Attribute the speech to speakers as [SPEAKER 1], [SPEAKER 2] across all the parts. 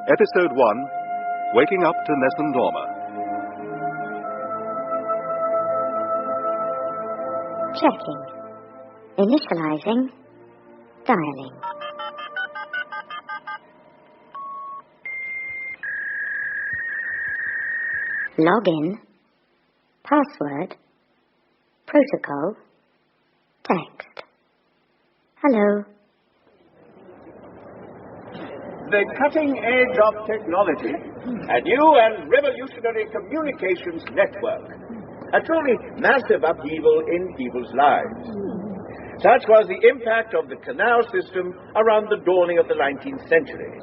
[SPEAKER 1] Episode 1, Waking Up to Nessun Dorma.
[SPEAKER 2] Checking. Initializing. Dialing. Login. Password. Protocol. Text. Hello.
[SPEAKER 3] The cutting edge of technology, a new and revolutionary communications network, a truly massive upheaval in people's lives. Such was the impact of the Canal system around the dawning of the 19th century.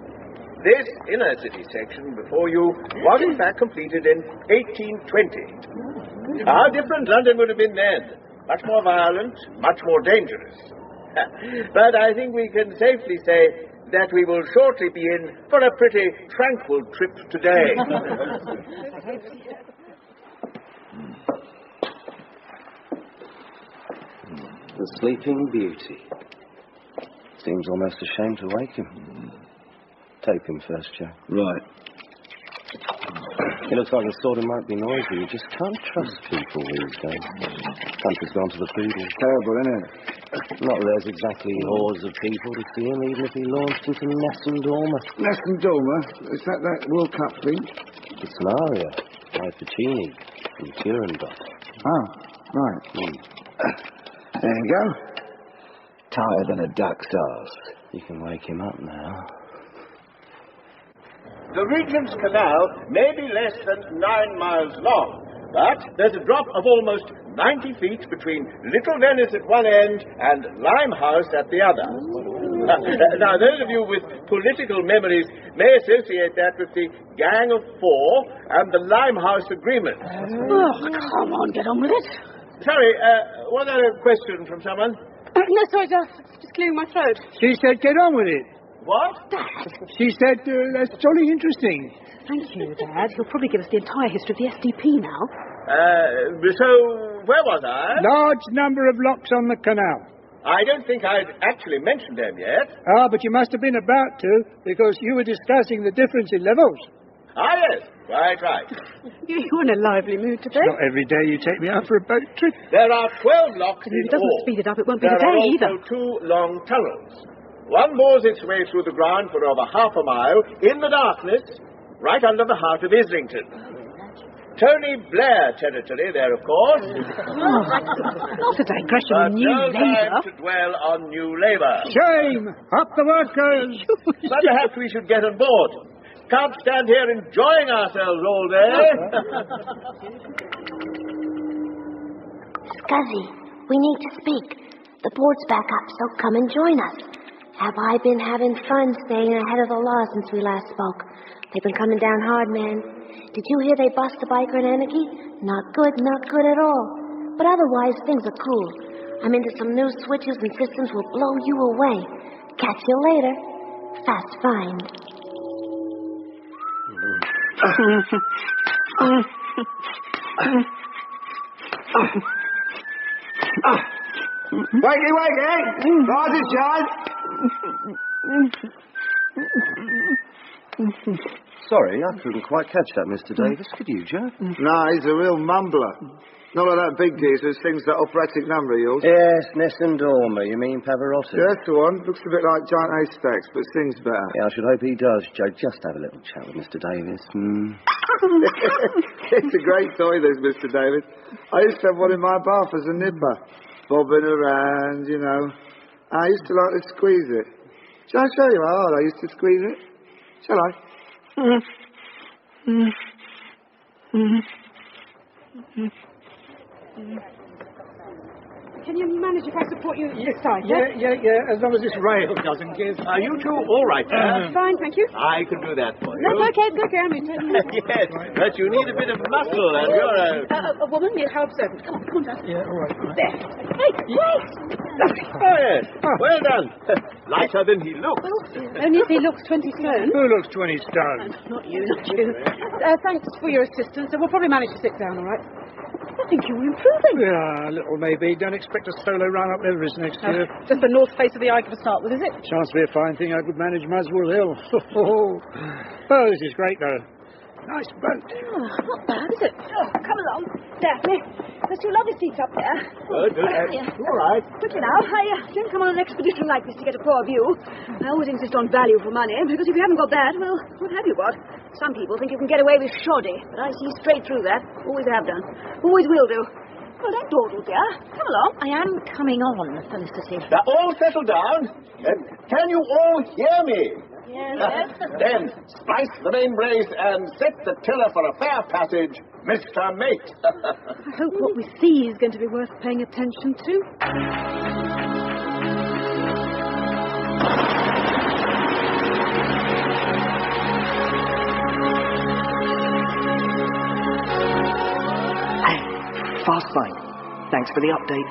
[SPEAKER 3] This inner city section before you was in fact completed in 1820. How different London would have been then. Much more violent, much more dangerous. But I think we can safely say that we will shortly be in for a pretty tranquil trip today.
[SPEAKER 4] The Sleeping Beauty. Seems almost a shame to wake him. Tape him first, Joe.
[SPEAKER 5] Right.
[SPEAKER 4] He looks like the sort who might be noisy. You just can't trust people these days. Country's gone to the poodle.
[SPEAKER 5] Terrible, isn't it?
[SPEAKER 4] Not that there's exactly hordes of people to see him, even if he launched into Nessun Dorma.
[SPEAKER 5] Nessun Dorma? Is that World Cup thing?
[SPEAKER 4] It's an aria by Puccini from Turandot.
[SPEAKER 5] Oh, right. There you go. Tighter than a duck's arse.
[SPEAKER 4] You can wake him up now.
[SPEAKER 3] The Regent's Canal may be less than 9 miles long, but there's a drop of almost 90 feet between Little Venice at one end and Limehouse at the other. Now, those of you with political memories may associate that with the Gang of Four and the Limehouse Agreement.
[SPEAKER 6] Oh, come on, get on with it.
[SPEAKER 3] Sorry, was that a question from someone?
[SPEAKER 6] No, sorry, just clearing my throat.
[SPEAKER 5] She said get on with it.
[SPEAKER 3] What?
[SPEAKER 6] Dad.
[SPEAKER 5] She said that's jolly interesting.
[SPEAKER 6] Thank you, Dad. He'll probably give us the entire history of the SDP now.
[SPEAKER 3] So, where was I?
[SPEAKER 5] Large number of locks on the canal.
[SPEAKER 3] I don't think I'd actually mentioned them yet.
[SPEAKER 5] Ah, but you must have been about to, because you were discussing the difference in levels.
[SPEAKER 3] Ah, yes. Right.
[SPEAKER 6] You're in a lively mood today.
[SPEAKER 5] Not every day you take me out for a boat trip.
[SPEAKER 3] There are 12 locks
[SPEAKER 6] If
[SPEAKER 3] in
[SPEAKER 6] it doesn't
[SPEAKER 3] all.
[SPEAKER 6] speed it up, it won't be
[SPEAKER 3] There
[SPEAKER 6] the day
[SPEAKER 3] are
[SPEAKER 6] either.
[SPEAKER 3] also 2 long tunnels. One bores its way through the ground for over half a mile, in the darkness, right under the heart of Islington. Tony Blair territory there, of course.
[SPEAKER 6] Not a digression
[SPEAKER 3] But
[SPEAKER 6] on New
[SPEAKER 3] no time
[SPEAKER 6] Labour.
[SPEAKER 3] to dwell on New Labour.
[SPEAKER 5] Shame! Up the workers!
[SPEAKER 3] But perhaps we should get on board. Can't stand here enjoying ourselves all day.
[SPEAKER 2] Scuzzy, we need to speak. The board's back up, so come and join us. Have I been having fun staying ahead of the law since we last spoke? They've been coming down hard, man. Did you hear they bust the biker in Anarchy? Not good at all. But otherwise, things are cool. I'm into some new switches and systems will blow you away. Catch you later. Fast find.
[SPEAKER 5] Wakey, rise and shine.
[SPEAKER 4] Sorry, I couldn't quite catch that, Mr. Davis. Could you, Joe?
[SPEAKER 5] No, he's a real mumbler. Not like that big geezer who sings that operatic number of yours.
[SPEAKER 4] Yes, Nessun Dorma. You mean Pavarotti?
[SPEAKER 5] Yeah, that's the one. Looks a bit like Giant Haystacks, but sings better.
[SPEAKER 4] Yeah, I should hope he does, Joe. Just have a little chat with Mr. Davis.
[SPEAKER 5] It's a great toy, this, Mr. David. I used to have one in my bath as a nipper. Bobbing around, you know. I used to like to squeeze it. Shall I show you how hard I used to squeeze it? Shall I?
[SPEAKER 6] Can you manage if I support you this side?
[SPEAKER 5] Yeah, as long as this rail doesn't give.
[SPEAKER 3] Are you two all right there?
[SPEAKER 6] Fine, thank you.
[SPEAKER 3] I can do that for you.
[SPEAKER 6] That's okay, it's okay. I'm in.
[SPEAKER 3] Yes, but you need a bit of muscle, and you're
[SPEAKER 6] A woman, you help servant. Come on, Dad.
[SPEAKER 5] Yeah, all right.
[SPEAKER 6] There. Hey, wait!
[SPEAKER 3] Oh, yes. Well done. Lighter than he looks.
[SPEAKER 6] Only if he looks 20 stone.
[SPEAKER 5] Who looks 20 stone?
[SPEAKER 6] Not you. Thanks for your assistance. We'll probably manage to sit down, all right? I think you were improving.
[SPEAKER 7] Yeah, a little maybe. Don't expect a solo run up Everest next year.
[SPEAKER 6] Just the north face of the Eiger to start with, is it?
[SPEAKER 7] Chance to be a fine thing I could manage Muswell Hill. Oh, this is great, though. Nice boat.
[SPEAKER 6] Oh, not bad, is it? Oh, come along, Daphne. There's two lovely seats up there.
[SPEAKER 3] Good. All right.
[SPEAKER 6] Quickly now, I didn't come on an expedition like this to get a poor view. I always insist on value for money, because if you haven't got that, well, what have you got? Some people think you can get away with shoddy, but I see straight through that. Always have done. Always will do. Well, don't dawdle, dear. Come along.
[SPEAKER 2] I am coming on, Felicity.
[SPEAKER 3] Now, all settle down. Can you all hear me?
[SPEAKER 6] Yes.
[SPEAKER 3] Then, splice the main brace and set the tiller for a fair passage, Mr. Mate.
[SPEAKER 6] I hope what we see is going to be worth paying attention to.
[SPEAKER 8] Fast find. Thanks for the update.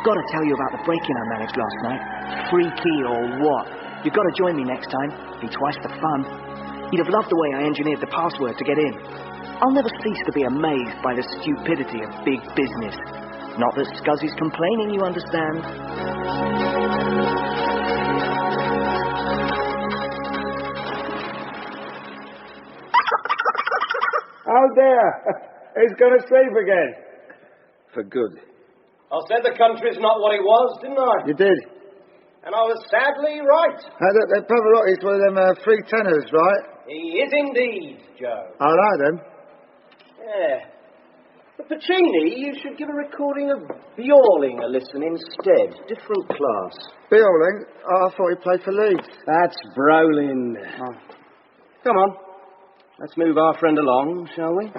[SPEAKER 8] Gotta tell you about the break-in I managed last night. Freaky or what? You've got to join me next time. Be twice the fun. You'd have loved the way I engineered the password to get in. I'll never cease to be amazed by the stupidity of big business. Not that Scuzzy's complaining, you understand.
[SPEAKER 5] Oh dear, he's gone to sleep again.
[SPEAKER 4] For good.
[SPEAKER 9] I said the country's not what it was, didn't I?
[SPEAKER 5] You did.
[SPEAKER 9] And I was sadly right.
[SPEAKER 5] That Pavarotti's one of them free tenors, right?
[SPEAKER 9] He is indeed, Joe.
[SPEAKER 5] I like them.
[SPEAKER 9] Yeah. But Puccini, you should give a recording of Bjorling a listen instead. Different class.
[SPEAKER 5] Bjorling? Oh, I thought he played for Leeds.
[SPEAKER 9] That's Brolin.
[SPEAKER 5] Oh.
[SPEAKER 9] Come on. Let's move our friend along, shall we?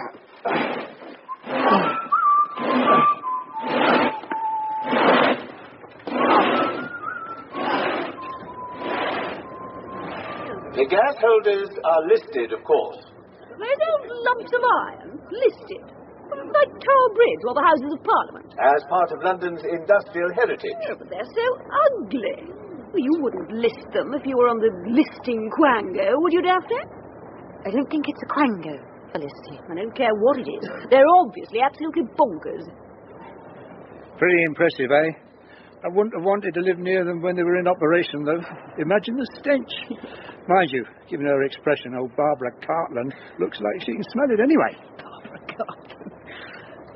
[SPEAKER 3] The gas holders are listed, of course.
[SPEAKER 6] Those old lumps of iron, listed. Like Tower Bridge or the Houses of Parliament.
[SPEAKER 3] As part of London's industrial heritage.
[SPEAKER 6] Oh, but they're so ugly. Well, you wouldn't list them if you were on the listing quango, would you, Daphne?
[SPEAKER 2] I don't think it's a quango, Felicity.
[SPEAKER 6] I don't care what it is. They're obviously absolutely bonkers.
[SPEAKER 7] Pretty impressive, eh? I wouldn't have wanted to live near them when they were in operation, though. Imagine the stench. Mind you, given her expression, old Barbara Cartland looks like she can smell it anyway.
[SPEAKER 6] Barbara Cartland.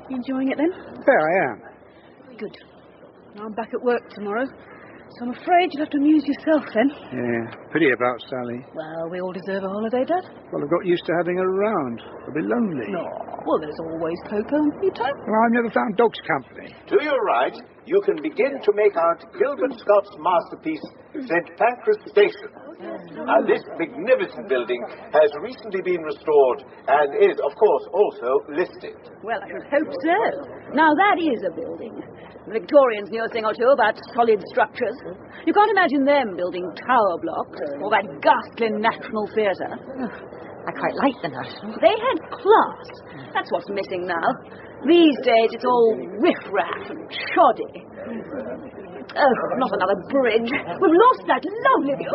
[SPEAKER 6] You enjoying it, then?
[SPEAKER 7] There I am.
[SPEAKER 6] Good. I'm back at work tomorrow, so I'm afraid you'll have to amuse yourself, then.
[SPEAKER 7] Yeah, pity about Sally.
[SPEAKER 6] Well, we all deserve a holiday, Dad.
[SPEAKER 7] Well, I've got used to having her around. I'll be lonely.
[SPEAKER 6] No. Well, there's always Coco and Peter.
[SPEAKER 7] Well, I've never found dog's company.
[SPEAKER 3] To your right, you can begin to make out Gilbert Scott's masterpiece, St. Pancras Station. This magnificent building has recently been restored and is, of course, also listed.
[SPEAKER 6] Well, I should hope so. Now, that is a building. The Victorians knew a thing or two about solid structures. You can't imagine them building tower blocks or that ghastly National Theatre.
[SPEAKER 2] I quite like the National.
[SPEAKER 6] They had class. That's what's missing now. These days, it's all riff-raff and shoddy. Oh, not another bridge. We've lost that lovely view.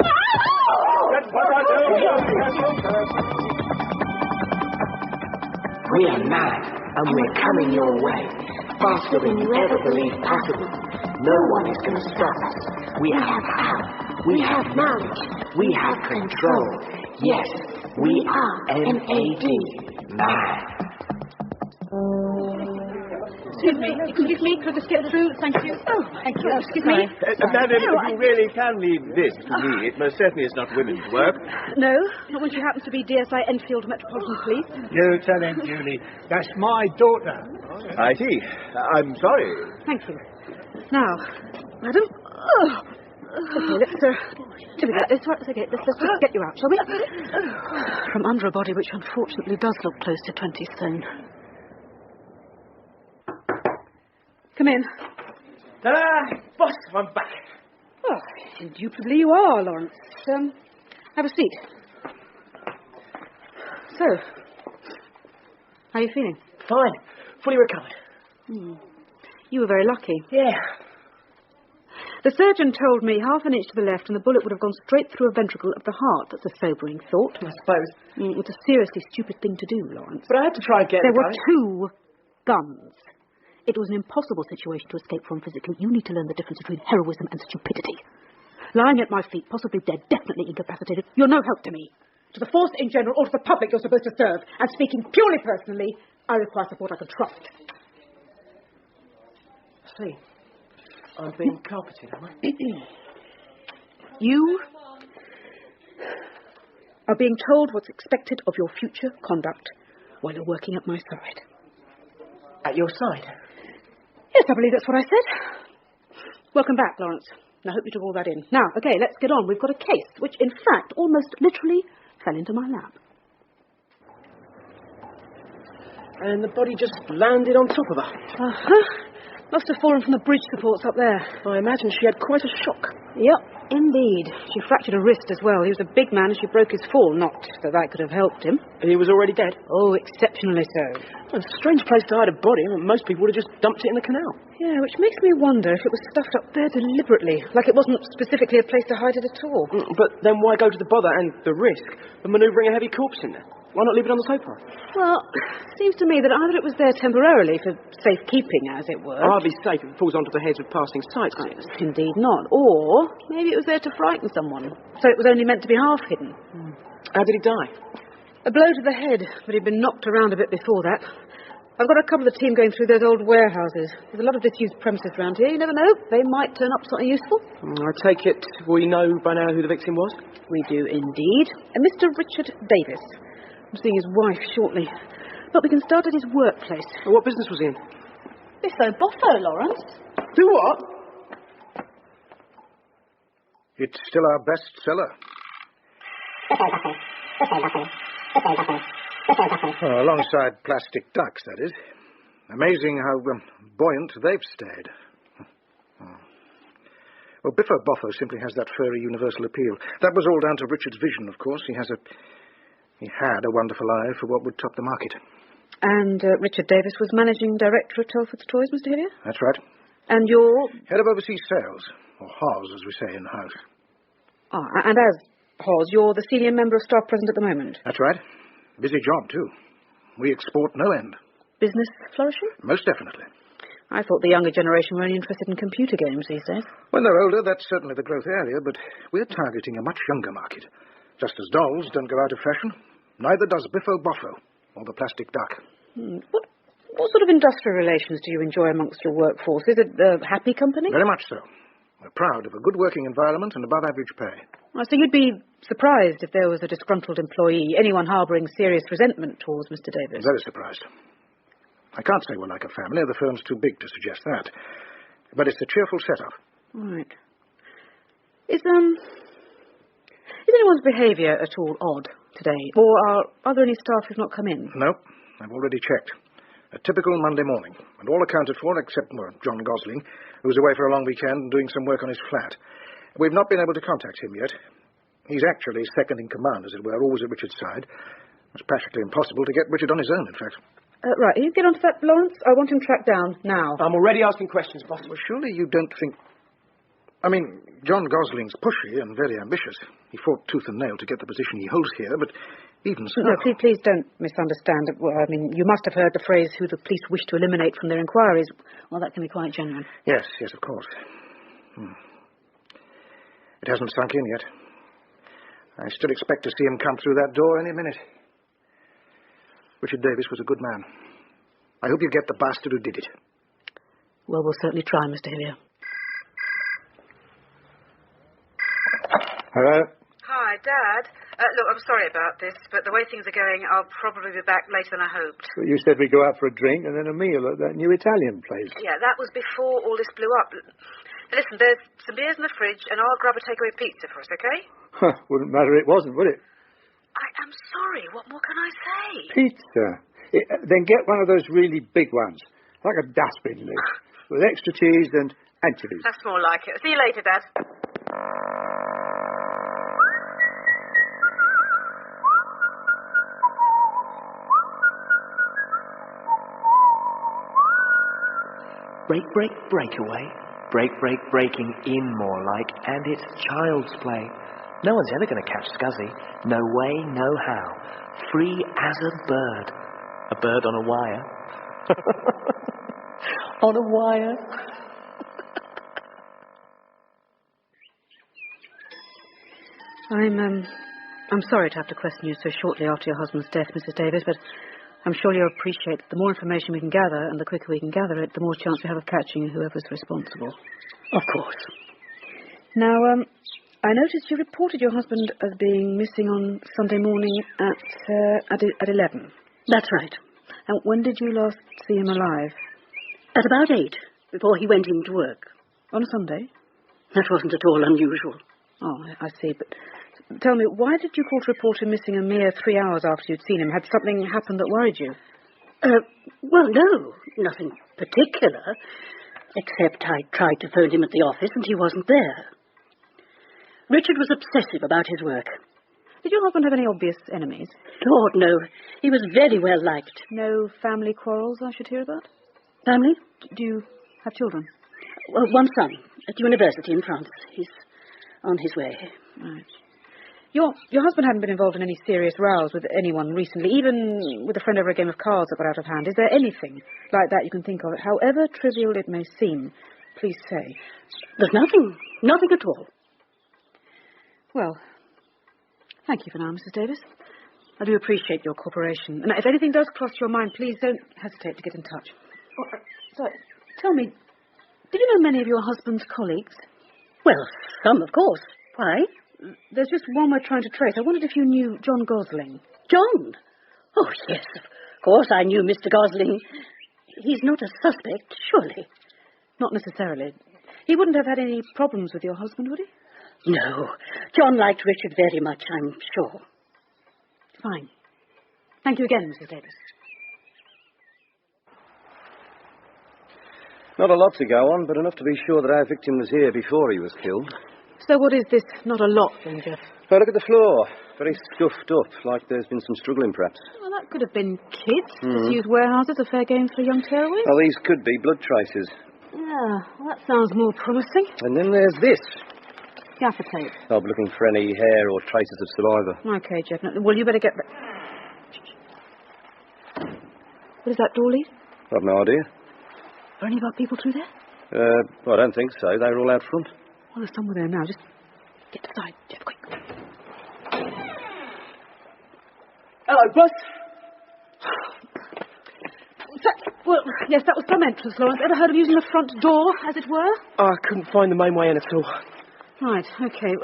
[SPEAKER 8] We are mad, and we're coming your way. Faster than you ever believed possible. No one is going to stop us. We have power. We have knowledge. We have control. Yes, we are M-A-D. Mad.
[SPEAKER 6] Excuse me, could I just get through? Thank you. Oh, thank you. Excuse me.
[SPEAKER 3] Madam, you really can leave this to me. It most certainly is not women's work.
[SPEAKER 6] No, not when she happens to be DSI Enfield Metropolitan Police.
[SPEAKER 7] You tell him, Julie. That's my daughter.
[SPEAKER 3] I see. I'm sorry.
[SPEAKER 6] Thank you. Now, madam. Okay, let's get this right. Okay, let's just get you out, shall we? From under a body which unfortunately does look close to 20 stone. Come in.
[SPEAKER 9] Ta-da! Boss, I'm back.
[SPEAKER 6] Oh, indubitably you are, Lawrence. Have a seat. So, how are you feeling?
[SPEAKER 8] Fine. Fully recovered.
[SPEAKER 6] You were very lucky.
[SPEAKER 8] Yeah.
[SPEAKER 6] The surgeon told me half an inch to the left and the bullet would have gone straight through a ventricle of the heart. That's a sobering thought.
[SPEAKER 8] I suppose.
[SPEAKER 6] It's a seriously stupid thing to do, Lawrence.
[SPEAKER 8] But I had to try and get
[SPEAKER 6] There were 2 guns.
[SPEAKER 10] It was an impossible situation to escape from physically. You need to learn the difference between heroism and stupidity. Lying at my feet, possibly dead, definitely incapacitated, you're no help to me. To the force in general, or to the public you're supposed to serve. And speaking purely personally, I require support I can trust.
[SPEAKER 9] See, I'm being carpeted, am I?
[SPEAKER 10] You are being told what's expected of your future conduct while you're working at my side.
[SPEAKER 9] At your side?
[SPEAKER 10] Yes, I believe that's what I said. Welcome back, Lawrence. I hope you took all that in. Now, okay, let's get on. We've got a case which, in fact, almost literally fell into my lap.
[SPEAKER 9] And the body just landed on top of her?
[SPEAKER 10] Uh-huh. Must have fallen from the bridge supports up there.
[SPEAKER 9] I imagine she had quite a shock.
[SPEAKER 10] Yep, indeed. She fractured a wrist as well. He was a big man and she broke his fall. Not that that could have helped him.
[SPEAKER 9] He was already dead?
[SPEAKER 10] Oh, exceptionally so.
[SPEAKER 9] Well, it's a strange place to hide a body. Most people would have just dumped it in the canal.
[SPEAKER 10] Yeah, which makes me wonder if it was stuffed up there deliberately, like it wasn't specifically a place to hide it at all.
[SPEAKER 9] But then why go to the bother and the risk of manoeuvring a heavy corpse in there? Why not leave it on the sofa?
[SPEAKER 10] Well, it seems to me that either it was there temporarily for safekeeping, as it were.
[SPEAKER 9] Hardly safe if it falls onto the heads of passing sightseers.
[SPEAKER 10] Indeed not. Or maybe it was there to frighten someone, so it was only meant to be half hidden.
[SPEAKER 9] How did he die?
[SPEAKER 10] A blow to the head, but he'd been knocked around a bit before that. I've got a couple of the team going through those old warehouses. There's a lot of disused premises around here. You never know. They might turn up something useful.
[SPEAKER 9] I take it we know by now who the victim was?
[SPEAKER 10] We do indeed. A Mr. Richard Davis. I'm seeing his wife shortly. But we can start at his workplace.
[SPEAKER 9] What business was he in?
[SPEAKER 10] Biffo Boffo, Lawrence.
[SPEAKER 9] Do what?
[SPEAKER 7] It's still our best seller. Alongside plastic ducks, that is. Amazing how buoyant they've stayed. Well, Biffo Boffo simply has that furry universal appeal. That was all down to Richard's vision, of course. He had a wonderful eye for what would top the market.
[SPEAKER 10] And Richard Davis was managing director of Telford's Toys, Mr. Hillier?
[SPEAKER 7] That's right.
[SPEAKER 10] And you're...
[SPEAKER 7] Head of overseas sales, or HOS, as we say in the house.
[SPEAKER 10] Ah, and as HOS, you're the senior member of staff present at the moment?
[SPEAKER 7] That's right. Busy job, too. We export no end.
[SPEAKER 10] Business flourishing?
[SPEAKER 7] Most definitely.
[SPEAKER 10] I thought the younger generation were only interested in computer games these days.
[SPEAKER 7] When they're older, that's certainly the growth area, but we're targeting a much younger market. Just as dolls don't go out of fashion, neither does Biffo Boffo, or the plastic duck.
[SPEAKER 10] What sort of industrial relations do you enjoy amongst your workforce? Is it a happy company?
[SPEAKER 7] Very much so. We're proud of a good working environment and above-average pay.
[SPEAKER 10] So you'd be surprised if there was a disgruntled employee, anyone harbouring serious resentment towards Mr. Davis?
[SPEAKER 7] Very surprised. I can't say we're like a family. The firm's too big to suggest that. But it's a cheerful setup.
[SPEAKER 10] Right. Is anyone's behaviour at all odd today? Or are there any staff who've not come in?
[SPEAKER 7] No, I've already checked. A typical Monday morning, and all accounted for except John Gosling, who was away for a long weekend and doing some work on his flat. We've not been able to contact him yet. He's actually second in command, as it were, always at Richard's side. It's practically impossible to get Richard on his own, in fact.
[SPEAKER 10] Right, you get onto that, Lawrence? I want him tracked down, now.
[SPEAKER 9] I'm already asking questions, boss.
[SPEAKER 7] Well, surely you don't think... I mean, John Gosling's pushy and very ambitious. He fought tooth and nail to get the position he holds here, but even so...
[SPEAKER 10] No, please don't misunderstand. Well, I mean, you must have heard the phrase, who the police wish to eliminate from their inquiries. Well, that can be quite genuine.
[SPEAKER 7] Yes, of course. It hasn't sunk in yet. I still expect to see him come through that door any minute. Richard Davis was a good man. I hope you get the bastard who did it.
[SPEAKER 10] Well, we'll certainly try, Mr. Hillier.
[SPEAKER 7] Hello?
[SPEAKER 10] Hi, Dad. Look, I'm sorry about this, but the way things are going, I'll probably be back later than I hoped.
[SPEAKER 7] Well, you said we'd go out for a drink and then a meal at that new Italian place.
[SPEAKER 10] Yeah, that was before all this blew up. Listen, there's some beers in the fridge, and I'll grab a takeaway pizza for us, okay?
[SPEAKER 7] Wouldn't matter it wasn't, would it?
[SPEAKER 10] I am sorry. What more can I say?
[SPEAKER 7] Pizza. Then get one of those really big ones, like a dustbin lid, with extra cheese and anchovies.
[SPEAKER 10] That's more like it. See you later, Dad.
[SPEAKER 8] Break, breakaway. Break, breaking in more like, and it's child's play. No one's ever going to catch Scuzzy. No way, no how. Free as a bird. A bird on a wire.
[SPEAKER 11] on a wire.
[SPEAKER 10] I'm sorry to have to question you so shortly after your husband's death, Mrs. Davis, but I'm sure you'll appreciate that the more information we can gather and the quicker we can gather it, the more chance we have of catching whoever's responsible.
[SPEAKER 11] Of course.
[SPEAKER 10] Now, I noticed you reported your husband as being missing on Sunday morning at 11.
[SPEAKER 11] That's right.
[SPEAKER 10] And when did you last see him alive?
[SPEAKER 11] At about 8, before he went into work.
[SPEAKER 10] On a Sunday?
[SPEAKER 11] That wasn't at all unusual.
[SPEAKER 10] Oh, I see, but tell me, why did you call to report him missing a mere 3 hours after you'd seen him? Had something happened that worried you?
[SPEAKER 11] Well, no, nothing particular, except I tried to phone him at the office and he wasn't there. Richard was obsessive about his work.
[SPEAKER 10] Did your husband have any obvious enemies?
[SPEAKER 11] Lord, no. He was very well liked.
[SPEAKER 10] No family quarrels I should hear about?
[SPEAKER 11] Family?
[SPEAKER 10] Do you have children?
[SPEAKER 11] Well, one son at university in France. He's on his way.
[SPEAKER 10] Right. Your husband hadn't been involved in any serious rows with anyone recently, even with a friend over a game of cards that got out of hand. Is there anything like that you can think of? However trivial it may seem, please say.
[SPEAKER 11] There's nothing at all.
[SPEAKER 10] Well, thank you for now, Mrs. Davis. I do appreciate your cooperation. And if anything does cross your mind, please don't hesitate to get in touch. Oh, sorry, tell me, did you know many of your husband's colleagues?
[SPEAKER 11] Well, some, of course. Why?
[SPEAKER 10] There's just one we're trying to trace. I wondered if you knew John Gosling.
[SPEAKER 11] John? Oh, yes, of course I knew Mr. Gosling. He's not a suspect, surely.
[SPEAKER 10] Not necessarily. He wouldn't have had any problems with your husband, would he?
[SPEAKER 11] No. John liked Richard very much, I'm sure.
[SPEAKER 10] Fine. Thank you again, Mrs. Davis.
[SPEAKER 4] Not a lot to go on, but enough to be sure that our victim was here before he was killed.
[SPEAKER 10] So what is this not a lot, then, Jeff?
[SPEAKER 4] Oh, look at the floor. Very scuffed up, like there's been some struggling, perhaps.
[SPEAKER 10] Well, that could have been kids. Disused warehouses, a fair game for young tearaways.
[SPEAKER 4] Well, these could be blood traces.
[SPEAKER 10] Yeah, well, that sounds more promising.
[SPEAKER 4] And then there's this.
[SPEAKER 10] Gaffer tape.
[SPEAKER 4] I'll be looking for any hair or traces of saliva.
[SPEAKER 10] Okay, Jeff. Now, well, you better get back. What does that door lead?
[SPEAKER 4] I've no idea.
[SPEAKER 10] Are any of our people through there?
[SPEAKER 4] Well, I don't think so. They were all out front.
[SPEAKER 10] Well, there's somewhere there now. Just get to the side, Jeff, quick.
[SPEAKER 8] Hello, boss.
[SPEAKER 10] Well, yes, that was some entrance, Lawrence. Ever heard of using the front door, as it were?
[SPEAKER 8] I couldn't find the main way in at all.
[SPEAKER 10] Right, okay.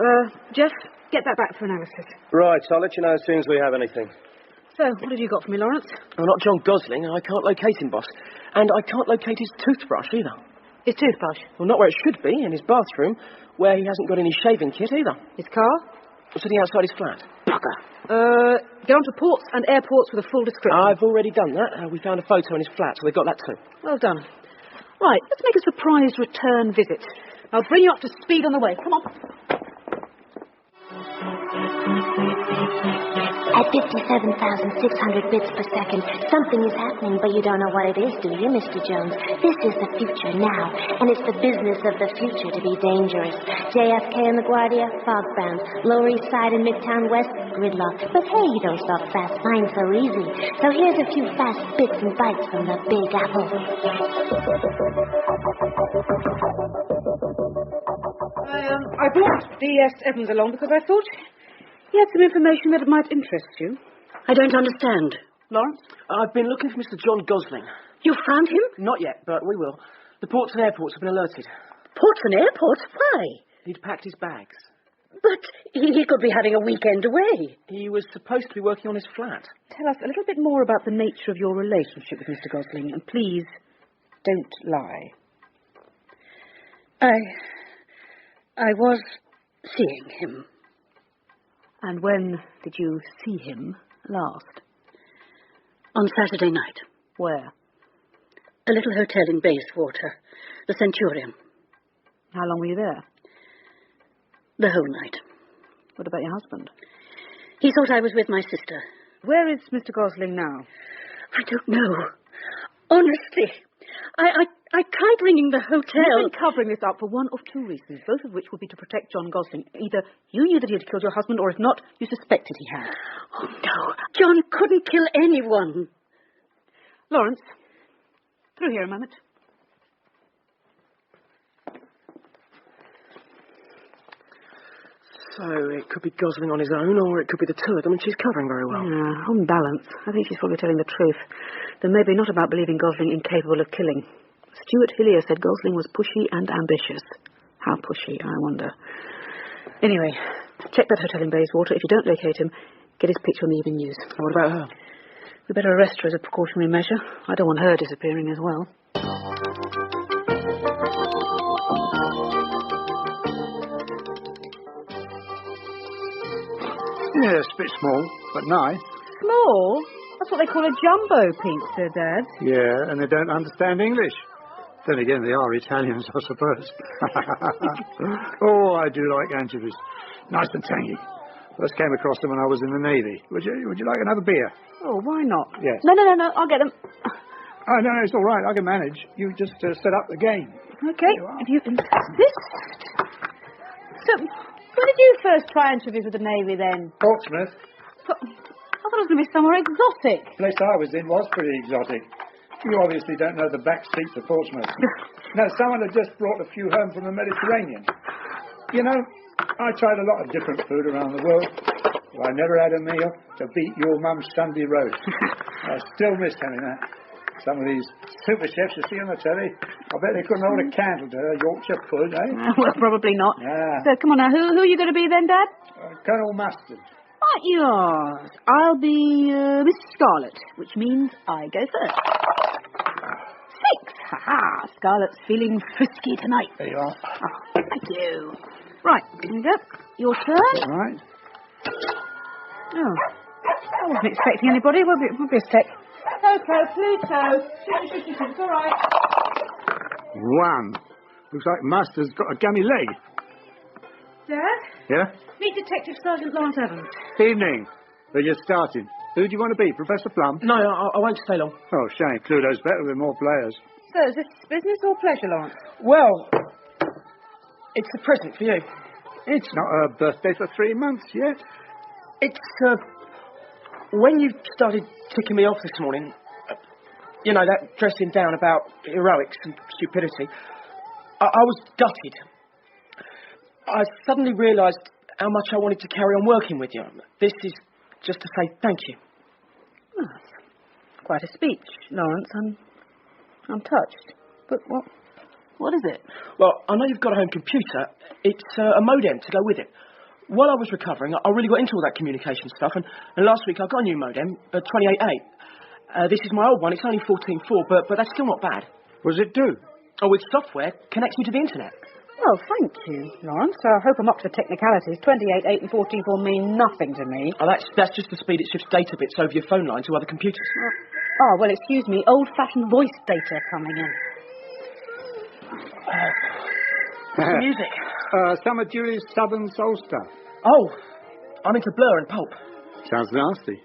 [SPEAKER 10] Jeff, get that back for analysis.
[SPEAKER 4] Right, I'll let you know as soon as we have anything.
[SPEAKER 2] So, what have you got for me, Lawrence?
[SPEAKER 8] Well, not John Gosling. I can't locate him, boss. And I can't locate his toothbrush either.
[SPEAKER 2] His toothbrush?
[SPEAKER 8] Well, not where it should be, in his bathroom, where he hasn't got any shaving kit either.
[SPEAKER 2] His car?
[SPEAKER 8] Sitting outside his flat.
[SPEAKER 2] Bugger. Get on to ports and airports with a full description.
[SPEAKER 8] I've already done that. We found a photo in his flat, so they got that too.
[SPEAKER 2] Well done. Right, let's make a surprise return visit. I'll bring you up to speed on the way. Come on.
[SPEAKER 12] At 57,600 bits per second, something is happening, but you don't know what it is, do you, Mr. Jones? This is the future now, and it's the business of the future to be dangerous. JFK and LaGuardia, fog-bound. Lower East Side and Midtown West, gridlock. But hey, you don't stop fast. Mine's so easy. So here's a few fast bits and bites from the Big Apple.
[SPEAKER 10] I brought D.S. Evans along because I thought he had some information that might interest you.
[SPEAKER 11] I don't understand.
[SPEAKER 10] Lawrence?
[SPEAKER 8] I've been looking for Mr. John Gosling.
[SPEAKER 11] You found him?
[SPEAKER 8] Not yet, but we will. The ports and airports have been alerted.
[SPEAKER 11] Ports and airports? Why?
[SPEAKER 8] He'd packed his bags.
[SPEAKER 11] But he could be having a weekend away.
[SPEAKER 8] He was supposed to be working on his flat.
[SPEAKER 10] Tell us a little bit more about the nature of your relationship with Mr. Gosling, and please don't lie.
[SPEAKER 11] I was seeing him.
[SPEAKER 10] And when did you see him last?
[SPEAKER 11] On Saturday night.
[SPEAKER 10] Where?
[SPEAKER 11] A little hotel in Bayswater, the Centurion.
[SPEAKER 10] How long were you there?
[SPEAKER 11] The whole night.
[SPEAKER 10] What about your husband?
[SPEAKER 11] He thought I was with my sister.
[SPEAKER 10] Where is Mr. Gosling now?
[SPEAKER 11] I don't know. Honestly. I tried ringing the hotel.
[SPEAKER 10] You've been covering this up for one of two reasons, both of which would be to protect John Gosling. Either you knew that he had killed your husband, or if not, you suspected he had.
[SPEAKER 11] Oh, no. John couldn't kill anyone.
[SPEAKER 10] Lawrence, through here a moment.
[SPEAKER 9] So it could be Gosling on his own, or it could be the two of them, and she's covering very well.
[SPEAKER 10] Yeah, on balance, I think she's probably telling the truth. Though maybe not about believing Gosling incapable of killing. Stuart Hillier said Gosling was pushy and ambitious. How pushy, I wonder. Anyway, check that hotel in Bayswater. If you don't locate him, get his picture on the evening news.
[SPEAKER 9] And what about her?
[SPEAKER 10] We better arrest her as a precautionary measure. I don't want her disappearing as well.
[SPEAKER 7] Yes, a bit small, but nice.
[SPEAKER 10] Small? That's what they call a jumbo pizza, Dad.
[SPEAKER 7] Yeah, and they don't understand English. Then again, they are Italians, I suppose. Oh, I do like anchovies. Nice and tangy. First came across them when I was in the Navy. Would you like another beer?
[SPEAKER 10] Oh, why not?
[SPEAKER 7] Yes.
[SPEAKER 10] No, I'll get them.
[SPEAKER 7] Oh, no, it's all right. I can manage. You just set up the game.
[SPEAKER 10] Okay, if you insist. So, when did you first try anchovies with the Navy, then?
[SPEAKER 7] Portsmouth.
[SPEAKER 10] I thought it was going to be somewhere exotic.
[SPEAKER 7] The place I was in was pretty exotic. You obviously don't know the back streets of Portsmouth. No, someone had just brought a few home from the Mediterranean. You know, I tried a lot of different food around the world, but I never had a meal to beat your mum's Sunday roast. I still miss having that. Some of these super chefs you see on the telly, I bet they couldn't hold a candle to her Yorkshire pud, eh?
[SPEAKER 10] Well, probably not.
[SPEAKER 7] Yeah.
[SPEAKER 10] So, come on now, who are you going to be then, Dad?
[SPEAKER 7] Colonel Mustard.
[SPEAKER 10] Right, yours. I'll be Miss Scarlet, which means I go first. 6. Ha-ha. Scarlet's feeling frisky tonight.
[SPEAKER 7] There you are.
[SPEAKER 10] Oh, thank you. Right, here we go. Your turn.
[SPEAKER 7] All right.
[SPEAKER 10] Oh, I wasn't expecting anybody. We'll be a sec. Pluto. It's all right.
[SPEAKER 7] 1. Looks like Mustard's got a gummy leg.
[SPEAKER 10] Dad?
[SPEAKER 7] Yeah?
[SPEAKER 10] Meet Detective Sergeant Lawrence Evans.
[SPEAKER 7] Evening. They're just starting. Who do you want to be, Professor Plum?
[SPEAKER 9] No, I won't stay long.
[SPEAKER 7] Oh, shame. Pluto's better with more players.
[SPEAKER 10] So, is this business or pleasure, Lawrence?
[SPEAKER 9] Well, it's a present for you.
[SPEAKER 7] It's not her birthday for 3 months yet.
[SPEAKER 9] It's, when you started ticking me off this morning, you know, that dressing down about heroics and stupidity, I was gutted. I suddenly realised how much I wanted to carry on working with you. This is just to say thank you.
[SPEAKER 10] Oh, that's quite a speech, Lawrence. I'm touched. But what is it?
[SPEAKER 9] Well, I know you've got a home computer. It's a modem to go with it. While I was recovering, I really got into all that communication stuff, and last week I got a new modem, 28.8. This is my old one. It's only 14.4, but that's still not bad.
[SPEAKER 7] What does it do?
[SPEAKER 9] Oh, with software, connects you to the internet.
[SPEAKER 10] Well, thank you, Lawrence. I hope I'm up to the technicalities. 28.8 and 14.4 mean nothing to me.
[SPEAKER 9] Oh, that's just the speed it shifts data bits over your phone line to other computers.
[SPEAKER 10] Oh, well, excuse me. Old-fashioned voice data coming in.
[SPEAKER 9] What's the music?
[SPEAKER 7] Some of Julie's Southern Soul stuff.
[SPEAKER 9] Oh, I'm into Blur and Pulp.
[SPEAKER 7] Sounds nasty.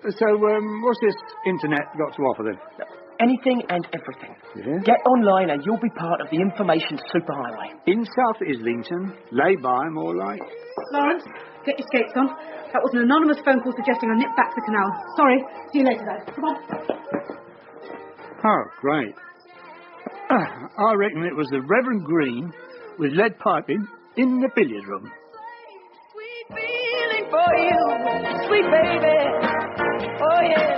[SPEAKER 7] So, what's this internet got to offer then?
[SPEAKER 9] Anything and everything.
[SPEAKER 7] Yeah?
[SPEAKER 9] Get online and you'll be part of the information superhighway.
[SPEAKER 7] In South Islington, lay by more like.
[SPEAKER 10] Lawrence, get your skates on. That was an anonymous phone call suggesting I nip back to the canal. Sorry. See you later, Dad. Come on.
[SPEAKER 7] Oh, great. I reckon it was the Reverend Green with lead piping in the billiard room.
[SPEAKER 13] Sweet feeling for you, sweet baby. Oh, yeah.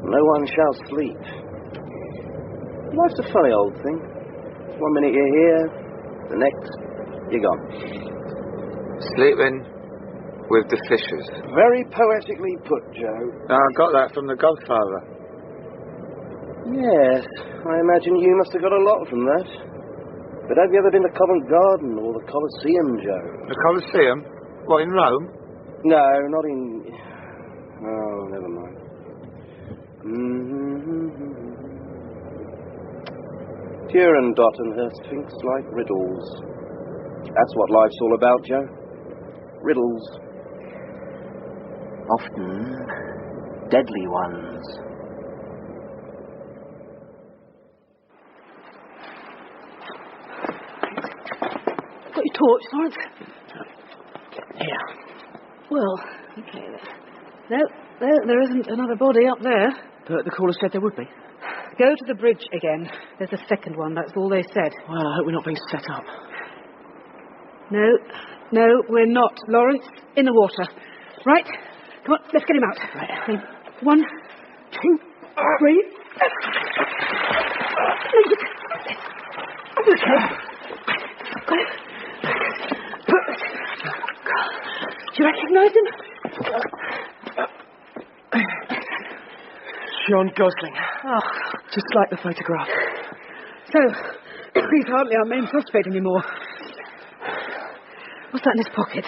[SPEAKER 4] No one shall sleep. Life's a funny old thing. 1 minute you're here, the next you're gone.
[SPEAKER 14] Sleeping with the fishes.
[SPEAKER 4] Very poetically put, Joe.
[SPEAKER 5] I got that from The Godfather.
[SPEAKER 4] Yes, I imagine you must have got a lot from that. But have you ever been to Covent Garden or the Colosseum, Joe?
[SPEAKER 5] The Colosseum? What, in Rome?
[SPEAKER 4] No, not in... Oh, never mind. Durandot and her sphinx like riddles. That's what life's all about, Joe. Riddles.
[SPEAKER 8] Often deadly ones.
[SPEAKER 10] your torch, Lawrence?
[SPEAKER 9] Here.
[SPEAKER 10] Well, okay then. No, there isn't another body up there.
[SPEAKER 9] The caller said there would be.
[SPEAKER 10] Go to the bridge again. There's a second one, that's all they said.
[SPEAKER 9] Well, I hope we're not being set up.
[SPEAKER 10] No, we're not, Lawrence. In the water. Right? Come on, let's get him out.
[SPEAKER 9] Right.
[SPEAKER 10] 1, 2, 3. Do you recognise him?
[SPEAKER 9] John Gosling.
[SPEAKER 10] Oh.
[SPEAKER 9] Just like the photograph.
[SPEAKER 10] So, he's hardly our main suspect anymore. What's that in his pocket?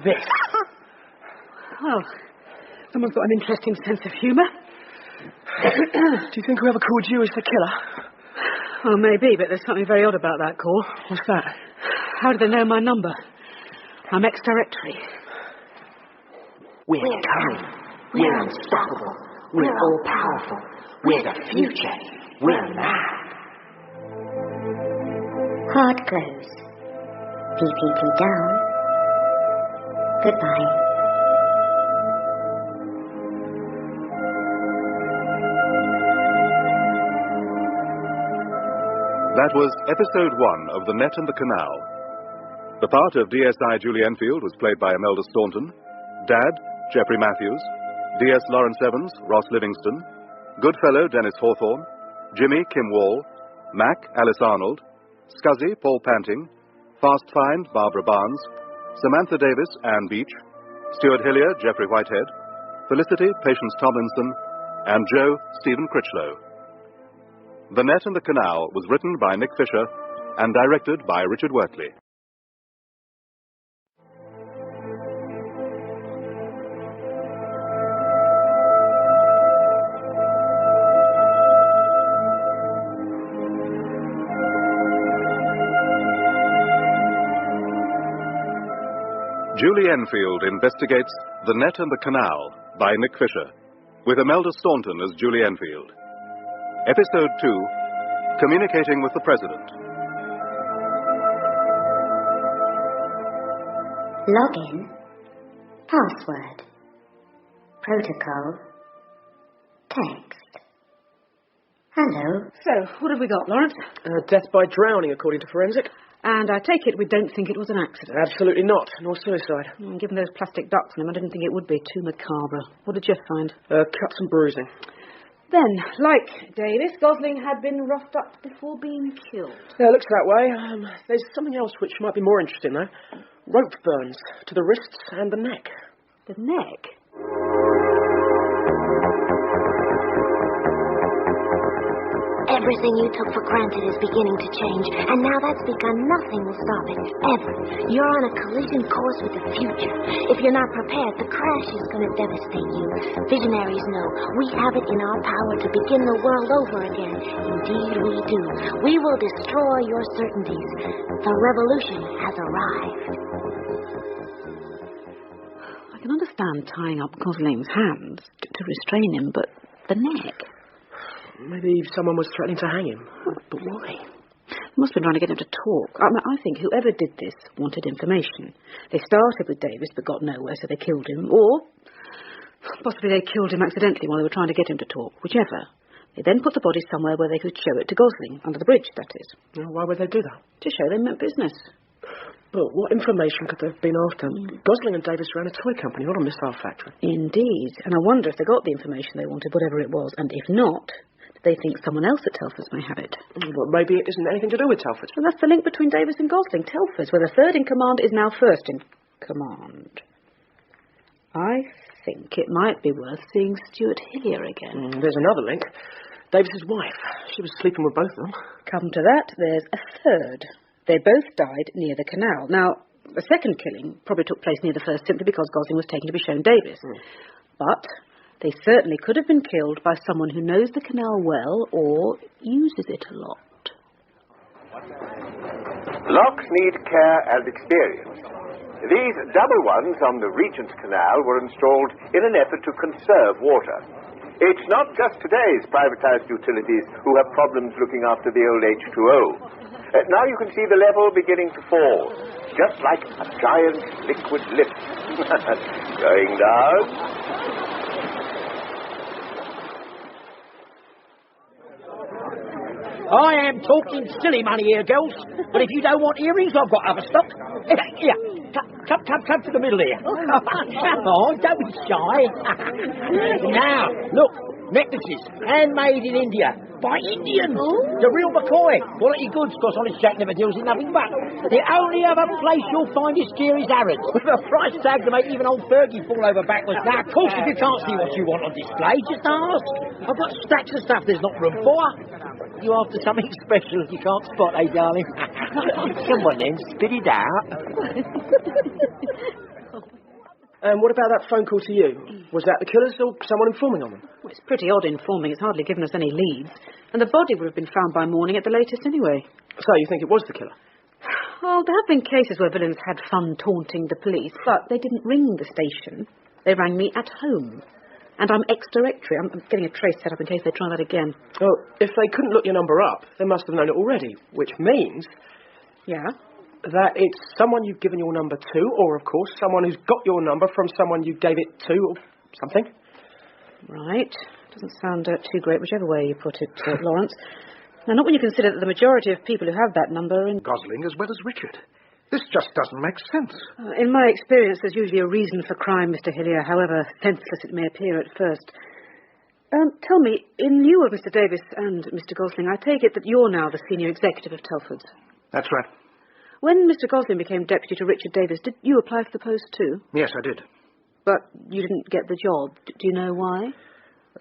[SPEAKER 9] This.
[SPEAKER 10] Well, someone's got an interesting sense of humour.
[SPEAKER 9] Do you think whoever called you is the killer?
[SPEAKER 10] Well, maybe, but there's something very odd about that call.
[SPEAKER 9] What's that?
[SPEAKER 10] How do they know my number? I'm ex-directory.
[SPEAKER 8] We're coming. We're unstoppable. We're all-powerful. We're the future. We're mad.
[SPEAKER 12] Heart close. PPP down. Goodbye.
[SPEAKER 1] That was episode 1 of The Net and the Canal. The part of DSI Julie Enfield was played by Imelda Staunton. Dad, Geoffrey Matthews. DS Lawrence Evans, Ross Livingston. Goodfellow, Dennis Hawthorne. Jimmy, Kim Wall. Mac, Alice Arnold. Scuzzy, Paul Panting. Fast Find, Barbara Barnes. Samantha Davis, Anne Beach. Stuart Hillier, Geoffrey Whitehead. Felicity, Patience Tomlinson. And Joe, Stephen Critchlow. The Net and the Canal was written by Nick Fisher and directed by Richard Wortley. Julie Enfield Investigates The Net and the Canal by Nick Fisher, with Imelda Staunton as Julie Enfield. Episode 2, Communicating with the President.
[SPEAKER 12] Login. Password. Protocol. Text. Hello.
[SPEAKER 10] So, what have we got, Lawrence?
[SPEAKER 9] Death by drowning, according to forensic.
[SPEAKER 10] And I take it we don't think it was an accident?
[SPEAKER 9] Absolutely not, nor suicide.
[SPEAKER 10] Given those plastic ducks on him, I didn't think it would be too macabre. What did Jeff find?
[SPEAKER 9] Cuts and bruising.
[SPEAKER 10] Then, like Davis, Gosling had been roughed up before being killed.
[SPEAKER 9] Yeah, it looks that way. There's something else which might be more interesting, though. Rope burns to the wrists and the neck.
[SPEAKER 10] The neck?
[SPEAKER 2] Everything you took for granted is beginning to change, and now that's begun, nothing will stop it, ever. You're on a collision course with the future. If you're not prepared, the crash is going to devastate you. Visionaries know we have it in our power to begin the world over again. Indeed we do. We will destroy your certainties. The revolution has arrived.
[SPEAKER 10] I can understand tying up Gosling's hands to restrain him, but the neck...
[SPEAKER 9] Maybe someone was threatening to hang him. But why?
[SPEAKER 10] They must have been trying to get him to talk. I think whoever did this wanted information. They started with Davis but got nowhere, so they killed him. Or possibly they killed him accidentally while they were trying to get him to talk. Whichever. They then put the body somewhere where they could show it to Gosling, under the bridge, that is.
[SPEAKER 9] Well, why would they do that?
[SPEAKER 10] To show they meant business.
[SPEAKER 9] But what information could they have been after? Gosling and Davis ran a toy company, not a missile factory.
[SPEAKER 10] Indeed. And I wonder if they got the information they wanted, whatever it was. And if not... they think someone else at Telford's may have it.
[SPEAKER 9] Well, maybe it isn't anything to do with Telford.
[SPEAKER 10] Well, that's the link between Davis and Gosling. Telford's, where the third in command is now first in command. I think it might be worth seeing Stuart Hillier again.
[SPEAKER 9] There's another link. Davis's wife. She was sleeping with both of them.
[SPEAKER 10] Come to that, there's a third. They both died near the canal. Now, the second killing probably took place near the first simply because Gosling was taken to be shown Davis. But... they certainly could have been killed by someone who knows the canal well or uses it a lot.
[SPEAKER 3] Locks need care and experience. These double ones on the Regent's Canal were installed in an effort to conserve water. It's not just today's privatized utilities who have problems looking after the old H2O. Now you can see the level beginning to fall, just like a giant liquid lift. Going down.
[SPEAKER 15] I am talking silly money here, girls. But if you don't want earrings, I've got other stock. Here, come to the middle here. Come on, don't be shy. Now, look, necklaces, handmade in India, by Indians. The real McCoy. Quality goods, because Honest Jack never deals in nothing but. The only other place you'll find this gear is Harrods, with a price tag to make even old Fergie fall over backwards. Now, of course, if you can't see what you want on display, just ask. I've got stacks of stuff there's not room for. You after something special you can't spot, eh, darling? Come on then, spit it out.
[SPEAKER 9] And what about that phone call to you? Was that the killers or someone informing on them?
[SPEAKER 10] Well, it's pretty odd informing. It's hardly given us any leads. And the body would have been found by morning at the latest anyway.
[SPEAKER 9] So you think it was the killer?
[SPEAKER 10] Well, there have been cases where villains had fun taunting the police, but they didn't ring the station. They rang me at home. And I'm ex-directory. I'm getting a trace set up in case they try that again.
[SPEAKER 9] Well, if they couldn't look your number up, they must have known it already, which means...
[SPEAKER 10] Yeah?
[SPEAKER 9] That it's someone you've given your number to, or, of course, someone who's got your number from someone you gave it to, or something.
[SPEAKER 10] Right. Doesn't sound too great, whichever way you put it, Lawrence. Now, not when you consider that the majority of people who have that number are in...
[SPEAKER 16] Gosling as well as Richard. This just doesn't make sense.
[SPEAKER 10] In my experience, there's usually a reason for crime, Mr. Hillier, however senseless it may appear at first. Tell me, in lieu of Mr. Davis and Mr. Gosling, I take it that you're now the senior executive of Telford's.
[SPEAKER 16] That's right.
[SPEAKER 10] When Mr. Gosling became deputy to Richard Davis, did you apply for the post too?
[SPEAKER 16] Yes, I did.
[SPEAKER 10] But you didn't get the job. Do you know why?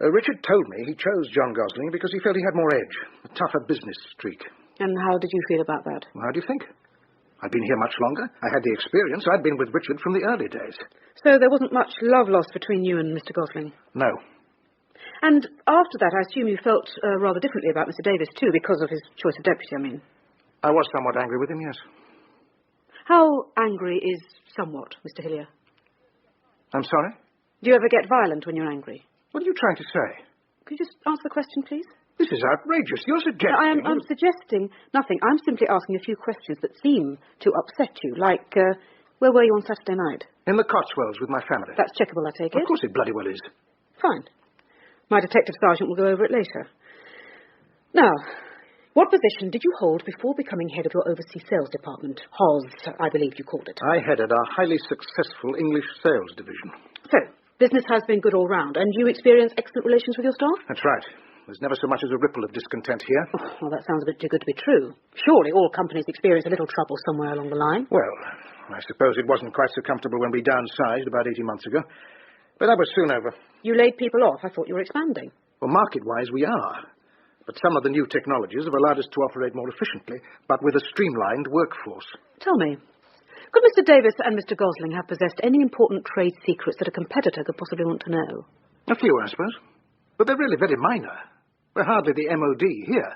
[SPEAKER 16] Richard told me he chose John Gosling because he felt he had more edge, a tougher business streak.
[SPEAKER 10] And how did you feel about that?
[SPEAKER 16] How do you think? I'd been here much longer. I had the experience. I'd been with Richard from the early days.
[SPEAKER 10] So there wasn't much love lost between you and Mr. Gosling?
[SPEAKER 16] No.
[SPEAKER 10] And after that, I assume you felt rather differently about Mr. Davis too, because of his choice of deputy, I mean.
[SPEAKER 16] I was somewhat angry with him, yes.
[SPEAKER 10] How angry is somewhat, Mr. Hillier?
[SPEAKER 16] I'm sorry?
[SPEAKER 10] Do you ever get violent when you're angry?
[SPEAKER 16] What are you trying to say?
[SPEAKER 10] Could you just answer the question, please?
[SPEAKER 16] This is outrageous. You're suggesting...
[SPEAKER 10] I'm suggesting nothing. I'm simply asking a few questions that seem to upset you, like, where were you on Saturday night?
[SPEAKER 16] In the Cotswolds with my family.
[SPEAKER 10] That's checkable, I take it?
[SPEAKER 16] Of course it bloody well is.
[SPEAKER 10] Fine. My detective sergeant will go over it later. Now, what position did you hold before becoming head of your overseas sales department? HOS, I believe you called it.
[SPEAKER 16] I headed our highly successful English sales division.
[SPEAKER 10] So, business has been good all round, and you experience excellent relations with your staff?
[SPEAKER 16] That's right. There's never so much as a ripple of discontent here.
[SPEAKER 10] Oh, well, that sounds a bit too good to be true. Surely all companies experience a little trouble somewhere along the line.
[SPEAKER 16] Well, I suppose it wasn't quite so comfortable when we downsized about 18 months ago. But that was soon over.
[SPEAKER 10] You laid people off. I thought you were expanding.
[SPEAKER 16] Well, market-wise, we are. But some of the new technologies have allowed us to operate more efficiently, but with a streamlined workforce.
[SPEAKER 10] Tell me, could Mr. Davis and Mr. Gosling have possessed any important trade secrets that a competitor could possibly want to know?
[SPEAKER 16] A few, I suppose. But they're really very minor. We're hardly the MOD here.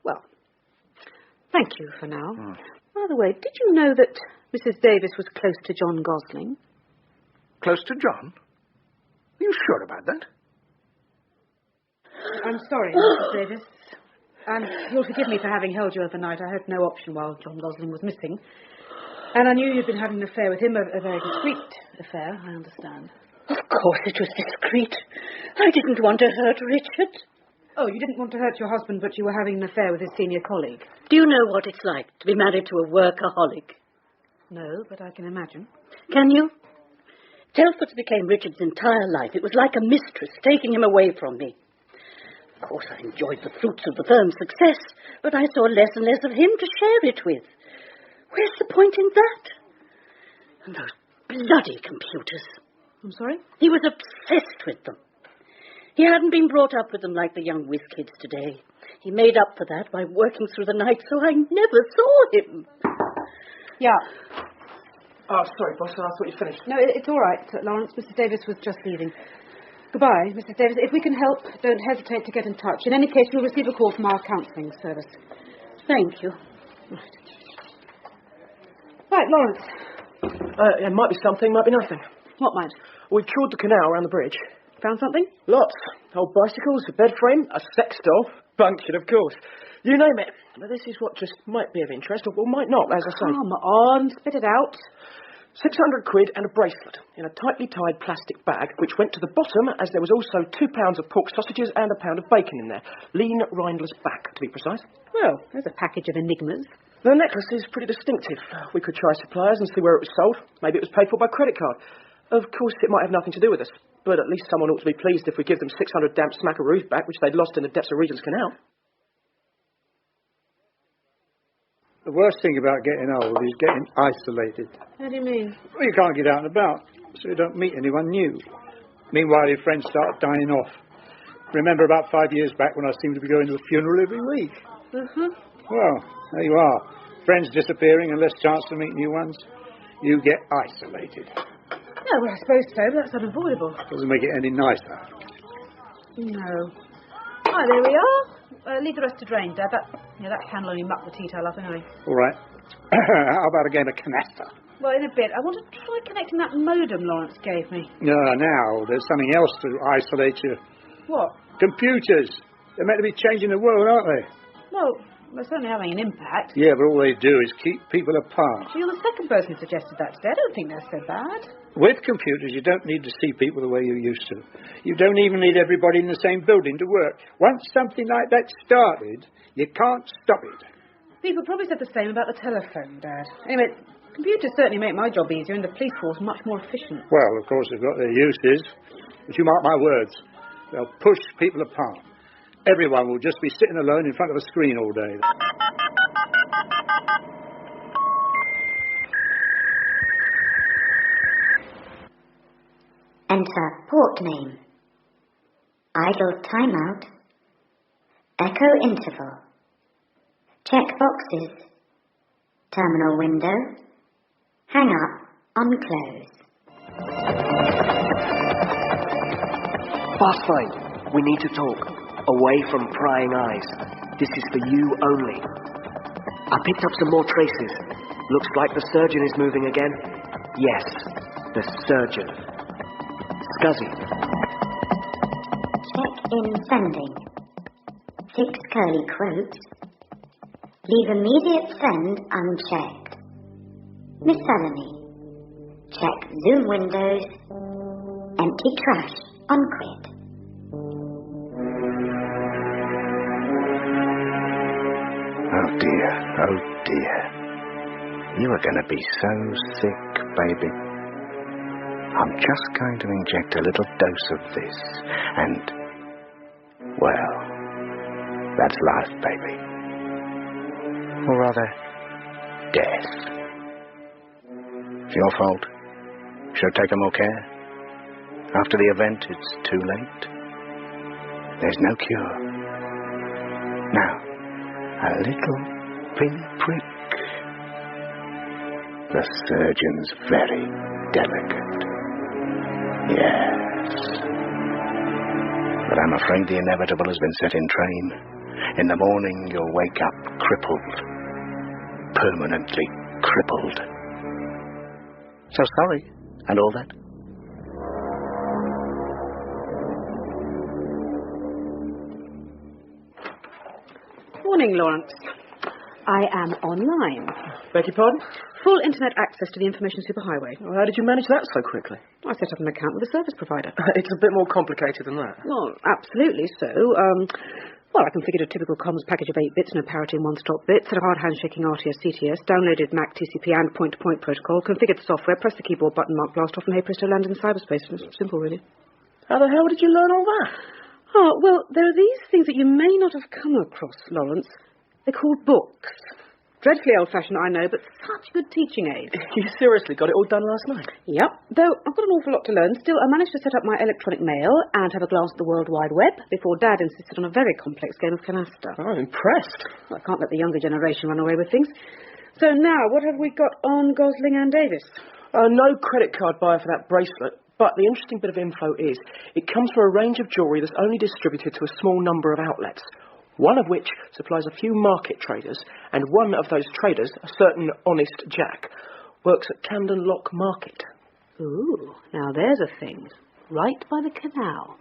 [SPEAKER 10] Well, thank you for now. By the way, did you know that Mrs. Davis was close to John Gosling?
[SPEAKER 16] Close to John? Are you sure about that?
[SPEAKER 10] I'm sorry, Mrs. Davis. And you'll forgive me for having held you overnight. I had no option while John Gosling was missing. And I knew you'd been having an affair with him, a very discreet affair, I understand.
[SPEAKER 11] Of course it was discreet. I didn't want to hurt Richard.
[SPEAKER 10] Oh, you didn't want to hurt your husband, but you were having an affair with his senior colleague.
[SPEAKER 11] Do you know what it's like to be married to a workaholic?
[SPEAKER 10] No, but I can imagine.
[SPEAKER 11] Can you? Telford became Richard's entire life. It was like a mistress taking him away from me. Of course, I enjoyed the fruits of the firm's success, but I saw less and less of him to share it with. Where's the point in that? And those bloody computers.
[SPEAKER 10] I'm sorry?
[SPEAKER 11] He was obsessed with them. He hadn't been brought up with them like the young whiz kids today. He made up for that by working through the night, so I never saw him.
[SPEAKER 10] Yeah.
[SPEAKER 9] Oh, sorry, boss, I thought you'd finished.
[SPEAKER 10] No, it's all right, Lawrence. Mr. Davis was just leaving. Goodbye, Mrs. Davis. If we can help, don't hesitate to get in touch. In any case, you'll receive a call from our counselling service.
[SPEAKER 11] Thank you.
[SPEAKER 10] Right, Lawrence.
[SPEAKER 9] It might be something, might be nothing.
[SPEAKER 10] What might?
[SPEAKER 9] We cured the canal around the bridge.
[SPEAKER 10] Found something?
[SPEAKER 9] Lots. Old bicycles, a bed frame, a sex doll. Bunkin, of course. You name it. Now, this is what just might be of interest, or might not, as I say.
[SPEAKER 10] Come on, spit it out.
[SPEAKER 9] 600 quid and a bracelet in a tightly tied plastic bag, which went to the bottom as there was also 2 pounds of pork sausages and a pound of bacon in there. Lean, rindless back, to be precise.
[SPEAKER 10] Well, there's a package of enigmas.
[SPEAKER 9] The necklace is pretty distinctive. We could try suppliers and see where it was sold. Maybe it was paid for by credit card. Of course, it might have nothing to do with us, but at least someone ought to be pleased if we give them 600 damp smackaroos back, which they'd lost in the depths of Regent's Canal.
[SPEAKER 7] The worst thing about getting old is getting isolated.
[SPEAKER 10] How do you mean?
[SPEAKER 7] Well, you can't get out and about, so you don't meet anyone new. Meanwhile, your friends start dying off. Remember about 5 years back when I seemed to be going to a funeral every week? Well, there you are. Friends disappearing and less chance to meet new ones. You get isolated.
[SPEAKER 10] Oh, well, I suppose so, but that's unavoidable.
[SPEAKER 7] Doesn't make it any nicer.
[SPEAKER 10] No. Oh, there we are. Leave the rest to drain, Dad. That can only muck the tea towel up anyway.
[SPEAKER 7] All right. How about a game of canasta?
[SPEAKER 10] Well, in a bit. I want to try connecting that modem Lawrence gave me.
[SPEAKER 7] Now, there's something else to isolate you.
[SPEAKER 10] What?
[SPEAKER 7] Computers. They're meant to be changing the world, aren't they?
[SPEAKER 10] Well, they're certainly having an impact.
[SPEAKER 7] Yeah, but all they do is keep people apart.
[SPEAKER 10] You're the second person who suggested that today. I don't think they're so bad.
[SPEAKER 7] With computers, you don't need to see people the way you used to. You don't even need everybody in the same building to work. Once something like that started, you can't stop it.
[SPEAKER 10] People probably said the same about the telephone, Dad. Anyway, computers certainly make my job easier and the police force much more efficient.
[SPEAKER 7] Well, of course, they've got their uses. But you mark my words, they'll push people apart. Everyone will just be sitting alone in front of a screen all day.
[SPEAKER 12] Enter port name. Idle timeout. Echo interval. Check boxes. Terminal window. Hang up on close.
[SPEAKER 8] Fast find. We need to talk. Away from prying eyes. This is for you only. I picked up some more traces. Looks like the surgeon is moving again. Yes, the surgeon. Scuzzy.
[SPEAKER 12] Check in sending. 6 curly quotes. Leave immediate send unchecked. Miscellany. Check Zoom windows. Empty trash unquit.
[SPEAKER 4] Oh dear. You are going to be so sick, baby. I'm just going to inject a little dose of this, and, well, that's life, baby. Or rather, death. It's your fault. Should have taken more care. After the event, it's too late. There's no cure. Now, a little pinprick. The surgeon's very delicate. Yes. But I'm afraid the inevitable has been set in train. In the morning, you'll wake up crippled. Permanently crippled. So sorry, and all that.
[SPEAKER 10] Morning, Lawrence. I am online.
[SPEAKER 9] Beg your pardon?
[SPEAKER 10] Full internet access to the information superhighway.
[SPEAKER 9] Well, how did you manage that so quickly?
[SPEAKER 10] I set up an account with a service provider.
[SPEAKER 9] It's a bit more complicated than that.
[SPEAKER 10] Well, absolutely so. I configured a typical comms package of 8 bits, no parity and one-stop bits, set up hard handshaking RTS CTS, downloaded MAC TCP and point-to-point protocol, configured the software, pressed the keyboard button, marked blast off, and hey presto, landed in cyberspace. It was simple, really.
[SPEAKER 9] How the hell did you learn all that?
[SPEAKER 10] Oh, well, there are these things that you may not have come across, Lawrence. They're called books. Dreadfully old-fashioned, I know, but such good teaching aids.
[SPEAKER 9] You seriously got it all done last night?
[SPEAKER 10] Yep. Though I've got an awful lot to learn. Still, I managed to set up my electronic mail and have a glance at the World Wide Web before Dad insisted on a very complex game of canasta.
[SPEAKER 9] Oh, I'm impressed.
[SPEAKER 10] Well, I can't let the younger generation run away with things. So now, what have we got on Gosling and Davis?
[SPEAKER 9] No credit card buyer for that bracelet. But the interesting bit of info is it comes from a range of jewellery that's only distributed to a small number of outlets. One of which supplies a few market traders, and one of those traders, a certain honest Jack, works at Camden Lock Market.
[SPEAKER 10] Ooh, now there's a thing. Right by the canal.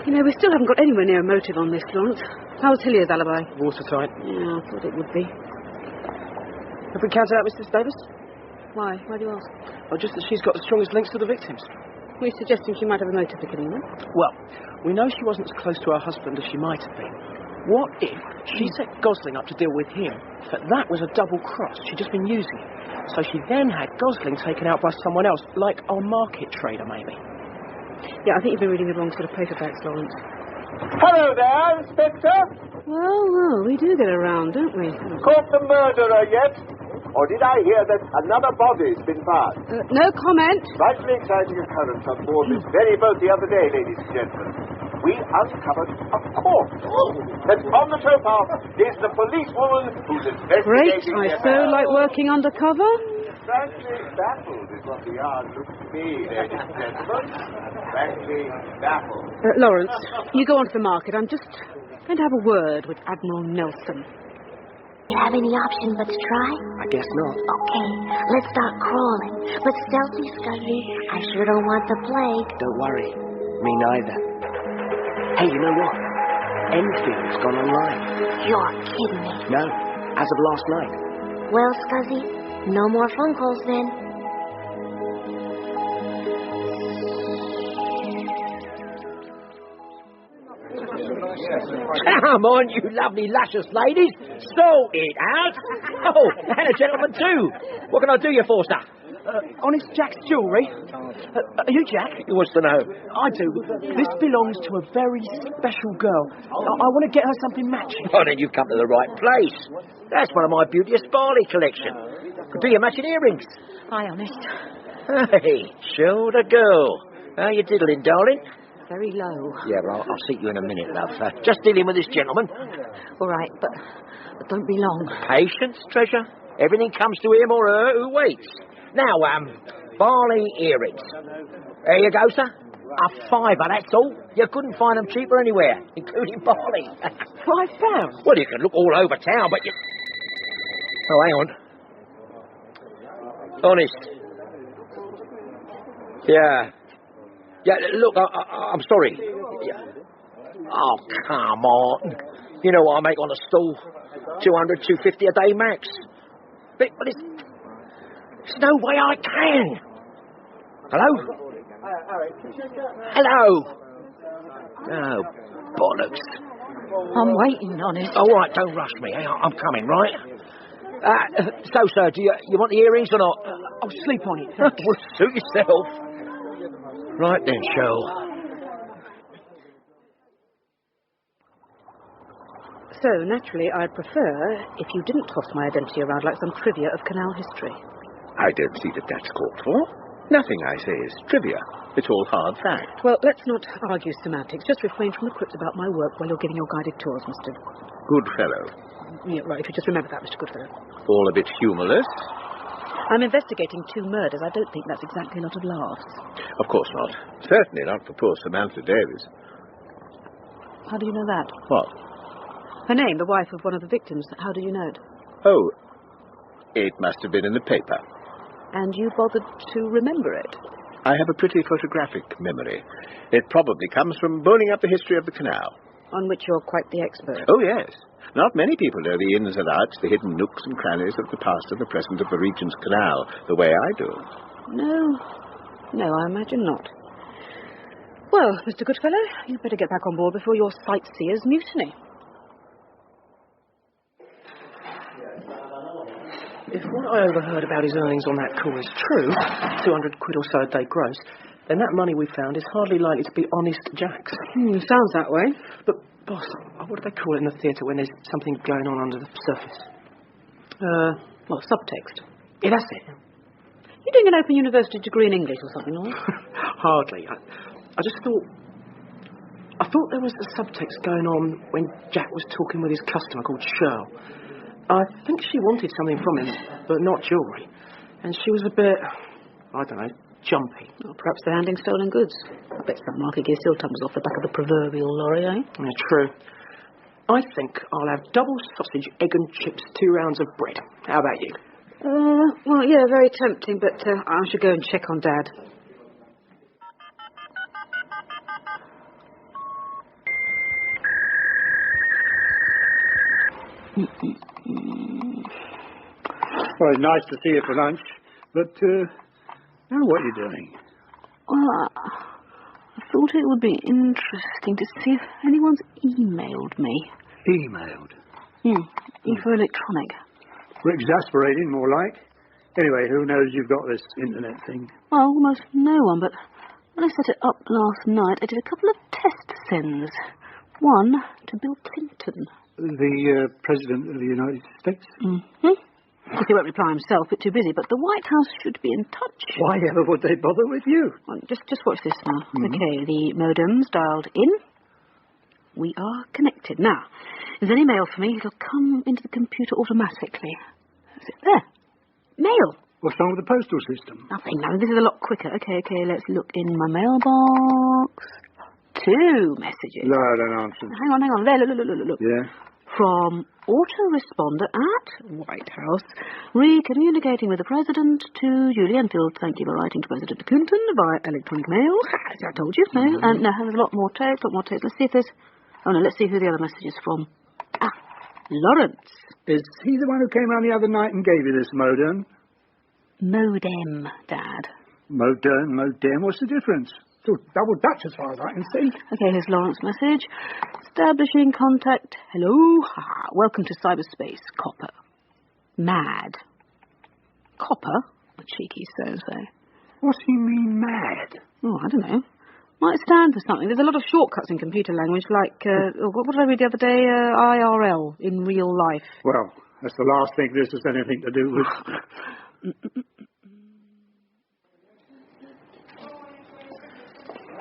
[SPEAKER 10] You know, we still haven't got anywhere near a motive on this, Lawrence. How's Hilliard's alibi?
[SPEAKER 9] Watertight.
[SPEAKER 10] Yeah, I thought it would be.
[SPEAKER 9] Have we counted out Mrs. Davis?
[SPEAKER 10] Why? Why do you ask?
[SPEAKER 9] Well, just that she's got the strongest links to the victims.
[SPEAKER 10] Were you suggesting she might have a motive for killing them?
[SPEAKER 9] Well, we know she wasn't as close to her husband as she might have been. What if she set Gosling up to deal with him, but that was a double cross? She'd just been using it. So she then had Gosling taken out by someone else, like our market trader, maybe.
[SPEAKER 10] Yeah, I think you've been reading the wrong sort of paperbacks, Lawrence.
[SPEAKER 3] Hello there, Inspector.
[SPEAKER 10] Well, we do get around, don't we?
[SPEAKER 3] Caught the murderer yet? Or did I hear that another body's been found?
[SPEAKER 10] No comment.
[SPEAKER 3] Slightly exciting occurrence on board this very boat the other day, ladies and gentlemen. We uncovered a corpse. And on the towpath is the policewoman who's
[SPEAKER 10] Great.
[SPEAKER 3] investigating
[SPEAKER 10] I so like working undercover.
[SPEAKER 3] Frankly baffled is what the yard looks to me, ladies and gentlemen. Frankly baffled.
[SPEAKER 10] Lawrence, you go on to the market. I'm just going to have a word with Admiral Nelson.
[SPEAKER 2] You have any option but to try?
[SPEAKER 9] I guess not.
[SPEAKER 2] Okay, let's start crawling. But stealthy, Scuzzy. I sure don't want the plague.
[SPEAKER 8] Don't worry. Me neither. Hey, you know what? Enfield's gone online.
[SPEAKER 2] You're kidding me.
[SPEAKER 8] No, as of last night.
[SPEAKER 2] Well, Scuzzy, no more phone calls then.
[SPEAKER 15] Come on, you lovely, luscious ladies. Sort it out. Oh, and a gentleman too. What can I do you for, sir?
[SPEAKER 9] Honest Jack's jewellery. Are you Jack?
[SPEAKER 15] Who wants to know?
[SPEAKER 9] I do. This belongs to a very special girl. I want to get her something matching.
[SPEAKER 15] Oh, then you've come to the right place. That's one of my beauteous Barley collection. Could do your matching earrings.
[SPEAKER 10] Hi, Honest.
[SPEAKER 15] Hey, show the girl. How you diddling, darling?
[SPEAKER 10] Very low.
[SPEAKER 15] Yeah, well, I'll see you in a minute, love. Just dealing with this gentleman.
[SPEAKER 10] All right, but don't be long.
[SPEAKER 15] Patience, treasure. Everything comes to him or her who waits. Now, Barley earrings. There you go, sir. A £5, that's all. You couldn't find them cheaper anywhere, including Barley.
[SPEAKER 9] £5?
[SPEAKER 15] Well, you can look all over town, but you... Oh, hang on. Honest. Yeah. Yeah, look, I'm sorry. Yeah. Oh, come on. You know what I make on a stall? 200, 250 a day max. But there's no way I can. Hello? Hello? Oh, bollocks.
[SPEAKER 10] I'm waiting, Honest.
[SPEAKER 15] All right, don't rush me. I'm coming, right? So, sir, do you want the earrings or not?
[SPEAKER 9] I'll sleep on it.
[SPEAKER 15] Well, suit yourself. Right then, Cheryl.
[SPEAKER 10] So, naturally, I'd prefer if you didn't toss my identity around like some trivia of Canal history.
[SPEAKER 4] I don't see that that's called for. Nothing I say is trivia. It's all hard fact.
[SPEAKER 10] Well, let's not argue semantics. Just refrain from the quips about my work while you're giving your guided tours, Mr.
[SPEAKER 4] Goodfellow.
[SPEAKER 10] Yeah, right, if you just remember that, Mr. Goodfellow.
[SPEAKER 4] All a bit humorless?
[SPEAKER 10] I'm investigating 2 murders. I don't think that's exactly a lot of laughs.
[SPEAKER 4] Of course not. Certainly not for poor Samantha Davis.
[SPEAKER 10] How do you know that?
[SPEAKER 4] What?
[SPEAKER 10] Her name, the wife of one of the victims. How do you know it?
[SPEAKER 4] Oh, it must have been in the paper.
[SPEAKER 10] And you bothered to remember it?
[SPEAKER 4] I have a pretty photographic memory. It probably comes from boning up the history of the canal.
[SPEAKER 10] On which you're quite the expert.
[SPEAKER 4] Oh, yes. Not many people know the ins and outs, the hidden nooks and crannies of the past and the present of the Regent's Canal, the way I do.
[SPEAKER 10] No, I imagine not. Well, Mr. Goodfellow, you'd better get back on board before your sightseers mutiny.
[SPEAKER 9] If what I overheard about his earnings on that call is true, 200 quid or so a day gross, then that money we found is hardly likely to be honest Jack's.
[SPEAKER 10] Sounds that way.
[SPEAKER 9] But, boss, what do they call it in the theatre when there's something going on under the surface?
[SPEAKER 10] Well, subtext.
[SPEAKER 9] Yeah, that's it.
[SPEAKER 10] You're doing an Open University degree in English or something, aren't you?
[SPEAKER 9] Hardly. I just thought... I thought there was a subtext going on when Jack was talking with his customer called Shirl. I think she wanted something from him, but not jewellery. And she was a bit, I don't know, jumpy.
[SPEAKER 10] Well, perhaps they're handing stolen goods. I bet some market gear still tumbles off the back of the proverbial lorry, eh?
[SPEAKER 9] Yeah, true. I think I'll have double sausage, egg and chips, 2 rounds of bread. How about you?
[SPEAKER 10] Well, yeah, very tempting, but I should go and check on Dad.
[SPEAKER 7] Well, it's nice to see you for lunch, but now what are you doing?
[SPEAKER 10] Well, I thought it would be interesting to see if anyone's emailed me.
[SPEAKER 7] Emailed?
[SPEAKER 10] For electronic.
[SPEAKER 7] We're exasperating, more like. Anyway, who knows you've got this internet thing?
[SPEAKER 10] Well, almost no one, but when I set it up last night, I did a couple of test sends. One to Bill Clinton.
[SPEAKER 7] The President of the United States?
[SPEAKER 10] Mm-hmm. Of course, he won't reply himself, a bit too busy, but the White House should be in touch.
[SPEAKER 7] Why ever would they bother with you?
[SPEAKER 10] Well, just watch this now. Okay, the modem's dialed in. We are connected. Now, if there's any mail for me, it'll come into the computer automatically. Is it there? Mail.
[SPEAKER 7] What's wrong with the postal system?
[SPEAKER 10] Nothing, no. This is a lot quicker. Okay, let's look in my mailbox. 2 messages.
[SPEAKER 7] No, I don't answer.
[SPEAKER 10] Hang on. There, look.
[SPEAKER 7] Yeah?
[SPEAKER 10] From autoresponder at White House, recommunicating with the President to Julie Enfield. Thank you for writing to President Clinton via electronic mail. As I told you, mail. And no, there's a lot more text, Let's see if there's... Oh, no, let's see who the other message is from. Lawrence.
[SPEAKER 7] Is he the one who came round the other night and gave you this modem?
[SPEAKER 10] Modem, Dad.
[SPEAKER 7] Modem, what's the difference? It's all double Dutch as far as I can see.
[SPEAKER 10] Okay, here's Lawrence's message. Establishing contact. Hello. Welcome to cyberspace. Copper. Mad. Copper? A cheeky so-so.
[SPEAKER 7] What's he mean, mad?
[SPEAKER 10] Oh, I don't know. Might stand for something. There's a lot of shortcuts in computer language, like, what did I read the other day? IRL, in real life.
[SPEAKER 7] Well, that's the last thing this has anything to do with...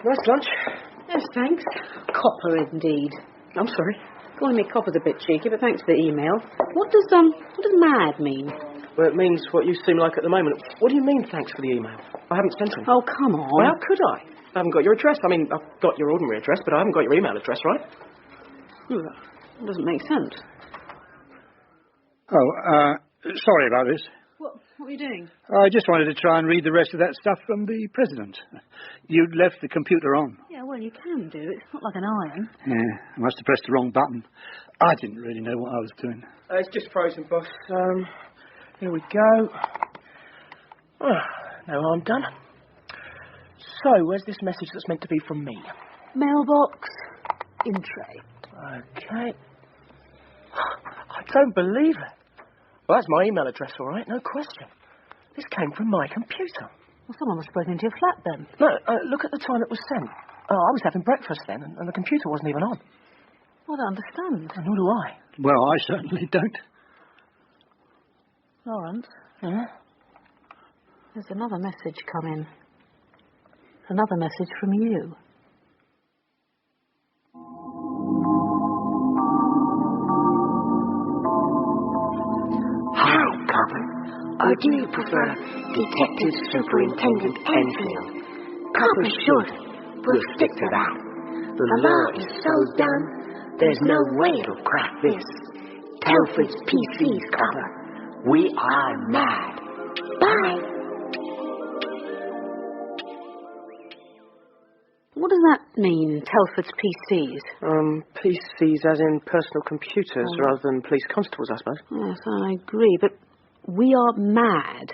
[SPEAKER 9] Nice lunch.
[SPEAKER 10] Yes, thanks. Copper, indeed. I'm sorry. Calling me copper's a bit cheeky, but thanks for the email. What does mad mean?
[SPEAKER 9] Well, it means what you seem like at the moment. What do you mean, thanks for the email? I haven't sent it.
[SPEAKER 10] Oh, come on.
[SPEAKER 9] Well, how could I? I haven't got your address. I mean, I've got your ordinary address, but I haven't got your email address, right?
[SPEAKER 10] That doesn't make sense.
[SPEAKER 7] Oh, sorry about this.
[SPEAKER 10] What are you doing?
[SPEAKER 7] I just wanted to try and read the rest of that stuff from the President. You'd left the computer on.
[SPEAKER 10] Yeah, well, you can do. It's not like an iron.
[SPEAKER 7] Yeah, I must have pressed the wrong button. I didn't really know what I was doing.
[SPEAKER 9] It's just frozen, boss. Here we go. Now I'm done. So, where's this message that's meant to be from me?
[SPEAKER 10] Mailbox. In tray.
[SPEAKER 9] Okay. I don't believe it. Well, that's my email address, all right, no question. This came from my computer.
[SPEAKER 10] Well, someone must have broken into your flat then.
[SPEAKER 9] No, look at the time it was sent. I was having breakfast then, and the computer wasn't even on.
[SPEAKER 10] I don't understand.
[SPEAKER 9] Nor do I.
[SPEAKER 7] Well, I certainly don't.
[SPEAKER 10] Lawrence?
[SPEAKER 9] Yeah?
[SPEAKER 10] There's another message come in. Another message from you.
[SPEAKER 11] Hi, Copper. Or do you prefer Detective Superintendent Enfield? Copper short. We'll stick to that. The law is so done, there's no way it'll crack this. Telford's PCs, Copper. We are mad. Bye.
[SPEAKER 10] What does that mean, Telford's PCs?
[SPEAKER 9] PCs as in personal computers rather than police constables, I suppose.
[SPEAKER 10] Yes, I agree, but we are mad.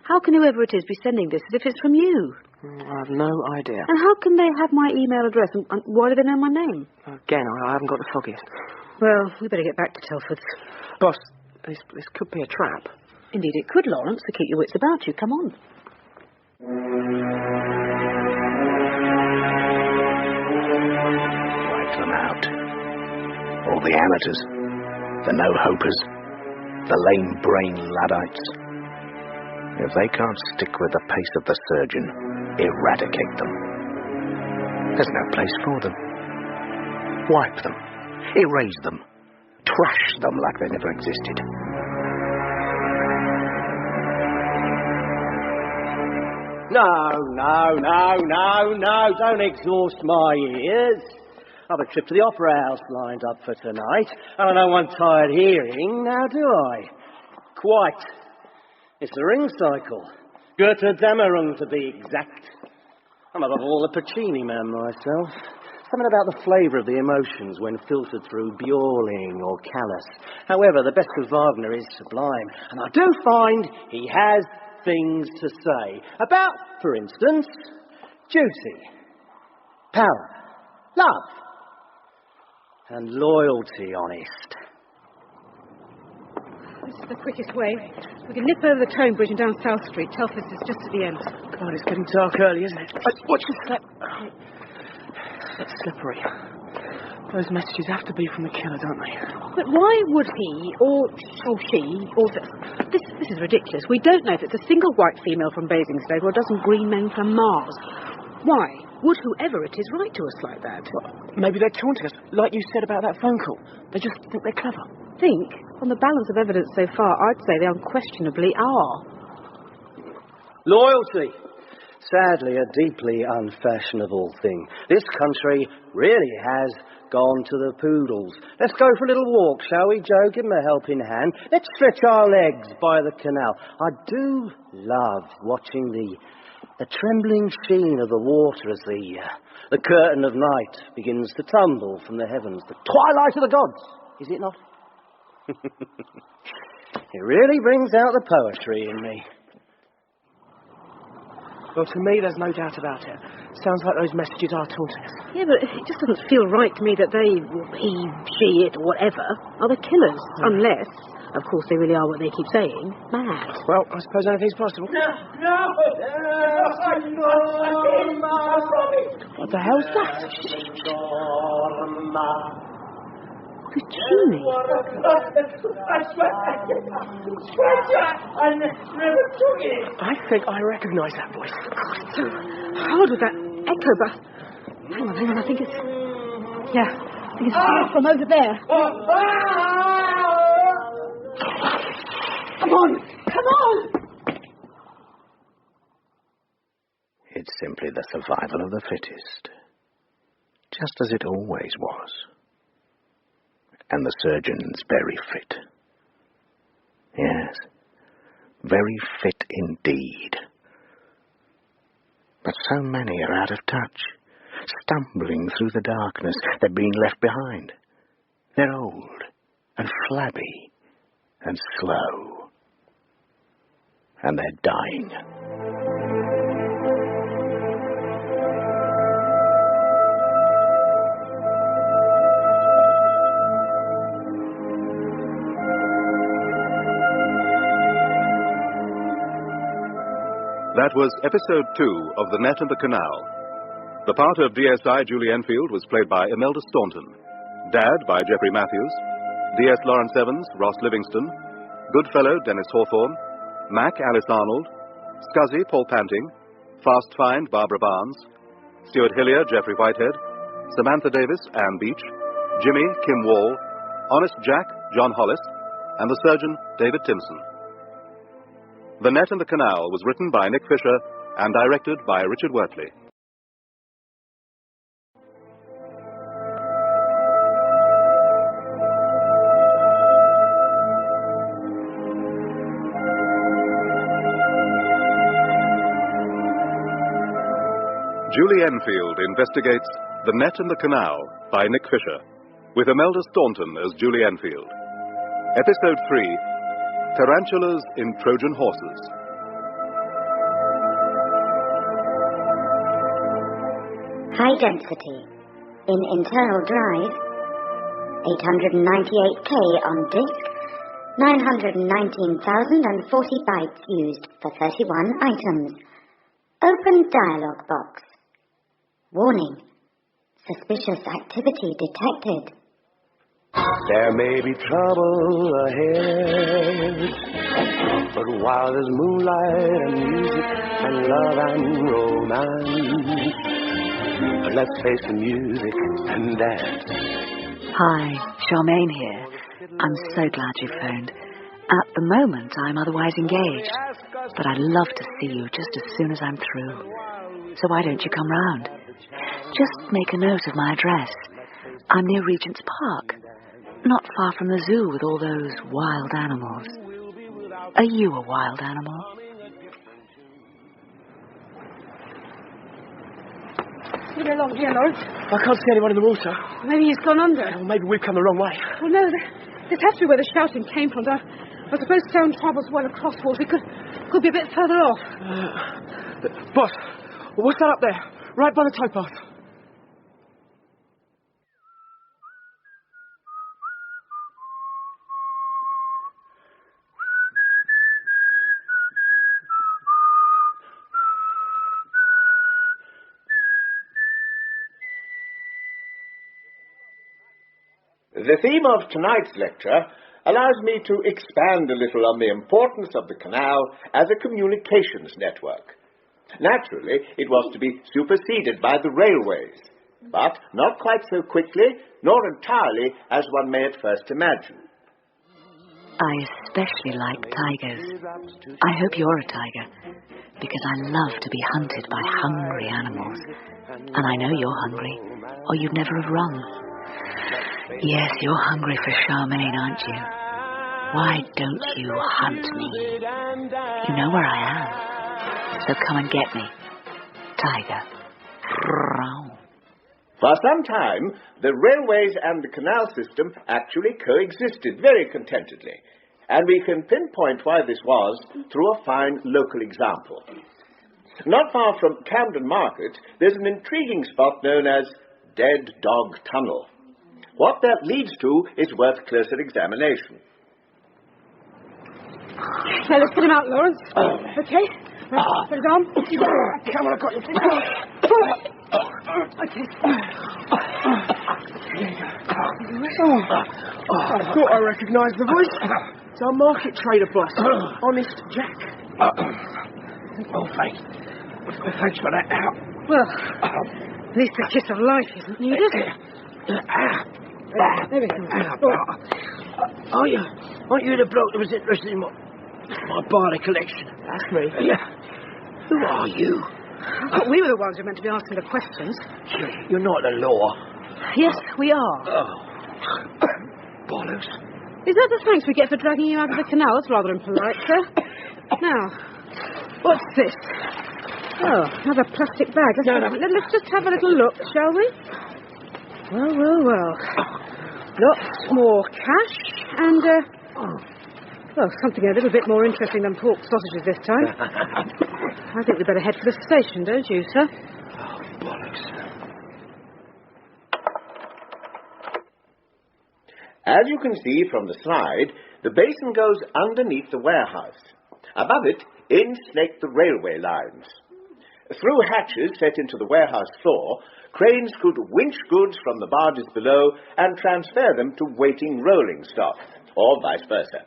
[SPEAKER 10] How can whoever it is be sending this as if it's from you?
[SPEAKER 9] I have no idea.
[SPEAKER 10] And how can they have my email address, and why do they know my name?
[SPEAKER 9] Again, I haven't got the foggiest.
[SPEAKER 10] Well, we better get back to Telford's.
[SPEAKER 9] Boss, this could be a trap.
[SPEAKER 10] Indeed it could, Lawrence, to keep your wits about you. Come on.
[SPEAKER 4] Out. All the amateurs, the no-hopers, the lame-brain Luddites. If they can't stick with the pace of the surgeon, eradicate them. There's no place for them. Wipe them, erase them, trash them like they never existed.
[SPEAKER 15] No, don't exhaust my ears. I've a trip to the Opera House lined up for tonight, and I don't want tired hearing, now do I? Quite. It's the ring cycle. Götterdämmerung, to be exact. I'm a little Puccini man myself.
[SPEAKER 17] Something about the flavour of the emotions when filtered through Bjorling or Callus. However, the best of Wagner is sublime, and I do find he has things to say about, for instance, duty, power, love, and loyalty, honest.
[SPEAKER 10] This is the quickest way. We can nip over the Tone Bridge and down South Street. Telford's is just at the end.
[SPEAKER 9] God, it's getting dark early, isn't it? Watch the step. That's slippery. Those messages have to be from the killer, don't they?
[SPEAKER 10] But why would he, or she, or... This is ridiculous. We don't know if it's a single white female from Basingstoke or a dozen green men from Mars. Why would whoever it is write to us like that?
[SPEAKER 9] Well, maybe they're taunting us, like you said about that phone call. They just think they're clever.
[SPEAKER 10] Think? On the balance of evidence so far, I'd say they unquestionably are.
[SPEAKER 17] Loyalty. Sadly, a deeply unfashionable thing. This country really has gone to the poodles. Let's go for a little walk, shall we, Joe? Give 'em a helping hand. Let's stretch our legs by the canal. I do love watching the trembling sheen of the water as the curtain of night begins to tumble from the heavens. The twilight of the gods, is it not? It really brings out the poetry in me.
[SPEAKER 9] Well, to me, there's no doubt about it. Sounds like those messages are taunting us.
[SPEAKER 10] Yeah, but it just doesn't feel right to me that they, he, she, it, or whatever, are the killers. Unless, of course, they really are what they keep saying, mad.
[SPEAKER 9] Well, I suppose anything's possible.
[SPEAKER 13] No!
[SPEAKER 9] What the hell's that?
[SPEAKER 10] Who's Julie?
[SPEAKER 13] I swear I never took it.
[SPEAKER 9] I think I recognise that voice.
[SPEAKER 10] It's so hard with that echo, but... Hang on, I think it's... Yeah, I think it's from over there. Come on!
[SPEAKER 4] It's simply the survival of the fittest. Just as it always was. And the surgeon's very fit. Yes, very fit indeed. But so many are out of touch, stumbling through the darkness. They're being left behind. They're old and flabby and slow. And they're dying.
[SPEAKER 1] That was episode 2 of The Net and the Canal. The part of DSI Julie Enfield was played by Imelda Staunton, Dad by Jeffrey Matthews, DS Lawrence Evans, Ross Livingston, Goodfellow Dennis Hawthorne, Mac Alice Arnold, Scuzzy Paul Panting, Fast Find Barbara Barnes, Stuart Hillier Jeffrey Whitehead, Samantha Davis Anne Beach, Jimmy Kim Wall, Honest Jack John Hollis, and the surgeon David Timson. The Net and the Canal was written by Nick Fisher and directed by Richard Wortley. Julie Enfield Investigates The Net and the Canal by Nick Fisher, with Imelda Staunton as Julie Enfield. Episode 3, Tarantulas in Trojan Horses.
[SPEAKER 12] High density. In internal drive, 898K on disk, 919,040 bytes used for 31 items. Open dialog box. Warning. Suspicious activity detected.
[SPEAKER 18] There may be trouble ahead, but while there's moonlight and music and love and romance, let's face the music and dance.
[SPEAKER 19] Hi, Charmaine here. I'm so glad you phoned. At the moment, I'm otherwise engaged, but I'd love to see you just as soon as I'm through. So why don't you come round? Just make a note of my address. I'm near Regent's Park. Not far from the zoo with all those wild animals. Are you a wild animal?
[SPEAKER 6] What's going along here, Lawrence?
[SPEAKER 9] I can't see anyone in the water.
[SPEAKER 6] Maybe he's gone under.
[SPEAKER 9] Well, maybe we've come the wrong way.
[SPEAKER 6] Well, no, this has to be where the shouting came from. I suppose sound travels well across water. It could be a bit further off.
[SPEAKER 9] Boss, what's that up there? Right by the towpath.
[SPEAKER 3] The theme of tonight's lecture allows me to expand a little on the importance of the canal as a communications network. Naturally, it was to be superseded by the railways, but not quite so quickly, nor entirely as one may at first imagine.
[SPEAKER 19] I especially like tigers. I hope you're a tiger, because I love to be hunted by hungry animals. And I know you're hungry, or you'd never have run. Yes, you're hungry for Charmaine, aren't you? Why don't you hunt me? You know where I am. So come and get me, tiger.
[SPEAKER 3] For some time, the railways and the canal system actually coexisted very contentedly, and we can pinpoint why this was through a fine local example. Not far from Camden Market, there's an intriguing spot known as Dead Dog Tunnel. What that leads to is worth closer examination.
[SPEAKER 6] Now, let's put him out, Lawrence. Okay? Put it on.
[SPEAKER 9] Come on, I've got you.
[SPEAKER 6] Okay.
[SPEAKER 9] I thought I recognised the voice. It's our market trader boss, Honest Jack.
[SPEAKER 15] Oh, thanks for that.
[SPEAKER 6] Well, at least the kiss of life isn't needed. There we go.
[SPEAKER 15] Aren't you the bloke that was interested in my Barley collection?
[SPEAKER 9] That's me.
[SPEAKER 15] Yeah. Who are you?
[SPEAKER 6] But we were the ones who were meant to be asking the questions.
[SPEAKER 15] You're not the law.
[SPEAKER 6] Yes, we are.
[SPEAKER 15] Oh. Bollocks.
[SPEAKER 6] Is that the thanks we get for dragging you out of the canal? That's rather impolite, sir. Now, what's this? Oh, another plastic bag. Let's just have a little look, shall we? Well. Lots more cash and, something a little bit more interesting than pork sausages this time. I think we'd better head for the station, don't you, sir?
[SPEAKER 15] Oh, bollocks.
[SPEAKER 3] As you can see from the slide, the basin goes underneath the warehouse. Above it, in snake the railway lines. Through hatches set into the warehouse floor, cranes could winch goods from the barges below and transfer them to waiting rolling stock, or vice versa.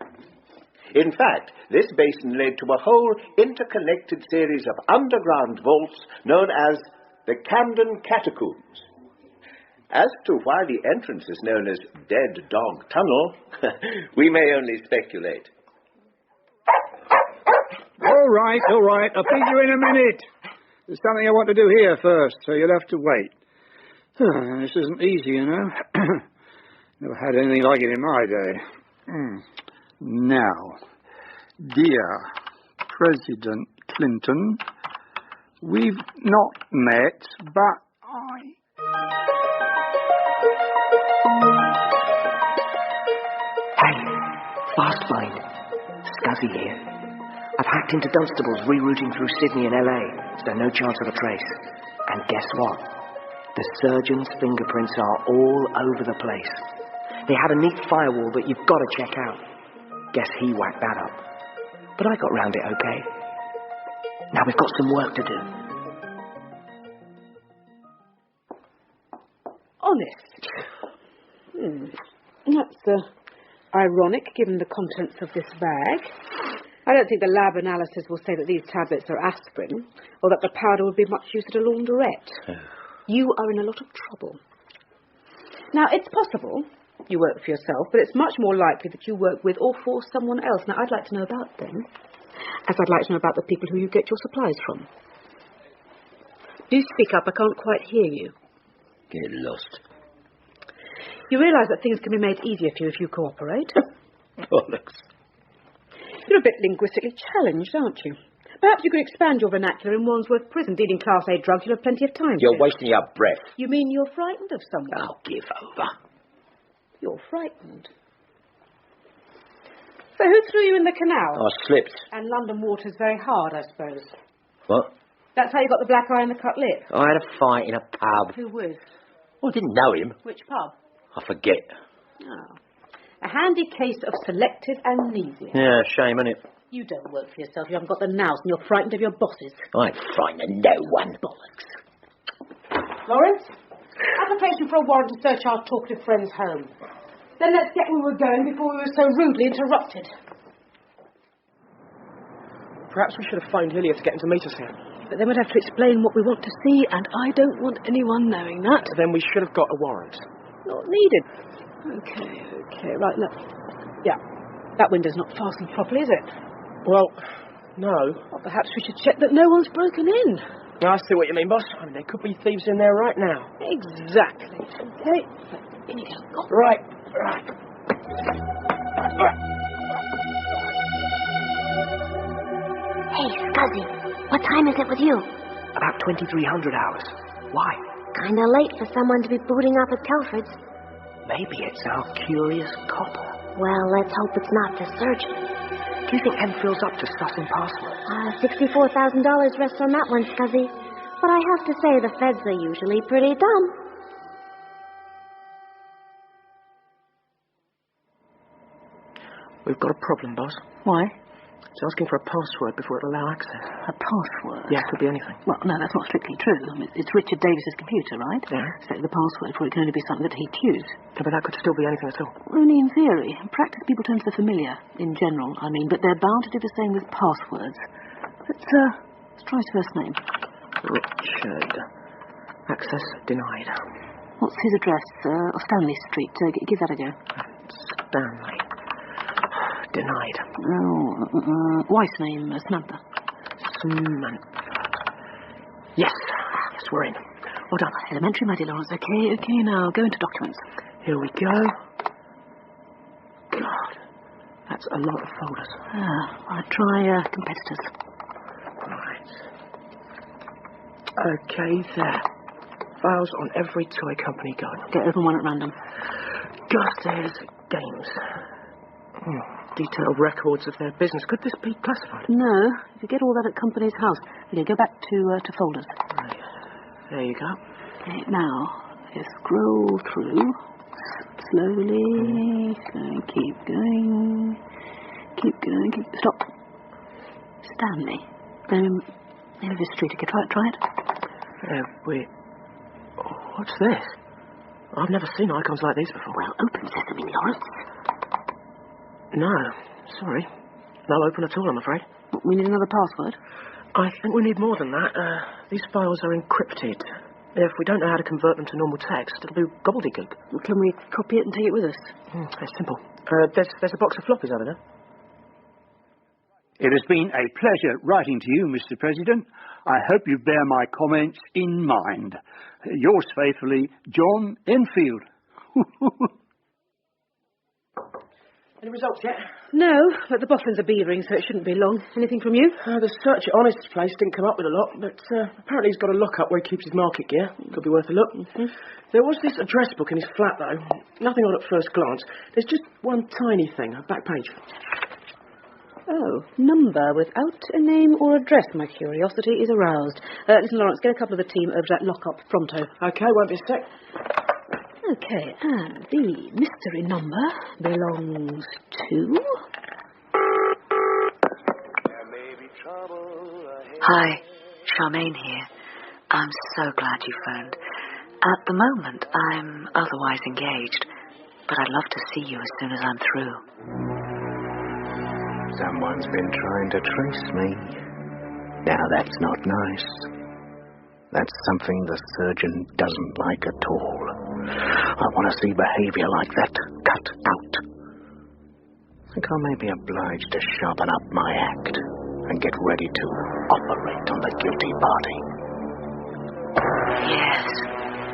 [SPEAKER 3] In fact, this basin led to a whole interconnected series of underground vaults known as the Camden Catacombs. As to why the entrance is known as Dead Dog Tunnel, we may only speculate.
[SPEAKER 7] All right. I'll feed you in a minute. There's something I want to do here first, so you'll have to wait. This isn't easy, you know. Never had anything like it in my day. Now, dear President Clinton, we've not met, but
[SPEAKER 8] Hey, fast find. Scuzzy here. I've hacked into Dunstables rerouting through Sydney and LA, so no chance of a trace. And guess what? The surgeon's fingerprints are all over the place. They had a neat firewall that you've got to check out. Guess he whacked that up. But I got round it okay. Now we've got some work to do.
[SPEAKER 6] Honest. That's ironic, given the contents of this bag. I don't think the lab analysis will say that these tablets are aspirin, or that the powder would be much use at a laundrette. You are in a lot of trouble. Now, it's possible you work for yourself, but it's much more likely that you work with or for someone else. Now, I'd like to know about them, as I'd like to know about the people who you get your supplies from. Do speak up, I can't quite hear you.
[SPEAKER 15] Get lost.
[SPEAKER 6] You realise that things can be made easier for you if you cooperate?
[SPEAKER 15] Bollocks.
[SPEAKER 6] You're a bit linguistically challenged, aren't you?
[SPEAKER 10] Perhaps you could expand your vernacular in Wandsworth Prison. Dealing Class A drugs, you'll have plenty of time.
[SPEAKER 15] You're wasting your breath.
[SPEAKER 10] You mean you're frightened of someone?
[SPEAKER 15] I'll give over.
[SPEAKER 10] You're frightened. So who threw you in the canal?
[SPEAKER 15] I slipped.
[SPEAKER 10] And London water's very hard, I suppose.
[SPEAKER 15] What?
[SPEAKER 10] That's how you got the black eye and the cut lip?
[SPEAKER 15] I had a fight in a pub.
[SPEAKER 10] Who with?
[SPEAKER 15] Well, I didn't know him.
[SPEAKER 10] Which pub?
[SPEAKER 15] I forget.
[SPEAKER 10] Oh. A handy case of selective amnesia.
[SPEAKER 15] Yeah, shame, innit?
[SPEAKER 10] You don't work for yourself. You haven't got the nous and you're frightened of your bosses.
[SPEAKER 15] I ain't frightened of no one.
[SPEAKER 10] Bollocks. Lawrence, application for a warrant to search our talkative friend's home. Then let's get where we were going before we were so rudely interrupted.
[SPEAKER 9] Perhaps we should have phoned Hillier to get him to meet us here.
[SPEAKER 10] But then we'd have to explain what we want to see, and I don't want anyone knowing that.
[SPEAKER 9] Then we should have got a warrant.
[SPEAKER 10] Not needed. Okay, right, look. Yeah, that window's not fastened properly, is it?
[SPEAKER 9] Well, no.
[SPEAKER 10] Well, perhaps we should check that no one's broken in.
[SPEAKER 9] I see what you mean, boss. I mean, there could be thieves in there right now.
[SPEAKER 10] Exactly. Okay, in you go.
[SPEAKER 9] Right.
[SPEAKER 2] Hey, Scuzzy, what time is it with you?
[SPEAKER 8] About 2300 hours. Why?
[SPEAKER 2] Kinda late for someone to be booting up at Telford's.
[SPEAKER 8] Maybe it's our curious copper.
[SPEAKER 2] Well, let's hope it's not the surgeon.
[SPEAKER 8] Do you think Enfield's up to stuffing passwords?
[SPEAKER 2] $64,000 rests on that one, Scuzzy. But I have to say the feds are usually pretty dumb.
[SPEAKER 9] We've got a problem, boss.
[SPEAKER 10] Why?
[SPEAKER 9] It's asking for a password before it'll allow access.
[SPEAKER 10] A password?
[SPEAKER 9] Yeah, it could be anything.
[SPEAKER 10] Well, no, that's not strictly true. I mean, it's Richard Davis's computer, right?
[SPEAKER 9] Yeah.
[SPEAKER 10] So the password for it can only be something that he'd choose.
[SPEAKER 9] Yeah, but that could still be anything at all.
[SPEAKER 10] Only in theory. In practice, people turn to the familiar, in general, I mean, but they're bound to do the same with passwords. Let's try his first name.
[SPEAKER 9] Richard. Access denied.
[SPEAKER 10] What's his address? Stanley Street. Give that a go.
[SPEAKER 9] Stanley. Denied.
[SPEAKER 10] Oh, wife's name, Samantha.
[SPEAKER 9] Samantha. Yes, we're in. Well done.
[SPEAKER 10] Elementary, my dear Lawrence. Okay, now go into documents.
[SPEAKER 9] Here we go. God, that's a lot of folders.
[SPEAKER 10] I'll try competitors.
[SPEAKER 9] Right. Okay, there. Files on every toy company going.
[SPEAKER 10] Okay, open one at random.
[SPEAKER 9] Gus's Games. Detailed records of their business. Could this be classified?
[SPEAKER 10] No. If you get all that at company's house. Okay, go back to folders.
[SPEAKER 9] Right. There you go.
[SPEAKER 10] Okay, now, scroll through. Slowly. Keep going. Stop. Stanley. Name of his street. Okay, try it.
[SPEAKER 9] What's this? I've never seen icons like these before.
[SPEAKER 10] Well, open sesame, Lawrence.
[SPEAKER 9] No, sorry. No open at all, I'm afraid.
[SPEAKER 10] We need another password?
[SPEAKER 9] I think we need more than that. These files are encrypted. If we don't know how to convert them to normal text, it'll be gobbledygook.
[SPEAKER 10] Can we copy it and take it with us?
[SPEAKER 9] It's simple. There's a box of floppies over there.
[SPEAKER 7] It has been a pleasure writing to you, Mr. President. I hope you bear my comments in mind. Yours faithfully, John Enfield.
[SPEAKER 9] Any results yet?
[SPEAKER 10] No, but the boffins are beavering, so it shouldn't be long. Anything from you?
[SPEAKER 9] The search at Honest's place didn't come up with a lot, but apparently he's got a lock-up where he keeps his market gear. Could be worth a look. There was this address book in his flat, though. Nothing on at first glance. There's just one tiny thing, a back page.
[SPEAKER 10] Oh, number without a name or address. My curiosity is aroused. Listen, Lawrence, get a couple of the team over to that lock-up pronto.
[SPEAKER 9] Okay, won't be a sec.
[SPEAKER 10] Okay, and the mystery number belongs to...
[SPEAKER 19] Hi, Charmaine here. I'm so glad you phoned. At the moment, I'm otherwise engaged, but I'd love to see you as soon as I'm through.
[SPEAKER 4] Someone's been trying to trace me. Now that's not nice. That's something the surgeon doesn't like at all. I want to see behavior like that cut out. I think I may be obliged to sharpen up my act and get ready to operate on the guilty party.
[SPEAKER 19] Yes,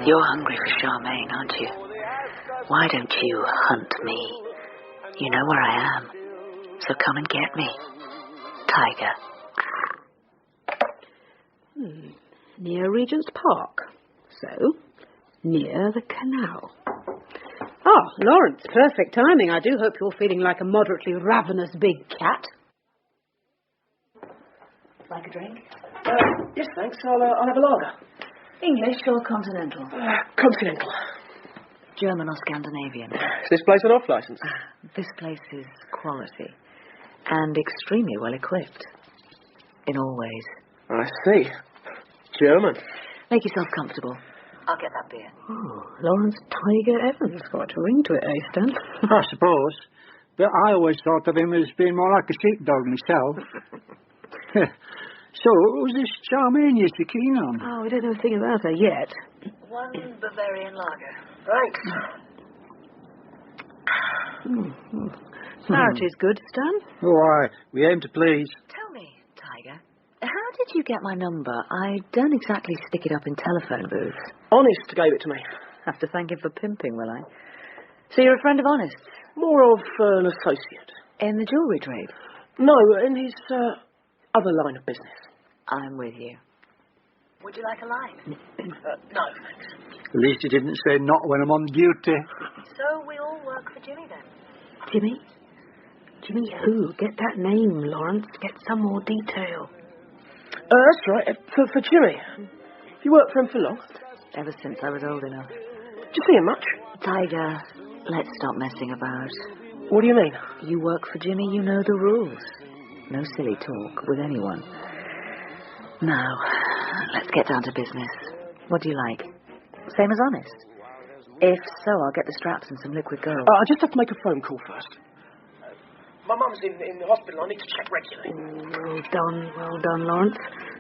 [SPEAKER 19] you're hungry for Charmaine, aren't you? Why don't you hunt me? You know where I am, so come and get me, Tiger.
[SPEAKER 10] Near Regent's Park. So, near the canal. Ah, Lawrence, perfect timing. I do hope you're feeling like a moderately ravenous big cat.
[SPEAKER 8] Like a drink?
[SPEAKER 9] Yes, thanks. I'll have a lager.
[SPEAKER 19] English or continental?
[SPEAKER 9] Continental.
[SPEAKER 19] German or Scandinavian?
[SPEAKER 9] Is this place an off-licence?
[SPEAKER 19] This place is quality. And extremely well equipped. In all ways.
[SPEAKER 9] I see. German.
[SPEAKER 19] Make yourself comfortable. I'll get that beer.
[SPEAKER 10] Oh, Lawrence Tiger Evans. Got a ring to it, eh, Stan?
[SPEAKER 7] I suppose. But I always thought of him as being more like a sheepdog myself. So, who's this Charmaine you're so keen on?
[SPEAKER 10] Oh, we don't know a thing about her yet.
[SPEAKER 19] One Bavarian lager.
[SPEAKER 9] Thanks.
[SPEAKER 10] Clarity's good, Stan.
[SPEAKER 7] Why, we aim to please.
[SPEAKER 19] Tell me, Tiger, how did you get my number? I don't exactly stick it up in telephone booths.
[SPEAKER 9] Honest gave it to me.
[SPEAKER 19] Have to thank him for pimping, will I? So you're a friend of Honest's?
[SPEAKER 9] More of an associate.
[SPEAKER 19] In the jewellery trade?
[SPEAKER 9] No, in his other line of business.
[SPEAKER 19] I'm with you. Would you like a line?
[SPEAKER 9] No, thanks.
[SPEAKER 7] At least he didn't say not when I'm on duty.
[SPEAKER 19] So we all work for Jimmy then?
[SPEAKER 10] Jimmy? Jimmy who? Get that name, Lawrence. Get some more detail.
[SPEAKER 9] That's right. For Jimmy. You worked for him for long?
[SPEAKER 19] Ever since I was old enough.
[SPEAKER 9] Did you see him much?
[SPEAKER 19] Tiger, let's stop messing about.
[SPEAKER 9] What do you mean?
[SPEAKER 19] You work for Jimmy, you know the rules. No silly talk with anyone. Now, let's get down to business. What do you like? Same as Honest? If so, I'll get the straps and some liquid gold.
[SPEAKER 9] I just have to make a phone call first. My mum's in the hospital. I need to check regularly.
[SPEAKER 10] Well done, Lawrence.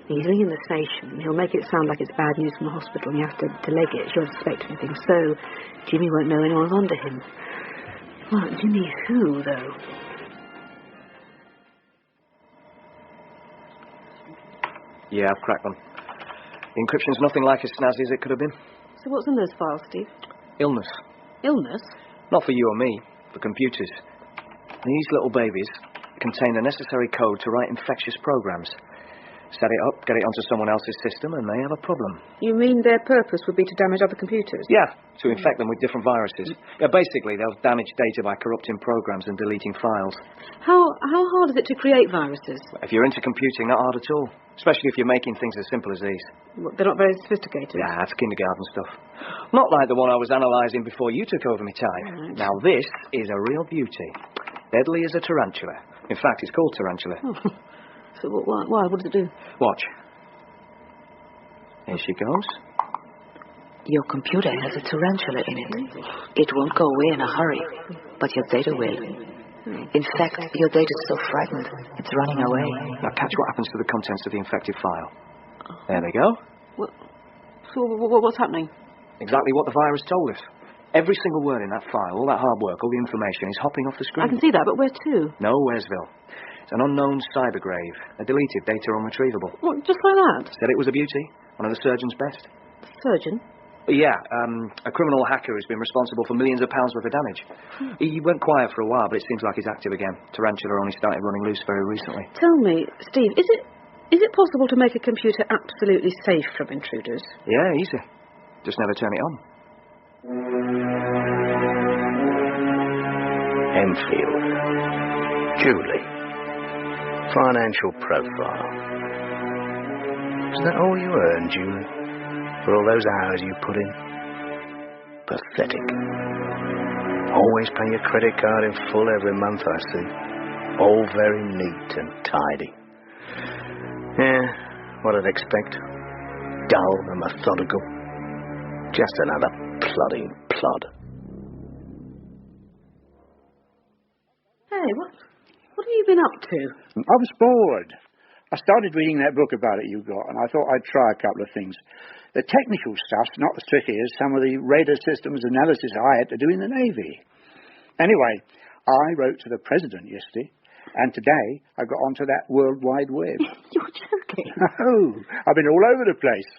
[SPEAKER 10] He's ringing the station. He'll make it sound like it's bad news from the hospital and you have to leg it. She won't suspect anything. So, Jimmy won't know anyone's onto him. Well, Jimmy who, though?
[SPEAKER 8] Yeah, I've cracked them. The encryption's nothing like as snazzy as it could have been.
[SPEAKER 10] So what's in those files, Steve?
[SPEAKER 8] Illness.
[SPEAKER 10] Illness?
[SPEAKER 8] Not for you or me, for computers. These little babies contain the necessary code to write infectious programs. Set it up, get it onto someone else's system, and they have a problem.
[SPEAKER 10] You mean their purpose would be to damage other computers?
[SPEAKER 8] Yeah, to infect them with different viruses. Yeah, basically, they'll damage data by corrupting programs and deleting files.
[SPEAKER 10] How hard is it to create viruses?
[SPEAKER 8] If you're into computing, not hard at all. Especially if you're making things as simple as these.
[SPEAKER 10] They're not very sophisticated?
[SPEAKER 8] Yeah, that's kindergarten stuff. Not like the one I was analysing before you took over my time.
[SPEAKER 10] Right.
[SPEAKER 8] Now, this is a real beauty. Deadly as a tarantula. In fact, it's called tarantula.
[SPEAKER 10] Oh. So why? What does it do?
[SPEAKER 8] Watch. Here she goes.
[SPEAKER 19] Your computer has a tarantula in it. It won't go away in a hurry, but your data will. In fact, your data's so frightened, it's running away.
[SPEAKER 8] Now catch what happens to the contents of the infected file. There they go.
[SPEAKER 10] So what's happening?
[SPEAKER 8] Exactly what the virus told us. Every single word in that file, all that hard work, all the information is hopping off the screen.
[SPEAKER 10] I can see that, but where to?
[SPEAKER 8] No, Wheresville. It's an unknown cyber grave. A deleted data unretrievable.
[SPEAKER 10] What, just like that?
[SPEAKER 8] Said it was a beauty. One of the surgeon's best.
[SPEAKER 10] Surgeon?
[SPEAKER 8] Yeah, a criminal hacker who's been responsible for millions of pounds worth of damage. He went quiet for a while, but it seems like he's active again. Tarantula only started running loose very recently.
[SPEAKER 10] Tell me, Steve, is it possible to make a computer absolutely safe from intruders?
[SPEAKER 8] Yeah, easy. Just never turn it on.
[SPEAKER 4] Enfield. Julie. Financial profile. Is that all you earn, Julie? For all those hours you put in? Pathetic. Always pay your credit card in full every month, I see. All very neat and tidy. Yeah, what I'd expect. Dull and methodical. Just another plodding plod.
[SPEAKER 10] Hey, what have you been up to?
[SPEAKER 7] I was bored. I started reading that book about it you got, and I thought I'd try a couple of things. The technical stuff's not as tricky as some of the radar systems analysis I had to do in the Navy. Anyway, I wrote to the President yesterday, and today I got onto that World Wide Web.
[SPEAKER 10] You're joking.
[SPEAKER 7] No, I've been all over the place.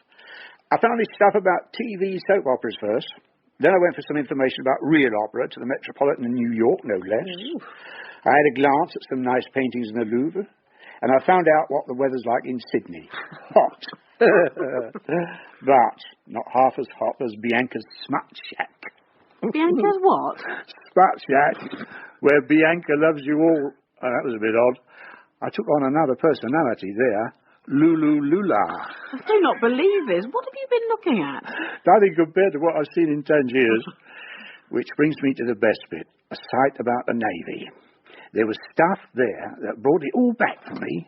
[SPEAKER 7] I found this stuff about TV soap operas first. Then I went for some information about real opera to the Metropolitan in New York, no less. Ooh. I had a glance at some nice paintings in the Louvre, and I found out what the weather's like in Sydney. Hot. But not half as hot as Bianca's Smut Shack.
[SPEAKER 10] Bianca's what?
[SPEAKER 7] Smut Shack, where Bianca loves you all. Oh, that was a bit odd. I took on another personality there. Lulu Lula.
[SPEAKER 10] I do not believe this. What have you been looking at?
[SPEAKER 7] Nothing compared to what I've seen in Tangiers. Which brings me to the best bit, a site about the Navy. There was stuff there that brought it all back for me.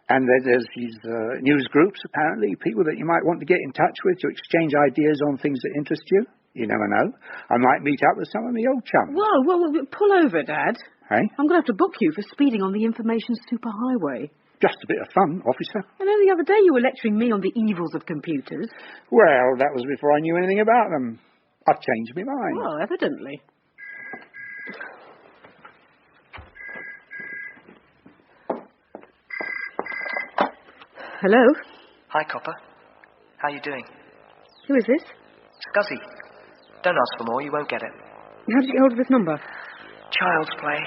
[SPEAKER 7] And there's these news groups, apparently, people that you might want to get in touch with to exchange ideas on things that interest you. You never know. I might meet up with some of the old chums.
[SPEAKER 10] Whoa, pull over, Dad.
[SPEAKER 7] Hey?
[SPEAKER 10] I'm going to have to book you for speeding on the information superhighway.
[SPEAKER 7] Just a bit of fun, officer.
[SPEAKER 10] I know the other day you were lecturing me on the evils of computers.
[SPEAKER 7] Well, that was before I knew anything about them. I've changed my mind.
[SPEAKER 10] Well, evidently. Hello?
[SPEAKER 8] Hi, Copper. How you doing?
[SPEAKER 10] Who is this?
[SPEAKER 8] Scuzzy. Don't ask for more, you won't get it.
[SPEAKER 10] How did you get hold of this number?
[SPEAKER 8] Child's play.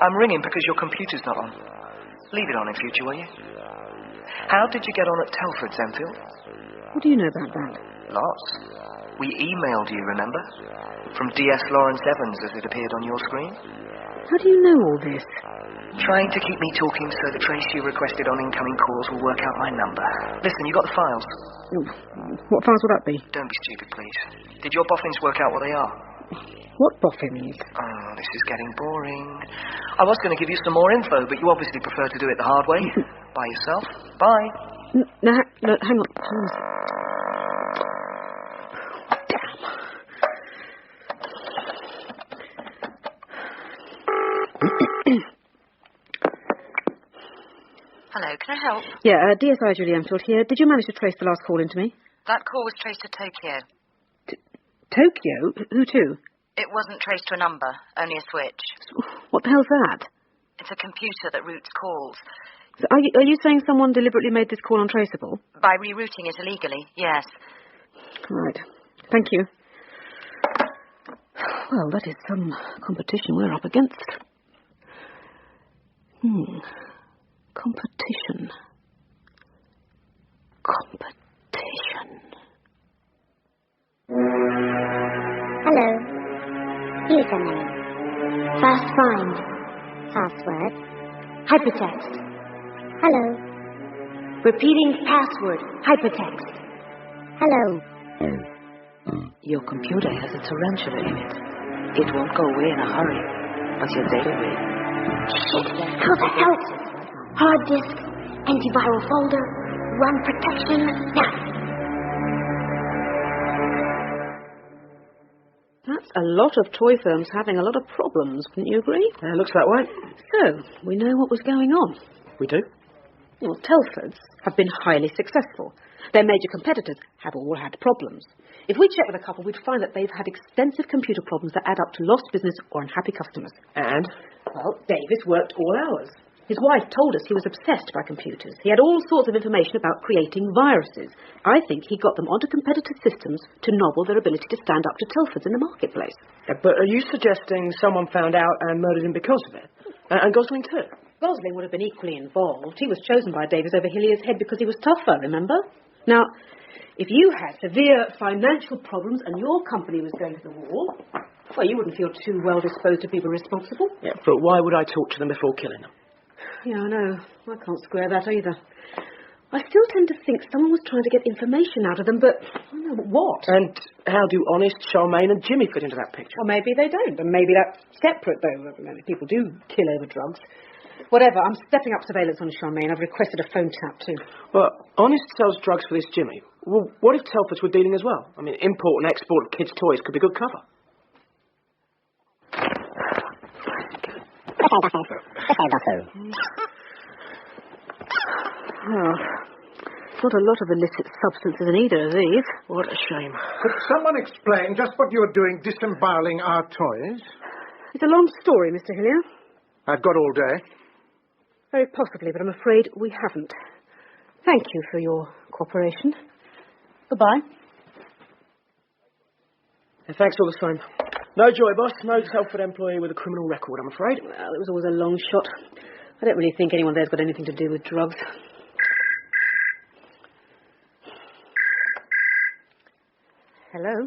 [SPEAKER 8] I'm ringing because your computer's not on. Leave it on in future, will you? How did you get on at Telford's, Enfield?
[SPEAKER 10] What do you know about that?
[SPEAKER 8] Lots. We emailed you, remember? From D.S. Lawrence Evans, as it appeared on your screen.
[SPEAKER 10] How do you know all this?
[SPEAKER 8] Trying to keep me talking so the trace you requested on incoming calls will work out my number. Listen, you got the files.
[SPEAKER 10] What files would that be?
[SPEAKER 8] Don't be stupid, please. Did your boffins work out what they are?
[SPEAKER 10] What boffins?
[SPEAKER 8] Oh, this is getting boring. I was going to give you some more info, but you obviously prefer to do it the hard way. By yourself. Bye.
[SPEAKER 10] No, hang on.
[SPEAKER 19] Hello, can I help?
[SPEAKER 10] Yeah, DSI Julie Enfield here. Did you manage to trace the last call into me?
[SPEAKER 19] That call was traced to Tokyo.
[SPEAKER 10] Tokyo? Who to?
[SPEAKER 19] It wasn't traced to a number, only a switch.
[SPEAKER 10] What the hell's that?
[SPEAKER 19] It's a computer that routes calls.
[SPEAKER 10] So are you saying someone deliberately made this call untraceable?
[SPEAKER 19] By rerouting it illegally, yes.
[SPEAKER 10] Right. Thank you. Well, that is some competition we're up against. Competition.
[SPEAKER 2] Hello. Here's a name. Fast find. Password. Hypertext. Hello. Repeating password. Hypertext. Hello.
[SPEAKER 19] Your computer has a tarantula in it. It won't go away in a hurry, but your data will.
[SPEAKER 2] Shit. How the hell? Hard disk. Antiviral folder. Run protection. Now.
[SPEAKER 10] That's a lot of toy firms having a lot of problems, wouldn't you agree?
[SPEAKER 9] Looks that way.
[SPEAKER 10] So, we know what was going on.
[SPEAKER 9] We do?
[SPEAKER 10] Well, Telford's have been highly successful. Their major competitors have all had problems. If we check with a couple, we'd find that they've had extensive computer problems that add up to lost business or unhappy customers.
[SPEAKER 9] And?
[SPEAKER 10] Well, Davis worked all hours. His wife told us he was obsessed by computers. He had all sorts of information about creating viruses. I think he got them onto competitive systems to nobble their ability to stand up to Telford's in the marketplace.
[SPEAKER 9] But are you suggesting someone found out and murdered him because of it? And Gosling too?
[SPEAKER 10] Gosling would have been equally involved. He was chosen by Davis over Hillier's head because he was tougher, remember? Now, if you had severe financial problems and your company was going to the wall, well, you wouldn't feel too well disposed to be responsible.
[SPEAKER 9] Yeah, but why would I talk to them before killing them?
[SPEAKER 10] Yeah, I know. I can't square that either. I still tend to think someone was trying to get information out of them, but I don't know what.
[SPEAKER 9] And how do Honest, Charmaine and Jimmy fit into that picture?
[SPEAKER 10] Well, maybe they don't, and maybe that's separate, though. People do kill over drugs. Whatever, I'm stepping up surveillance on Charmaine. I've requested a phone tap, too.
[SPEAKER 9] Well, Honest sells drugs for this Jimmy. Well, what if Telford's were dealing as well? I mean, import and export of kids' toys could be good cover.
[SPEAKER 10] Well, not a lot of illicit substances in either of these.
[SPEAKER 9] What a shame.
[SPEAKER 16] Could someone explain just what you're doing disemboweling our toys?
[SPEAKER 10] It's a long story, Mr. Hillier.
[SPEAKER 16] I've got all day.
[SPEAKER 10] Very possibly, but I'm afraid we haven't. Thank you for your cooperation. Goodbye.
[SPEAKER 9] Thanks all the same. No joy, boss. No Telford employee with a criminal record, I'm afraid.
[SPEAKER 10] Well, it was always a long shot. I don't really think anyone there's got anything to do with drugs. Hello?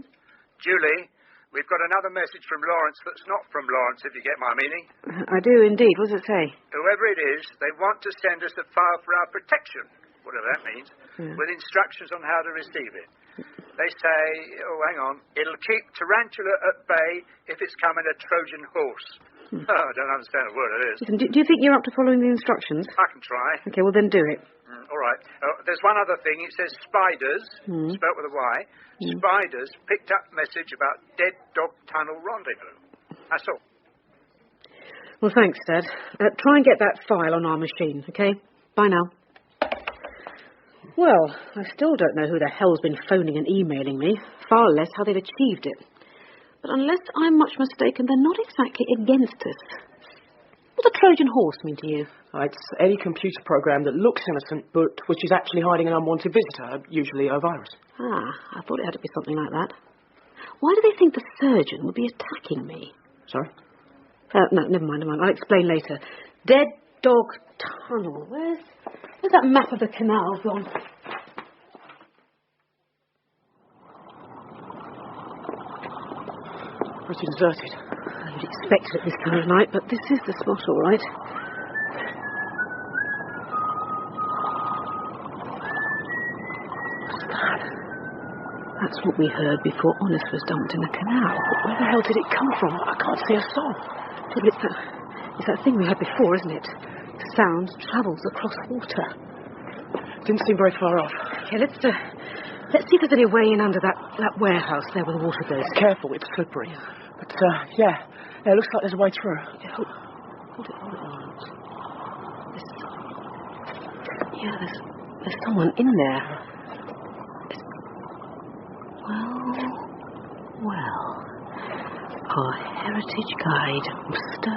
[SPEAKER 7] Julie, we've got another message from Lawrence that's not from Lawrence, if you get my meaning.
[SPEAKER 10] I do indeed. What does it say?
[SPEAKER 7] Whoever it is, they want to send us a file for our protection, whatever that means, with instructions on how to receive it. They say, hang on, it'll keep tarantula at bay if it's coming a Trojan horse. Oh, I don't understand a word of this.
[SPEAKER 10] Listen, do you think you're up to following the instructions?
[SPEAKER 7] I can try.
[SPEAKER 10] Okay, well then do it.
[SPEAKER 7] All right. There's one other thing. It says spiders, spelt with a Y. Spiders picked up message about dead dog tunnel rendezvous. That's all.
[SPEAKER 10] Well, thanks, Dad. Try and get that file on our machine, okay? Bye now. Well, I still don't know who the hell's been phoning and emailing me, far less how they've achieved it. But unless I'm much mistaken, they're not exactly against us. What does a Trojan horse mean to you?
[SPEAKER 9] It's any computer program that looks innocent, but which is actually hiding an unwanted visitor, usually a virus.
[SPEAKER 10] I thought it had to be something like that. Why do they think the surgeon would be attacking me?
[SPEAKER 9] Sorry?
[SPEAKER 10] No, never mind. I'll explain later. Dead Dog Tunnel. Where's that map of the canal gone?
[SPEAKER 9] Pretty deserted.
[SPEAKER 10] You'd expect it at this time of night, but this is the spot, all right. What's that? That's what we heard before Honest was dumped in the canal.
[SPEAKER 9] But where the hell did it come from? I can't see a soul.
[SPEAKER 10] It's that thing we had before, isn't it? The sound travels across water.
[SPEAKER 9] Didn't seem very far off.
[SPEAKER 10] Okay, let's see if there's any way in under that warehouse there where the water goes.
[SPEAKER 9] Careful, it's slippery. But, it looks like there's a way through.
[SPEAKER 10] Hold it. There's someone in there. Well. Our heritage guide, Mr.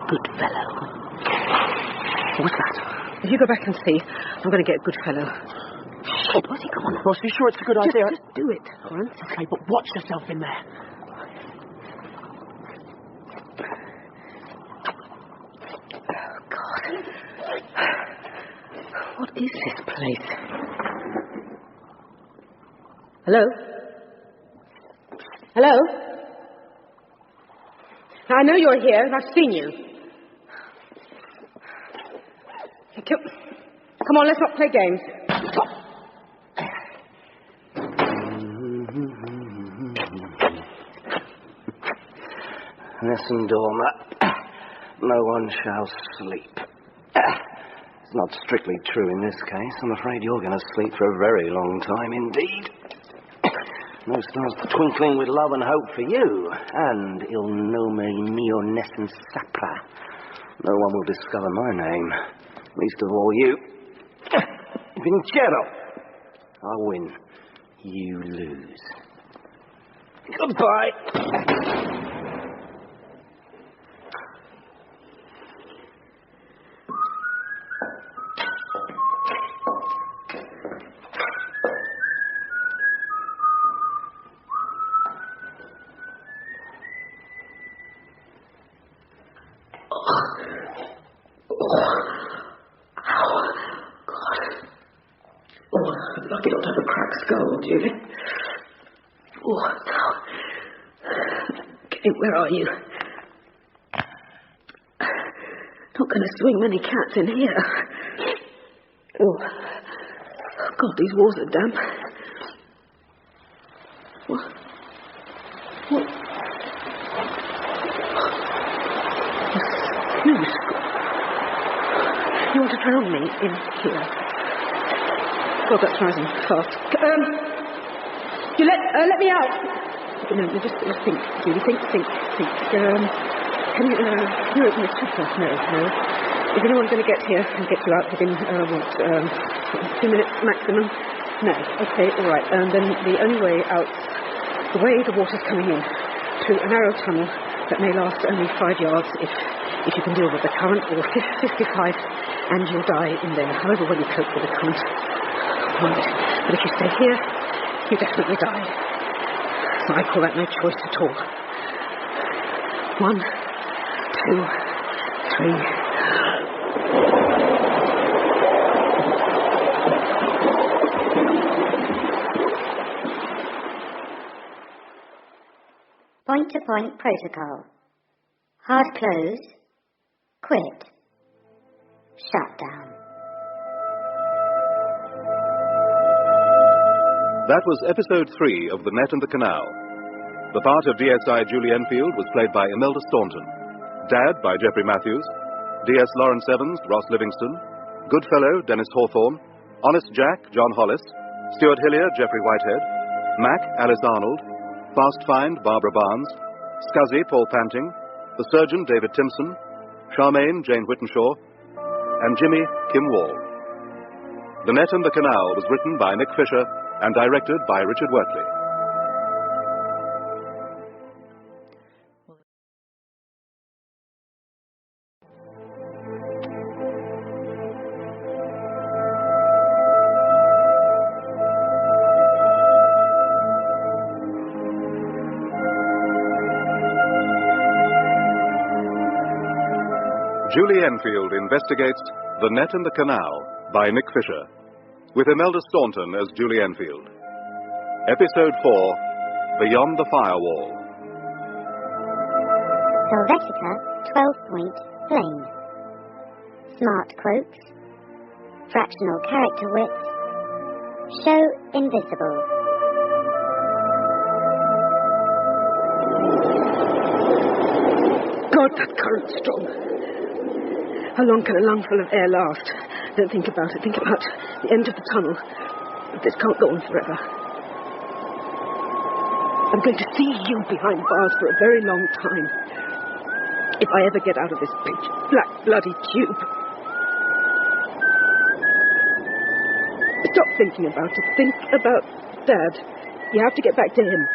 [SPEAKER 10] Goodfellow. What's that? If you go back and see, I'm going to get Goodfellow. Shit, where's he gone?
[SPEAKER 9] Ross, are you sure it's a good idea?
[SPEAKER 10] Just do it, Lawrence.
[SPEAKER 9] Okay, but watch yourself in there.
[SPEAKER 10] Oh, God. What is this place? Hello? Hello? I know you're here, and I've seen you. Come on, let's not play games.
[SPEAKER 17] Listen, Dormer. No one shall sleep. It's not strictly true in this case. I'm afraid you're going to sleep for a very long time indeed. No stars twinkling with love and hope for you. And il nome mio nessun saprà. No one will discover my name. Least of all you. Vincero. I win. You lose. Goodbye.
[SPEAKER 10] Lucky not to have a cracked skull, Julie. Oh, now. Okay, where are you? Not going to swing many cats in here. Oh, God, these walls are damp. What? Excuse. You want to drown me in here? God, that's rising fast. You let me out. No, just think, Julie. Think. Can you open this chapter? No. Is anyone going to get here and get you out within 2 minutes maximum? No. Okay, all right. Then the only way out, the way the water's coming in, through a narrow tunnel that may last only 5 yards if you can deal with the current, or 55, and you'll die in there. However well you cope with the current. Right. But if you stay here, you definitely die. So I call that no choice at all. 1, 2, 3.
[SPEAKER 12] point-to-point protocol. Hard close. Quit. Shutdown.
[SPEAKER 1] That was episode 3 of The Net and the Canal. The part of DSI Julie Enfield was played by Imelda Staunton. Dad by Geoffrey Matthews. DS Lawrence Evans, Ross Livingston. Goodfellow, Dennis Hawthorne. Honest Jack, John Hollis. Stuart Hillier, Geoffrey Whitehead. Mac, Alice Arnold. Fast Find, Barbara Barnes. Scuzzy, Paul Panting. The Surgeon, David Timpson. Charmaine, Jane Whittenshaw. And Jimmy, Kim Wall. The Net and the Canal was written by Nick Fisher and directed by Richard Wortley. Julie Enfield Investigates The Net and the Canal by Nick Fisher, with Imelda Staunton as Julie Enfield. Episode 4, Beyond the Firewall.
[SPEAKER 12] Helvetica 12-point plane. Smart quotes. Fractional character wits. Show invisible.
[SPEAKER 10] God, that current's strong. How long can a lungful of air last? Don't think about it. Think about the end of the tunnel. This can't go on forever. I'm going to see you behind bars for a very long time. If I ever get out of this pitch black bloody tube. Stop thinking about it. Think about Dad. You have to get back to him.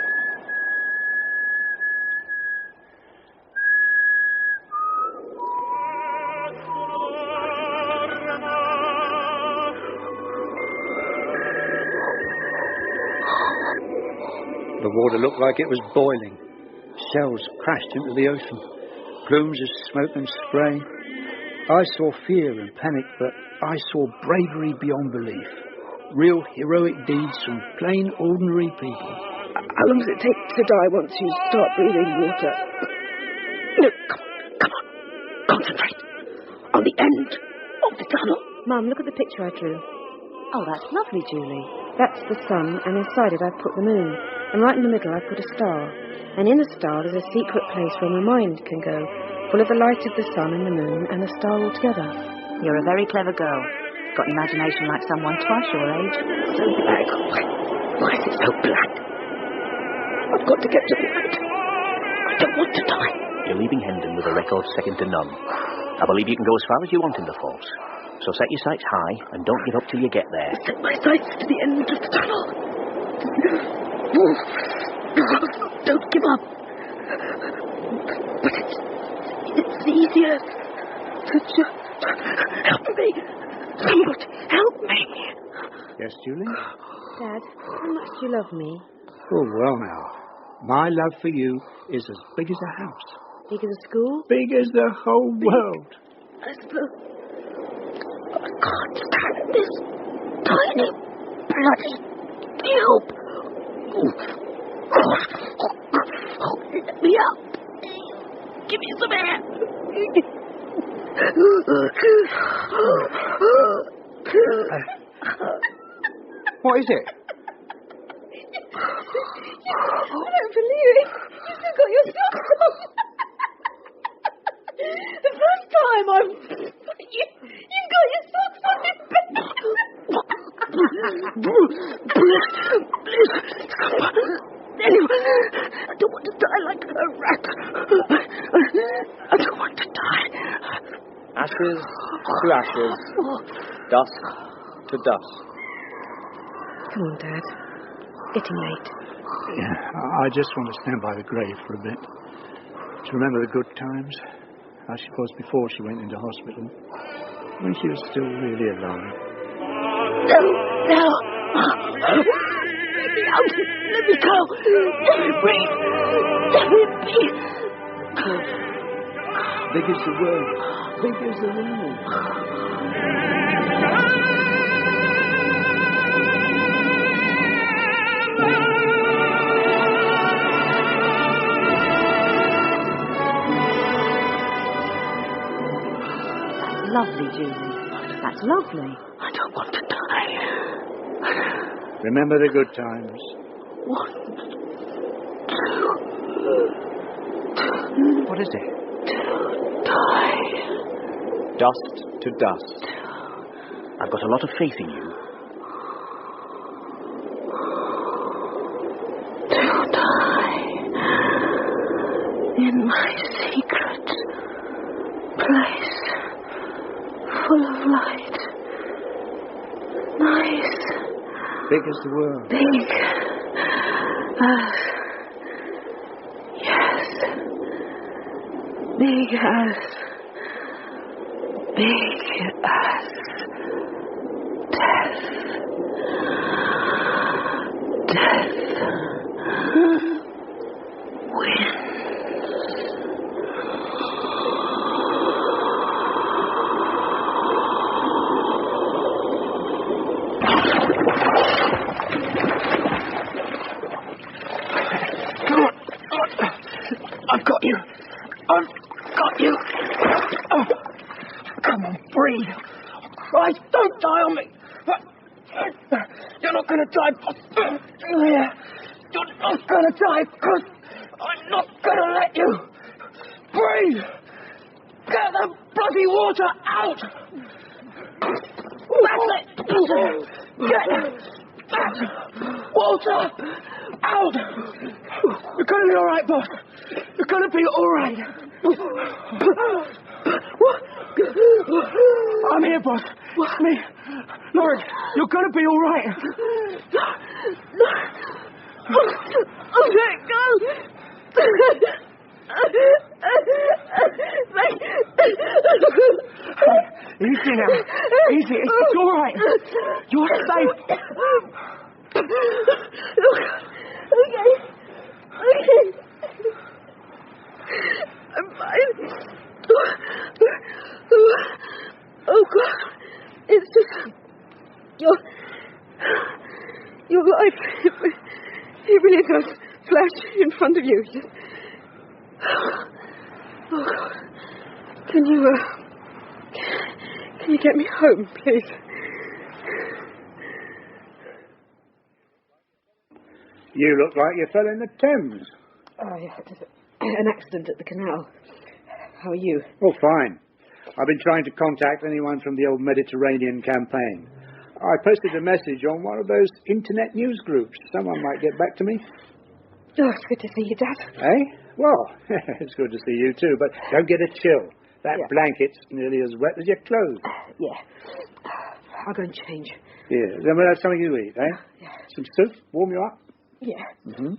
[SPEAKER 7] The water looked like it was boiling. Shells crashed into the ocean. Plumes of smoke and spray. I saw fear and panic, but I saw bravery beyond belief. Real heroic deeds from plain, ordinary people.
[SPEAKER 10] How long does it take to die once you start breathing water? No, come on. Concentrate. On the end of the tunnel.
[SPEAKER 2] Mum, look at the picture I drew.
[SPEAKER 19] Oh, that's lovely, Julie.
[SPEAKER 2] That's the sun, and inside it I've put the moon. And right in the middle I've put a star. And in the star there's a secret place where my mind can go, full of the light of the sun and the moon and the star all together.
[SPEAKER 19] You're a very clever girl. Got an imagination like someone twice your age.
[SPEAKER 10] So black. Why is it so black? I've got to get to the end. I don't want to die.
[SPEAKER 20] You're leaving Hendon with a record second to none. I believe you can go as far as you want in the Force. So set your sights high and don't give up till you get there.
[SPEAKER 10] Set my sights to the end of the tunnel. Don't give up. But it's easier to just help me. Somebody help me.
[SPEAKER 7] Yes, Julie?
[SPEAKER 2] Dad, how much do you love me?
[SPEAKER 7] Oh, well now. My love for you is as big as a house.
[SPEAKER 2] Big as a school?
[SPEAKER 7] Big as the whole world.
[SPEAKER 10] I suppose. I can't stand this tiny bloody tube. Let me out. Give me some air.
[SPEAKER 7] What is it?
[SPEAKER 6] I don't believe it. You still got your socks on. The first time you've got your socks on your bed.
[SPEAKER 10] Anyway, I don't want to die like a rat. I don't want to die.
[SPEAKER 21] Ashes to ashes. Dust to dust.
[SPEAKER 2] Come on, Dad. Getting late.
[SPEAKER 7] Yeah, I just want to stand by the grave for a bit. To remember the good times. How she was before she went into hospital. When she was still really alive.
[SPEAKER 10] No. Let me out. Let me go. Let me breathe. Let me be.
[SPEAKER 7] Big as the world. Big as the world.
[SPEAKER 10] lovely, Julie. That's lovely.
[SPEAKER 15] I don't want to die.
[SPEAKER 7] Remember the good times.
[SPEAKER 15] 1, 2.
[SPEAKER 20] What is it?
[SPEAKER 15] Die.
[SPEAKER 20] Dust to dust. I've got a lot of faith in you.
[SPEAKER 15] To die. In my secret place. Full of light. Nice.
[SPEAKER 7] Big as the world.
[SPEAKER 15] Big as... Yes. Big as... Big as... Death. Death. Wins. I've got you. I've got you. Oh, come on, breathe. Christ, don't die on me. You're not going to die. You're not going to die because I'm not going to let you. Breathe. Get the bloody water out. That's it. Get that water out. You're going to be all right, boss. You're going to be all right. I'm here, boss. It's me. Lawrence, you're going to be all right. Oh, let it go. Easy now. Easy. It's all right. You're safe. Okay. I'm fine. Oh, God. It's just... Your life. It really does flash in front of you. Oh, God. Can you get me home, please?
[SPEAKER 7] You look like you fell in the Thames.
[SPEAKER 10] Oh, yeah, it was an accident at the canal. How are you?
[SPEAKER 7] Oh, fine. I've been trying to contact anyone from the old Mediterranean campaign. I posted a message on one of those internet news groups. Someone might get back to me.
[SPEAKER 10] Oh, it's good to see you, Dad.
[SPEAKER 7] Eh? Well, it's good to see you too, but don't get a chill. That blanket's nearly as wet as your clothes.
[SPEAKER 10] Yeah. I'll go and change.
[SPEAKER 7] Yeah, then we'll have something to eat, eh?
[SPEAKER 10] Yeah.
[SPEAKER 7] Some soup? Warm you up?
[SPEAKER 10] Yeah.
[SPEAKER 7] Mm-hmm.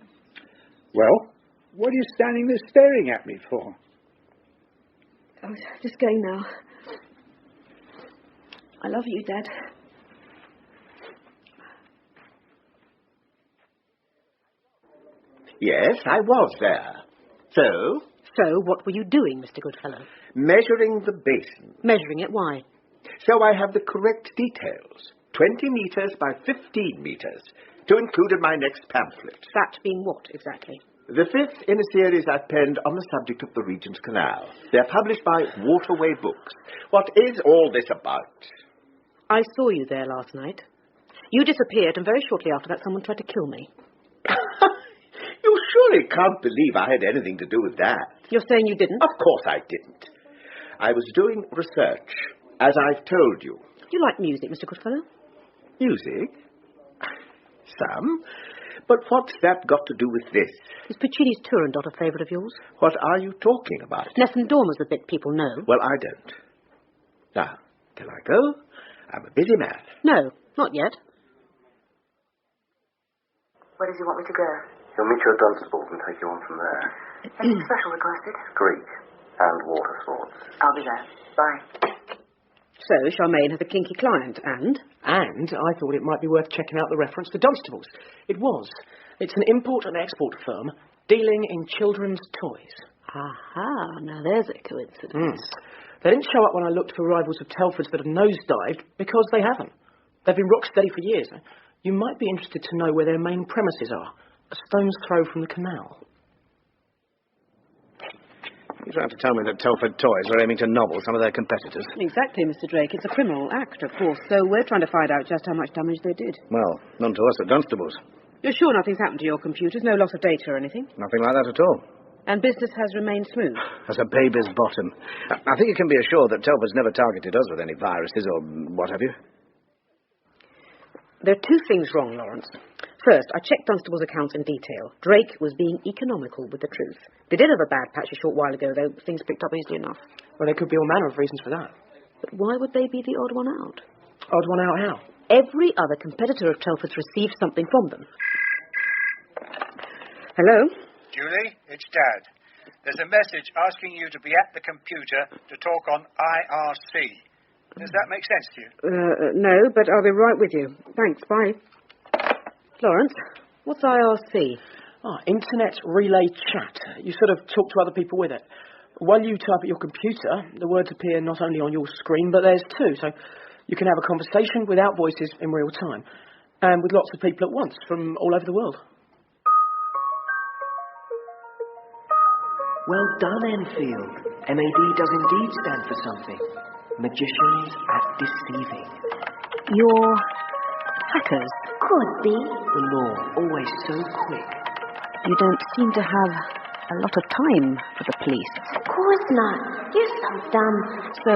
[SPEAKER 7] Well, what are you standing there staring at me for?
[SPEAKER 10] I was just going now. I love you, Dad.
[SPEAKER 3] Yes, I was there. So?
[SPEAKER 10] So, what were you doing, Mr. Goodfellow?
[SPEAKER 3] Measuring the basin.
[SPEAKER 10] Measuring it? Why?
[SPEAKER 3] So I have the correct details. 20 metres by 15 metres, to include in my next pamphlet.
[SPEAKER 10] That being what, exactly?
[SPEAKER 3] The fifth in a series I've penned on the subject of the Regent's Canal. They're published by Waterway Books. What is all this about?
[SPEAKER 10] I saw you there last night. You disappeared, and very shortly after that, someone tried to kill me.
[SPEAKER 3] You surely can't believe I had anything to do with that.
[SPEAKER 10] You're saying you didn't?
[SPEAKER 3] Of course I didn't. I was doing research, as I've told you.
[SPEAKER 10] You like music, Mr. Goodfellow?
[SPEAKER 3] Music? Some. But what's that got to do with this?
[SPEAKER 10] Is Puccini's Turandot a favourite of yours?
[SPEAKER 3] What are you talking about?
[SPEAKER 10] Nessun Dorma's a bit people know.
[SPEAKER 3] Well, I don't. Now, can I go? I'm a busy man.
[SPEAKER 10] No, not yet.
[SPEAKER 14] Where does he want me to go?
[SPEAKER 22] He'll meet you at Dunstable and take you on from there.
[SPEAKER 14] Anything special requested?
[SPEAKER 22] Greek and water sports.
[SPEAKER 14] I'll be there. Bye.
[SPEAKER 10] So, Charmaine has a kinky client, and?
[SPEAKER 9] And I thought it might be worth checking out the reference to Dunstable's. It was. It's an import and export firm dealing in children's toys.
[SPEAKER 10] Aha, now there's a coincidence.
[SPEAKER 9] They didn't show up when I looked for rivals of Telford's that have nosedived, because they haven't. They've been rock steady for years. You might be interested to know where their main premises are. A stone's throw from the canal.
[SPEAKER 16] You trying to tell me that Telford Toys are aiming to nobble some of their competitors?
[SPEAKER 10] Exactly, Mr. Drake. It's a criminal act, of course, so we're trying to find out just how much damage they did.
[SPEAKER 16] Well, none to us at Dunstable's.
[SPEAKER 10] You're sure nothing's happened to your computers? No loss of data or anything?
[SPEAKER 16] Nothing like that at all.
[SPEAKER 10] And business has remained smooth?
[SPEAKER 16] As a baby's bottom. I think you can be assured that Telford's never targeted us with any viruses or what have you.
[SPEAKER 10] There are two things wrong, Lawrence. First, I checked Dunstable's accounts in detail. Drake was being economical with the truth. They did have a bad patch a short while ago, though things picked up easily enough.
[SPEAKER 9] Well, there could be all manner of reasons for that.
[SPEAKER 10] But why would they be the odd one out?
[SPEAKER 9] Odd one out how?
[SPEAKER 10] Every other competitor of Telford's received something from them. Hello?
[SPEAKER 7] Julie, it's Dad. There's a message asking you to be at the computer to talk on IRC. Does that make sense to you?
[SPEAKER 10] No, but I'll be right with you. Thanks, bye. Lawrence, what's IRC?
[SPEAKER 9] Internet Relay Chat. You sort of talk to other people with it. While you type at your computer, the words appear not only on your screen, but there's two, so you can have a conversation without voices in real time, and with lots of people at once from all over the world.
[SPEAKER 8] Well done, Enfield. MAD does indeed stand for something. Magicians at deceiving.
[SPEAKER 10] You're hackers?
[SPEAKER 2] Could be.
[SPEAKER 8] The law, always so quick.
[SPEAKER 10] You don't seem to have a lot of time for the police.
[SPEAKER 2] Of course not. You're so dumb.
[SPEAKER 10] So,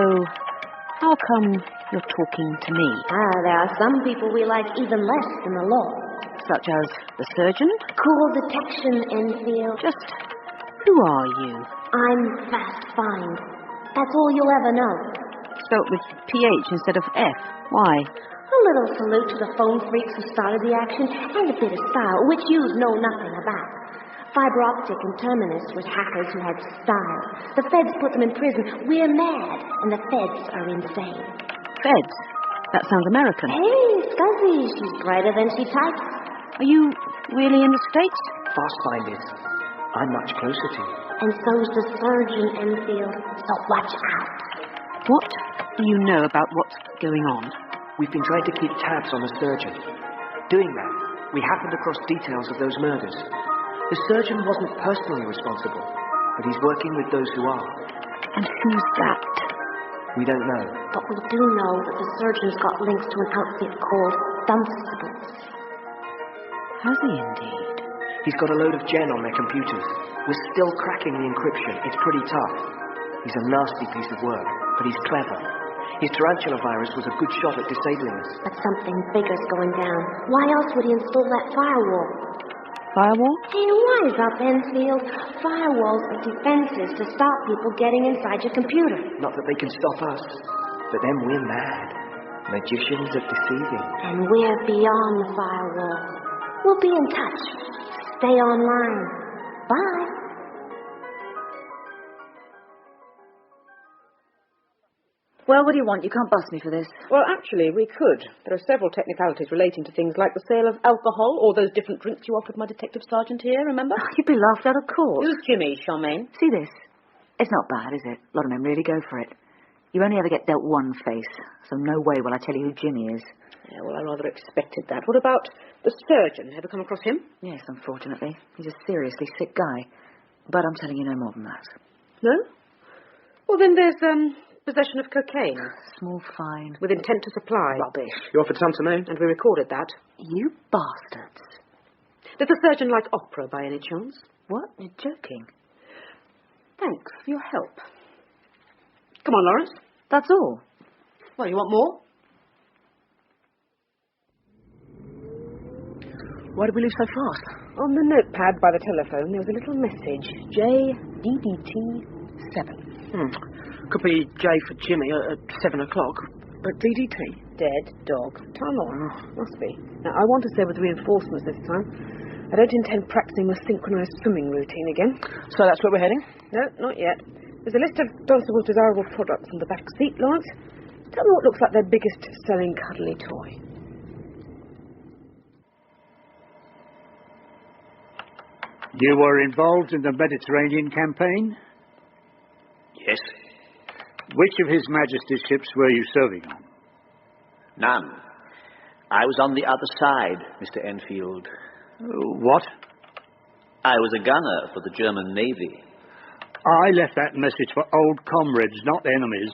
[SPEAKER 10] how come you're talking to me?
[SPEAKER 2] There are some people we like even less than the law.
[SPEAKER 10] Such as the surgeon?
[SPEAKER 2] Cool detection, Enfield.
[SPEAKER 10] Just who are you?
[SPEAKER 2] I'm Fast Find. That's all you'll ever know.
[SPEAKER 10] Spelt with PH instead of F. Why?
[SPEAKER 2] A little salute to the phone freaks who started the action, and a bit of style, which you know nothing about. Fiber optic and Terminus were hackers who had style. The feds put them in prison. We're mad, and the feds are insane.
[SPEAKER 10] Feds? That sounds American.
[SPEAKER 2] Hey, Scuzzy, she's brighter than she types.
[SPEAKER 10] Are you really in the States?
[SPEAKER 8] Fast Finders. I'm much closer to you.
[SPEAKER 2] And so's the surgeon, Enfield, so watch out.
[SPEAKER 10] What do you know about what's going on?
[SPEAKER 8] We've been trying to keep tabs on the surgeon. Doing that, we happened across details of those murders. The surgeon wasn't personally responsible, but he's working with those who are.
[SPEAKER 10] And who's that?
[SPEAKER 8] We don't know.
[SPEAKER 2] But we do know that the surgeon's got links to an outfit called Dunstables.
[SPEAKER 10] Has he indeed?
[SPEAKER 8] He's got a load of gen on their computers. We're still cracking the encryption. It's pretty tough. He's a nasty piece of work, but he's clever. His tarantula virus was a good shot at disabling us.
[SPEAKER 2] But something bigger's going down. Why else would he install that firewall?
[SPEAKER 10] Firewall?
[SPEAKER 2] Hey, wise up, Enfield. Firewalls are defenses to stop people getting inside your computer.
[SPEAKER 8] Not that they can stop us, but then we're mad. Magicians at deceiving.
[SPEAKER 2] And we're beyond the firewall. We'll be in touch. Stay online. Bye.
[SPEAKER 19] Well, what do you want? You can't bust me for this.
[SPEAKER 10] Well, actually, we could. There are several technicalities relating to things like the sale of alcohol or those different drinks you offered my detective sergeant here, remember?
[SPEAKER 19] You'd be laughed out of court.
[SPEAKER 10] Who's Jimmy, Charmaine?
[SPEAKER 19] See this? It's not bad, is it? A lot of men really go for it. You only ever get dealt one face, so no way will I tell you who Jimmy is.
[SPEAKER 10] Yeah, well, I rather expected that. What about the surgeon? Ever come across him?
[SPEAKER 19] Yes, unfortunately. He's a seriously sick guy. But I'm telling you no more than that.
[SPEAKER 10] No? Well, then there's, possession of cocaine.
[SPEAKER 19] Small fine.
[SPEAKER 10] With intent to supply.
[SPEAKER 19] Rubbish.
[SPEAKER 9] You offered some to me.
[SPEAKER 10] And we recorded that.
[SPEAKER 19] You bastards.
[SPEAKER 10] Does the surgeon like opera by any chance?
[SPEAKER 19] What? You're joking.
[SPEAKER 10] Thanks for your help. Come on, Lawrence.
[SPEAKER 19] That's all.
[SPEAKER 10] Well, you want more?
[SPEAKER 8] Why did we leave so fast?
[SPEAKER 10] On the notepad by the telephone, there was a little message. JDDT7.
[SPEAKER 9] Could be J for Jimmy at 7 o'clock. But DDT?
[SPEAKER 10] Dead dog. Tunnel. Must be. Now, I want to stay with reinforcements this time. I don't intend practicing my synchronized swimming routine again.
[SPEAKER 9] So that's where we're heading?
[SPEAKER 10] No, not yet. There's a list of Dunstable's desirable products on the back seat, Lawrence. Tell me what looks like their biggest selling cuddly toy.
[SPEAKER 7] You were involved in the Mediterranean campaign?
[SPEAKER 20] Yes.
[SPEAKER 7] Which of His Majesty's ships were you serving on?
[SPEAKER 20] None. I was on the other side, Mr. Enfield.
[SPEAKER 7] What?
[SPEAKER 20] I was a gunner for the German Navy.
[SPEAKER 7] I left that message for old comrades, not enemies.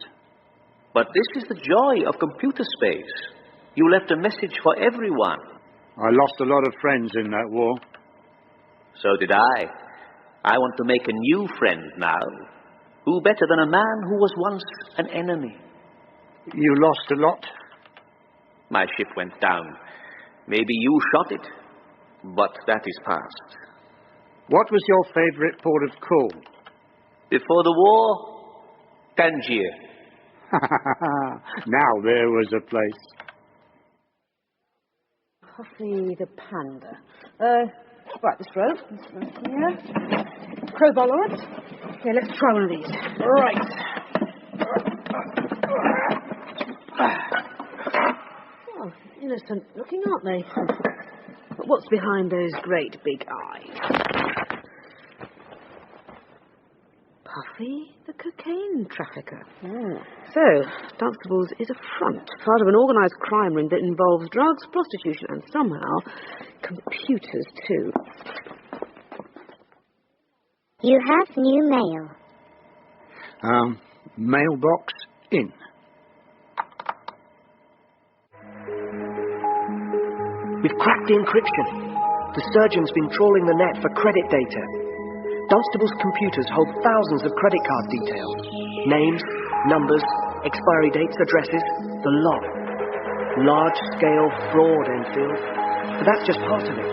[SPEAKER 20] But this is the joy of computer space. You left a message for everyone.
[SPEAKER 7] I lost a lot of friends in that war.
[SPEAKER 20] So did I. I want to make a new friend now. Who better than a man who was once an enemy?
[SPEAKER 7] You lost a lot?
[SPEAKER 20] My ship went down. Maybe you shot it, but that is past.
[SPEAKER 7] What was your favourite port of call?
[SPEAKER 20] Before the war, Tangier.
[SPEAKER 7] Now there was a place.
[SPEAKER 10] Puffy the panda. Right, this rope. This rope here. Crowbar, Lawrence. Okay, let's try one of these. Right. Oh, innocent looking, aren't they? But what's behind those great big eyes? Puffy the cocaine trafficker. So, Dunstable's is a front, part of an organised crime ring that involves drugs, prostitution, and somehow computers too.
[SPEAKER 12] You have new mail.
[SPEAKER 7] Mailbox in.
[SPEAKER 8] We've cracked the encryption. The surgeon's been trawling the net for credit data. Dunstable's computers hold thousands of credit card details. Names, numbers, expiry dates, addresses, the lot. Large-scale fraud, Enfield. But that's just part of it.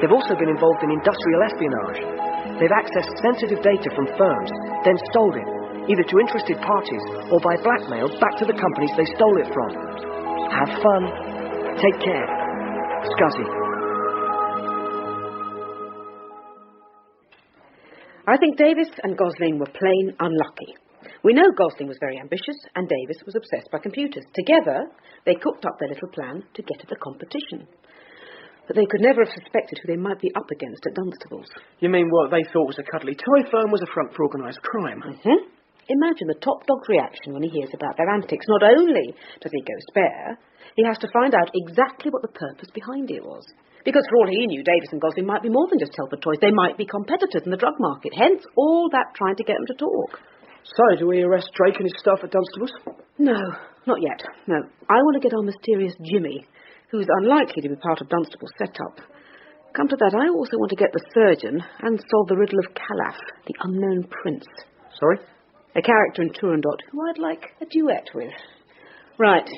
[SPEAKER 8] They've also been involved in industrial espionage. They've accessed sensitive data from firms, then sold it, either to interested parties or by blackmail back to the companies they stole it from. Have fun. Take care. Scuzzy.
[SPEAKER 10] I think Davis and Gosling were plain unlucky. We know Gosling was very ambitious and Davis was obsessed by computers. Together, they cooked up their little plan to get at the competition. But they could never have suspected who they might be up against at Dunstable's.
[SPEAKER 9] You mean what they thought was a cuddly toy firm was a front for organised crime?
[SPEAKER 10] Mm-hmm. Imagine the top dog's reaction when he hears about their antics. Not only does he go spare, he has to find out exactly what the purpose behind it was. Because for all he knew, Davis and Gosling might be more than just Telford toys. They might be competitors in the drug market. Hence, all that trying to get them to talk.
[SPEAKER 9] So, do we arrest Drake and his staff at Dunstable's?
[SPEAKER 10] No, not yet. No. I want to get our mysterious Jimmy, who's unlikely to be part of Dunstable's setup. Come to that, I also want to get the surgeon and solve the riddle of Calaf, the unknown prince.
[SPEAKER 9] Sorry?
[SPEAKER 10] A character in Turandot who I'd like a duet with. Right.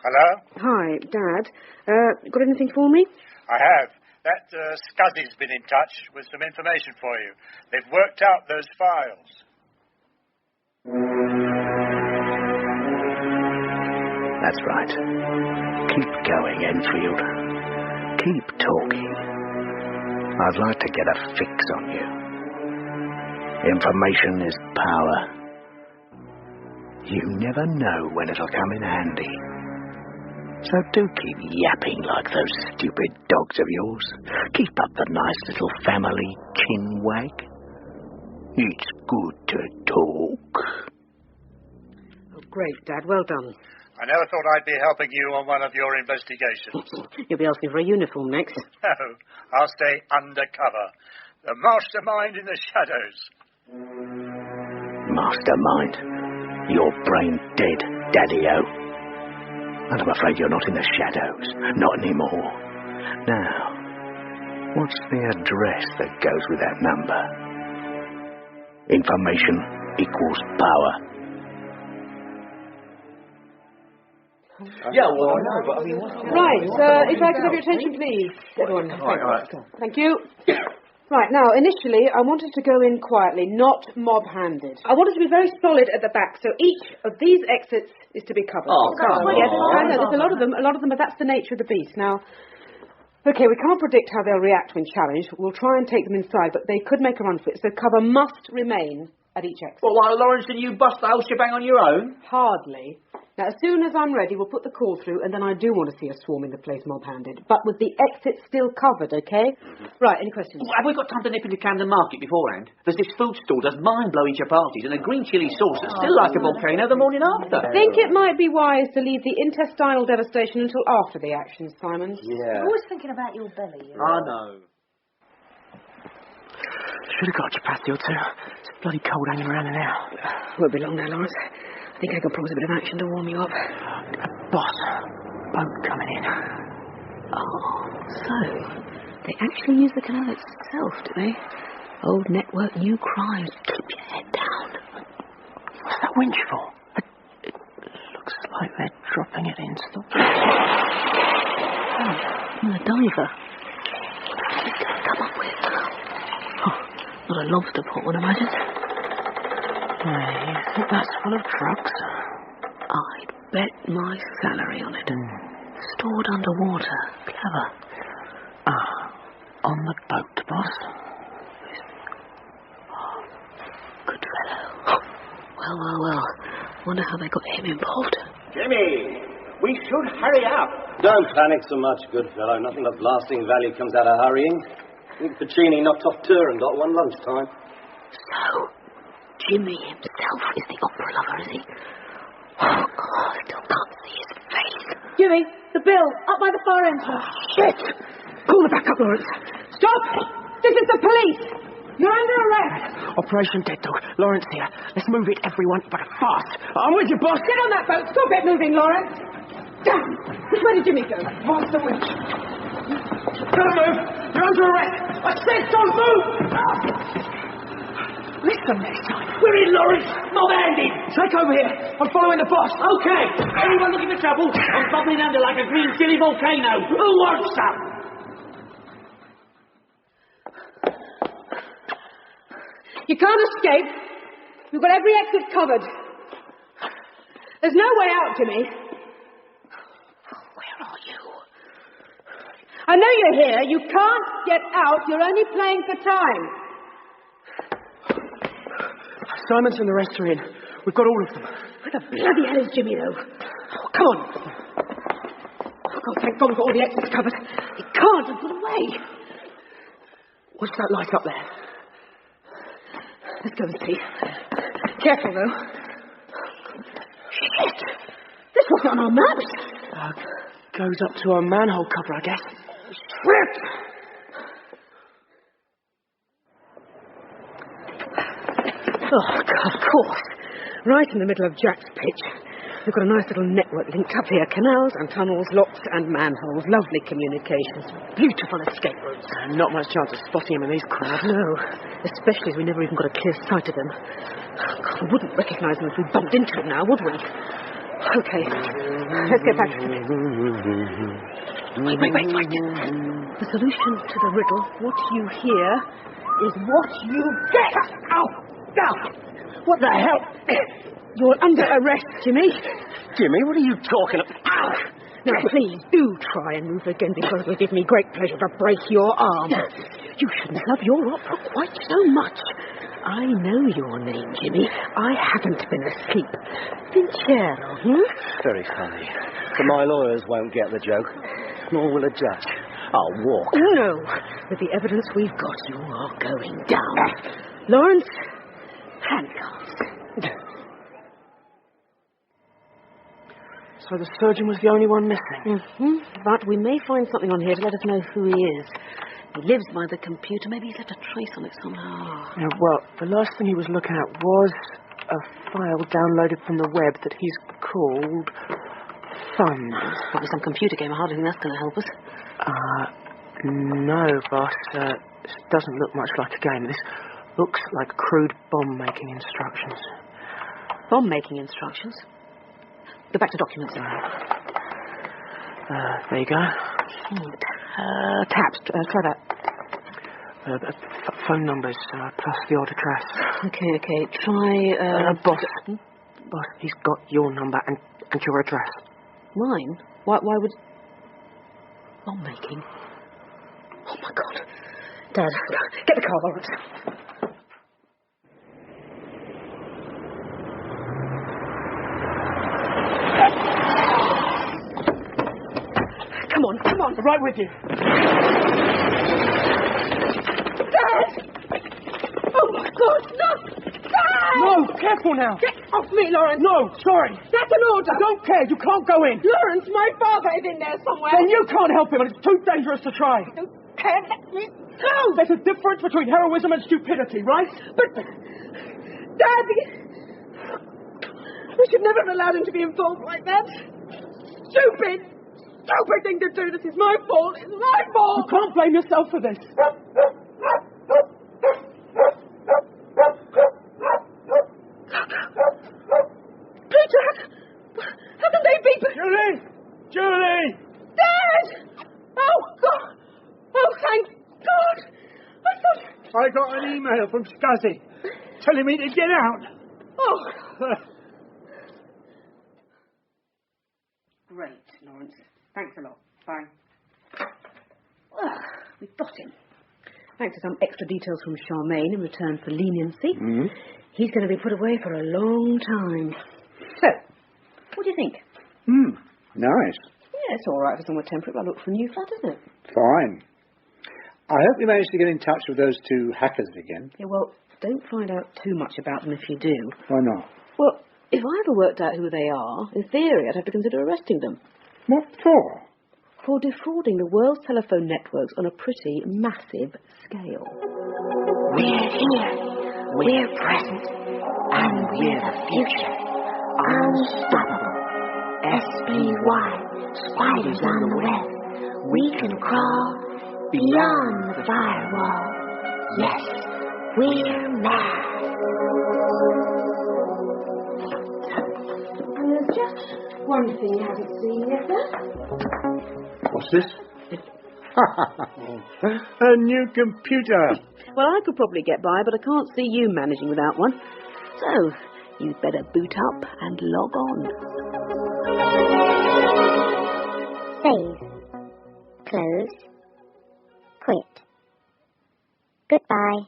[SPEAKER 7] Hello?
[SPEAKER 10] Hi, Dad. Got anything for me?
[SPEAKER 7] I have. That Scuzzy's been in touch with some information for you. They've worked out those files.
[SPEAKER 4] That's right. Keep going, Enfield. Keep talking. I'd like to get a fix on you. Information is power. You never know when it'll come in handy. So do keep yapping like those stupid dogs of yours. Keep up the nice little family chin wag. It's good to talk.
[SPEAKER 10] Oh, great, Dad. Well done.
[SPEAKER 7] I never thought I'd be helping you on one of your investigations.
[SPEAKER 10] You'll be asking for a uniform next.
[SPEAKER 7] No, I'll stay undercover. The mastermind in the shadows.
[SPEAKER 4] Mastermind? Your brain dead, Daddy-O. And I'm afraid you're not in the shadows. Not anymore. Now, what's the address that goes with that number? Information equals power.
[SPEAKER 15] Yeah, well, I know, but I mean...
[SPEAKER 10] Right, if I could have your attention, please. Everyone.
[SPEAKER 15] Right.
[SPEAKER 10] Thank you. Right, now, initially, I wanted to go in quietly, not mob-handed. I wanted to be very solid at the back, so each of these exits is to be covered.
[SPEAKER 15] Oh, come on.
[SPEAKER 10] Yes, I know, there's a lot of them, but that's the nature of the beast. Now, okay, we can't predict how they'll react when challenged. We'll try and take them inside, but they could make a run for it, so cover must remain at each exit.
[SPEAKER 15] Well, why, Lawrence, and you bust the whole shebang on your own?
[SPEAKER 10] Hardly. Now, as soon as I'm ready, we'll put the call through, and then I do want to see us swarming the place mob-handed, but with the exit still covered, OK? Right, any questions?
[SPEAKER 15] Well, have we got time to nip into Camden Market beforehand? There's this food stall does mind-blowing chapatis and a green chilli sauce that's still like a volcano the morning after.
[SPEAKER 10] I think it might be wise to leave the intestinal devastation until after the action, Simon.
[SPEAKER 17] Yeah.
[SPEAKER 2] I'm always thinking about your belly.
[SPEAKER 15] I know.
[SPEAKER 8] Should have got a chapati or two. It's bloody cold hanging around in there.
[SPEAKER 10] Won't be long now, Lawrence. I think I can promise a bit of action to warm you up.
[SPEAKER 8] Boss, boat coming in.
[SPEAKER 10] Oh, so they actually use the canal itself, do they? Old network, new crimes. Keep your head down.
[SPEAKER 8] What's that winch for? It looks like they're dropping it in. Stop.
[SPEAKER 10] Oh, a diver. What's he going to come up with? Oh, not a lobster pot, one imagines.
[SPEAKER 8] You think that's full of drugs?
[SPEAKER 10] I'd bet my salary on it. Stored underwater. Clever.
[SPEAKER 8] On the boat, boss.
[SPEAKER 10] Oh, good fellow. Well. Wonder how they got him involved.
[SPEAKER 3] Jimmy, we should hurry up.
[SPEAKER 17] Don't panic so much, good fellow. Nothing of lasting value comes out of hurrying. I think Puccini knocked off Turandot one lunchtime.
[SPEAKER 10] So, Jimmy himself is the opera lover, is he? Oh, God, I still can't see his face.
[SPEAKER 6] Jimmy, the bill, up by the far entrance.
[SPEAKER 10] Shit! Pull the back up, Lawrence.
[SPEAKER 6] Stop! This is the police! You're under arrest!
[SPEAKER 8] Operation Dead Dog. Lawrence here. Let's move it, everyone, but fast. I'm with you, boss.
[SPEAKER 6] Get on that boat. Stop it moving, Lawrence. Damn! Which way did Jimmy go?
[SPEAKER 8] Past the winch. Don't move. You're under arrest. I said don't move. Listen this time.
[SPEAKER 15] We're in, Lawrence. Mob-handed.
[SPEAKER 8] Take over here. I'm following the boss.
[SPEAKER 15] Okay. Anyone looking for trouble? I'm bubbling under like a green chilli volcano. Who wants some?
[SPEAKER 6] You can't escape. You've got every exit covered. There's no way out, Jimmy.
[SPEAKER 10] Where are you?
[SPEAKER 6] I know you're here. You can't get out. You're only playing for time.
[SPEAKER 9] Simon's and the rest are in. We've got all of them.
[SPEAKER 6] Where the bloody hell is Jimmy, though? Oh, come on. Oh, God, thank God we've got all the exits covered. He can't have got away.
[SPEAKER 9] What's that light up there?
[SPEAKER 6] Let's go and see. Careful, though. Shit! This wasn't on our maps.
[SPEAKER 9] Goes up to our manhole cover, I guess.
[SPEAKER 6] Shit! Oh, God, of course. Right in the middle of Jack's pitch. We've got a nice little network linked up here. Canals and tunnels, locks and manholes. Lovely communications. Beautiful escape routes.
[SPEAKER 9] Not much chance of spotting him in these crowds.
[SPEAKER 6] No, especially as we never even got a clear sight of them. God, we wouldn't recognise them if we bumped into them now, would we? Okay, let's get back. Wait. The solution to the riddle, what you hear, is what you get. Ow! What the hell? You're under arrest, Jimmy.
[SPEAKER 8] Jimmy, what are you talking about?
[SPEAKER 6] Ow! Now, please, do try and move again, because it will give me great pleasure to break your arm. You shouldn't love your opera quite so much. I know your name, Jimmy. I haven't been asleep. Vincero,
[SPEAKER 17] Very funny. But my lawyers won't get the joke, nor will a judge. I'll walk.
[SPEAKER 6] No. With the evidence we've got, you are going down. Lawrence, handcuffs.
[SPEAKER 9] So the surgeon was the only one missing?
[SPEAKER 10] But we may find something on here to let us know who he is. He lives by the computer. Maybe he's left a trace on it somehow.
[SPEAKER 9] Yeah, well, the last thing he was looking at was a file downloaded from the web that he's called Fun.
[SPEAKER 10] Probably some computer game. I hardly think that's going to help us.
[SPEAKER 9] No, boss. This doesn't look much like a game. This looks like crude bomb-making instructions.
[SPEAKER 10] Bomb-making instructions? Go back to documents.
[SPEAKER 9] There you go.
[SPEAKER 10] Tabs. Try that.
[SPEAKER 9] Phone numbers plus the odd address.
[SPEAKER 10] Okay. Try...
[SPEAKER 9] Boss, he's got your number and your address.
[SPEAKER 10] Mine? Why would... Bomb-making? Oh, my God. Dad, get the car, Lawrence.
[SPEAKER 9] Right with you.
[SPEAKER 6] Dad! Oh, my God, no! Dad!
[SPEAKER 9] No, careful now.
[SPEAKER 6] Get off me, Lawrence.
[SPEAKER 9] No, sorry.
[SPEAKER 6] That's an order.
[SPEAKER 9] I don't care. You can't go in.
[SPEAKER 6] Lawrence, my father is in there somewhere.
[SPEAKER 9] Then you can't help him, and it's too dangerous to try.
[SPEAKER 6] I don't care. Let me go.
[SPEAKER 9] There's a difference between heroism and stupidity, right?
[SPEAKER 6] But, Dad, we should never have allowed him to be involved like that. Stupid thing to do. This is my fault. It's my fault.
[SPEAKER 9] You can't blame yourself for this.
[SPEAKER 6] Peter, how can they be?
[SPEAKER 9] Julie!
[SPEAKER 6] Dad! Oh, God! Oh, thank God!
[SPEAKER 7] I got an email from Scuzzy telling me to get out.
[SPEAKER 6] Oh.
[SPEAKER 10] Great, Lawrence. Thanks a lot. Bye. Well, we've got him. Thanks to some extra details from Charmaine in return for leniency.
[SPEAKER 7] Mm-hmm.
[SPEAKER 10] He's going to be put away for a long time. So, what do you think?
[SPEAKER 7] Nice.
[SPEAKER 10] Yeah, it's all right for somewhere temporary, but I look for a new flat, isn't it?
[SPEAKER 7] Fine. I hope you managed to get in touch with those two hackers again.
[SPEAKER 10] Yeah, well, don't find out too much about them if you do.
[SPEAKER 7] Why not?
[SPEAKER 10] Well, if I ever worked out who they are, in theory, I'd have to consider arresting them.
[SPEAKER 7] What for?
[SPEAKER 10] For defrauding the world's telephone networks on a pretty massive scale.
[SPEAKER 12] We're here. We're present. And we're the future. Unstoppable. SPY. Spiders on the web. We can crawl beyond the firewall. Yes, we're mad.
[SPEAKER 10] And there's just one thing you haven't seen yet, sir.
[SPEAKER 7] What's this? A new computer.
[SPEAKER 10] Well, I could probably get by, but I can't see you managing without one. So, you'd better boot up and log on.
[SPEAKER 2] Save. Close. Quit. Goodbye.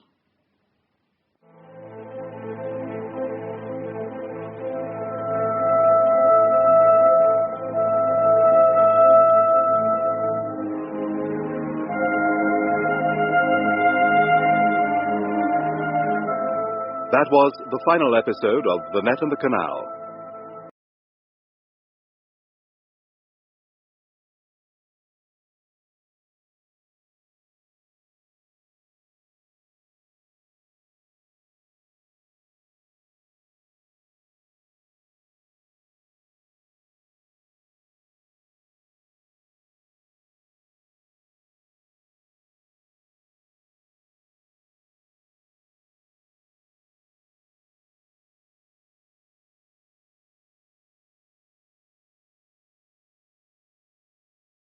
[SPEAKER 1] That was the final episode of The Net and the Canal.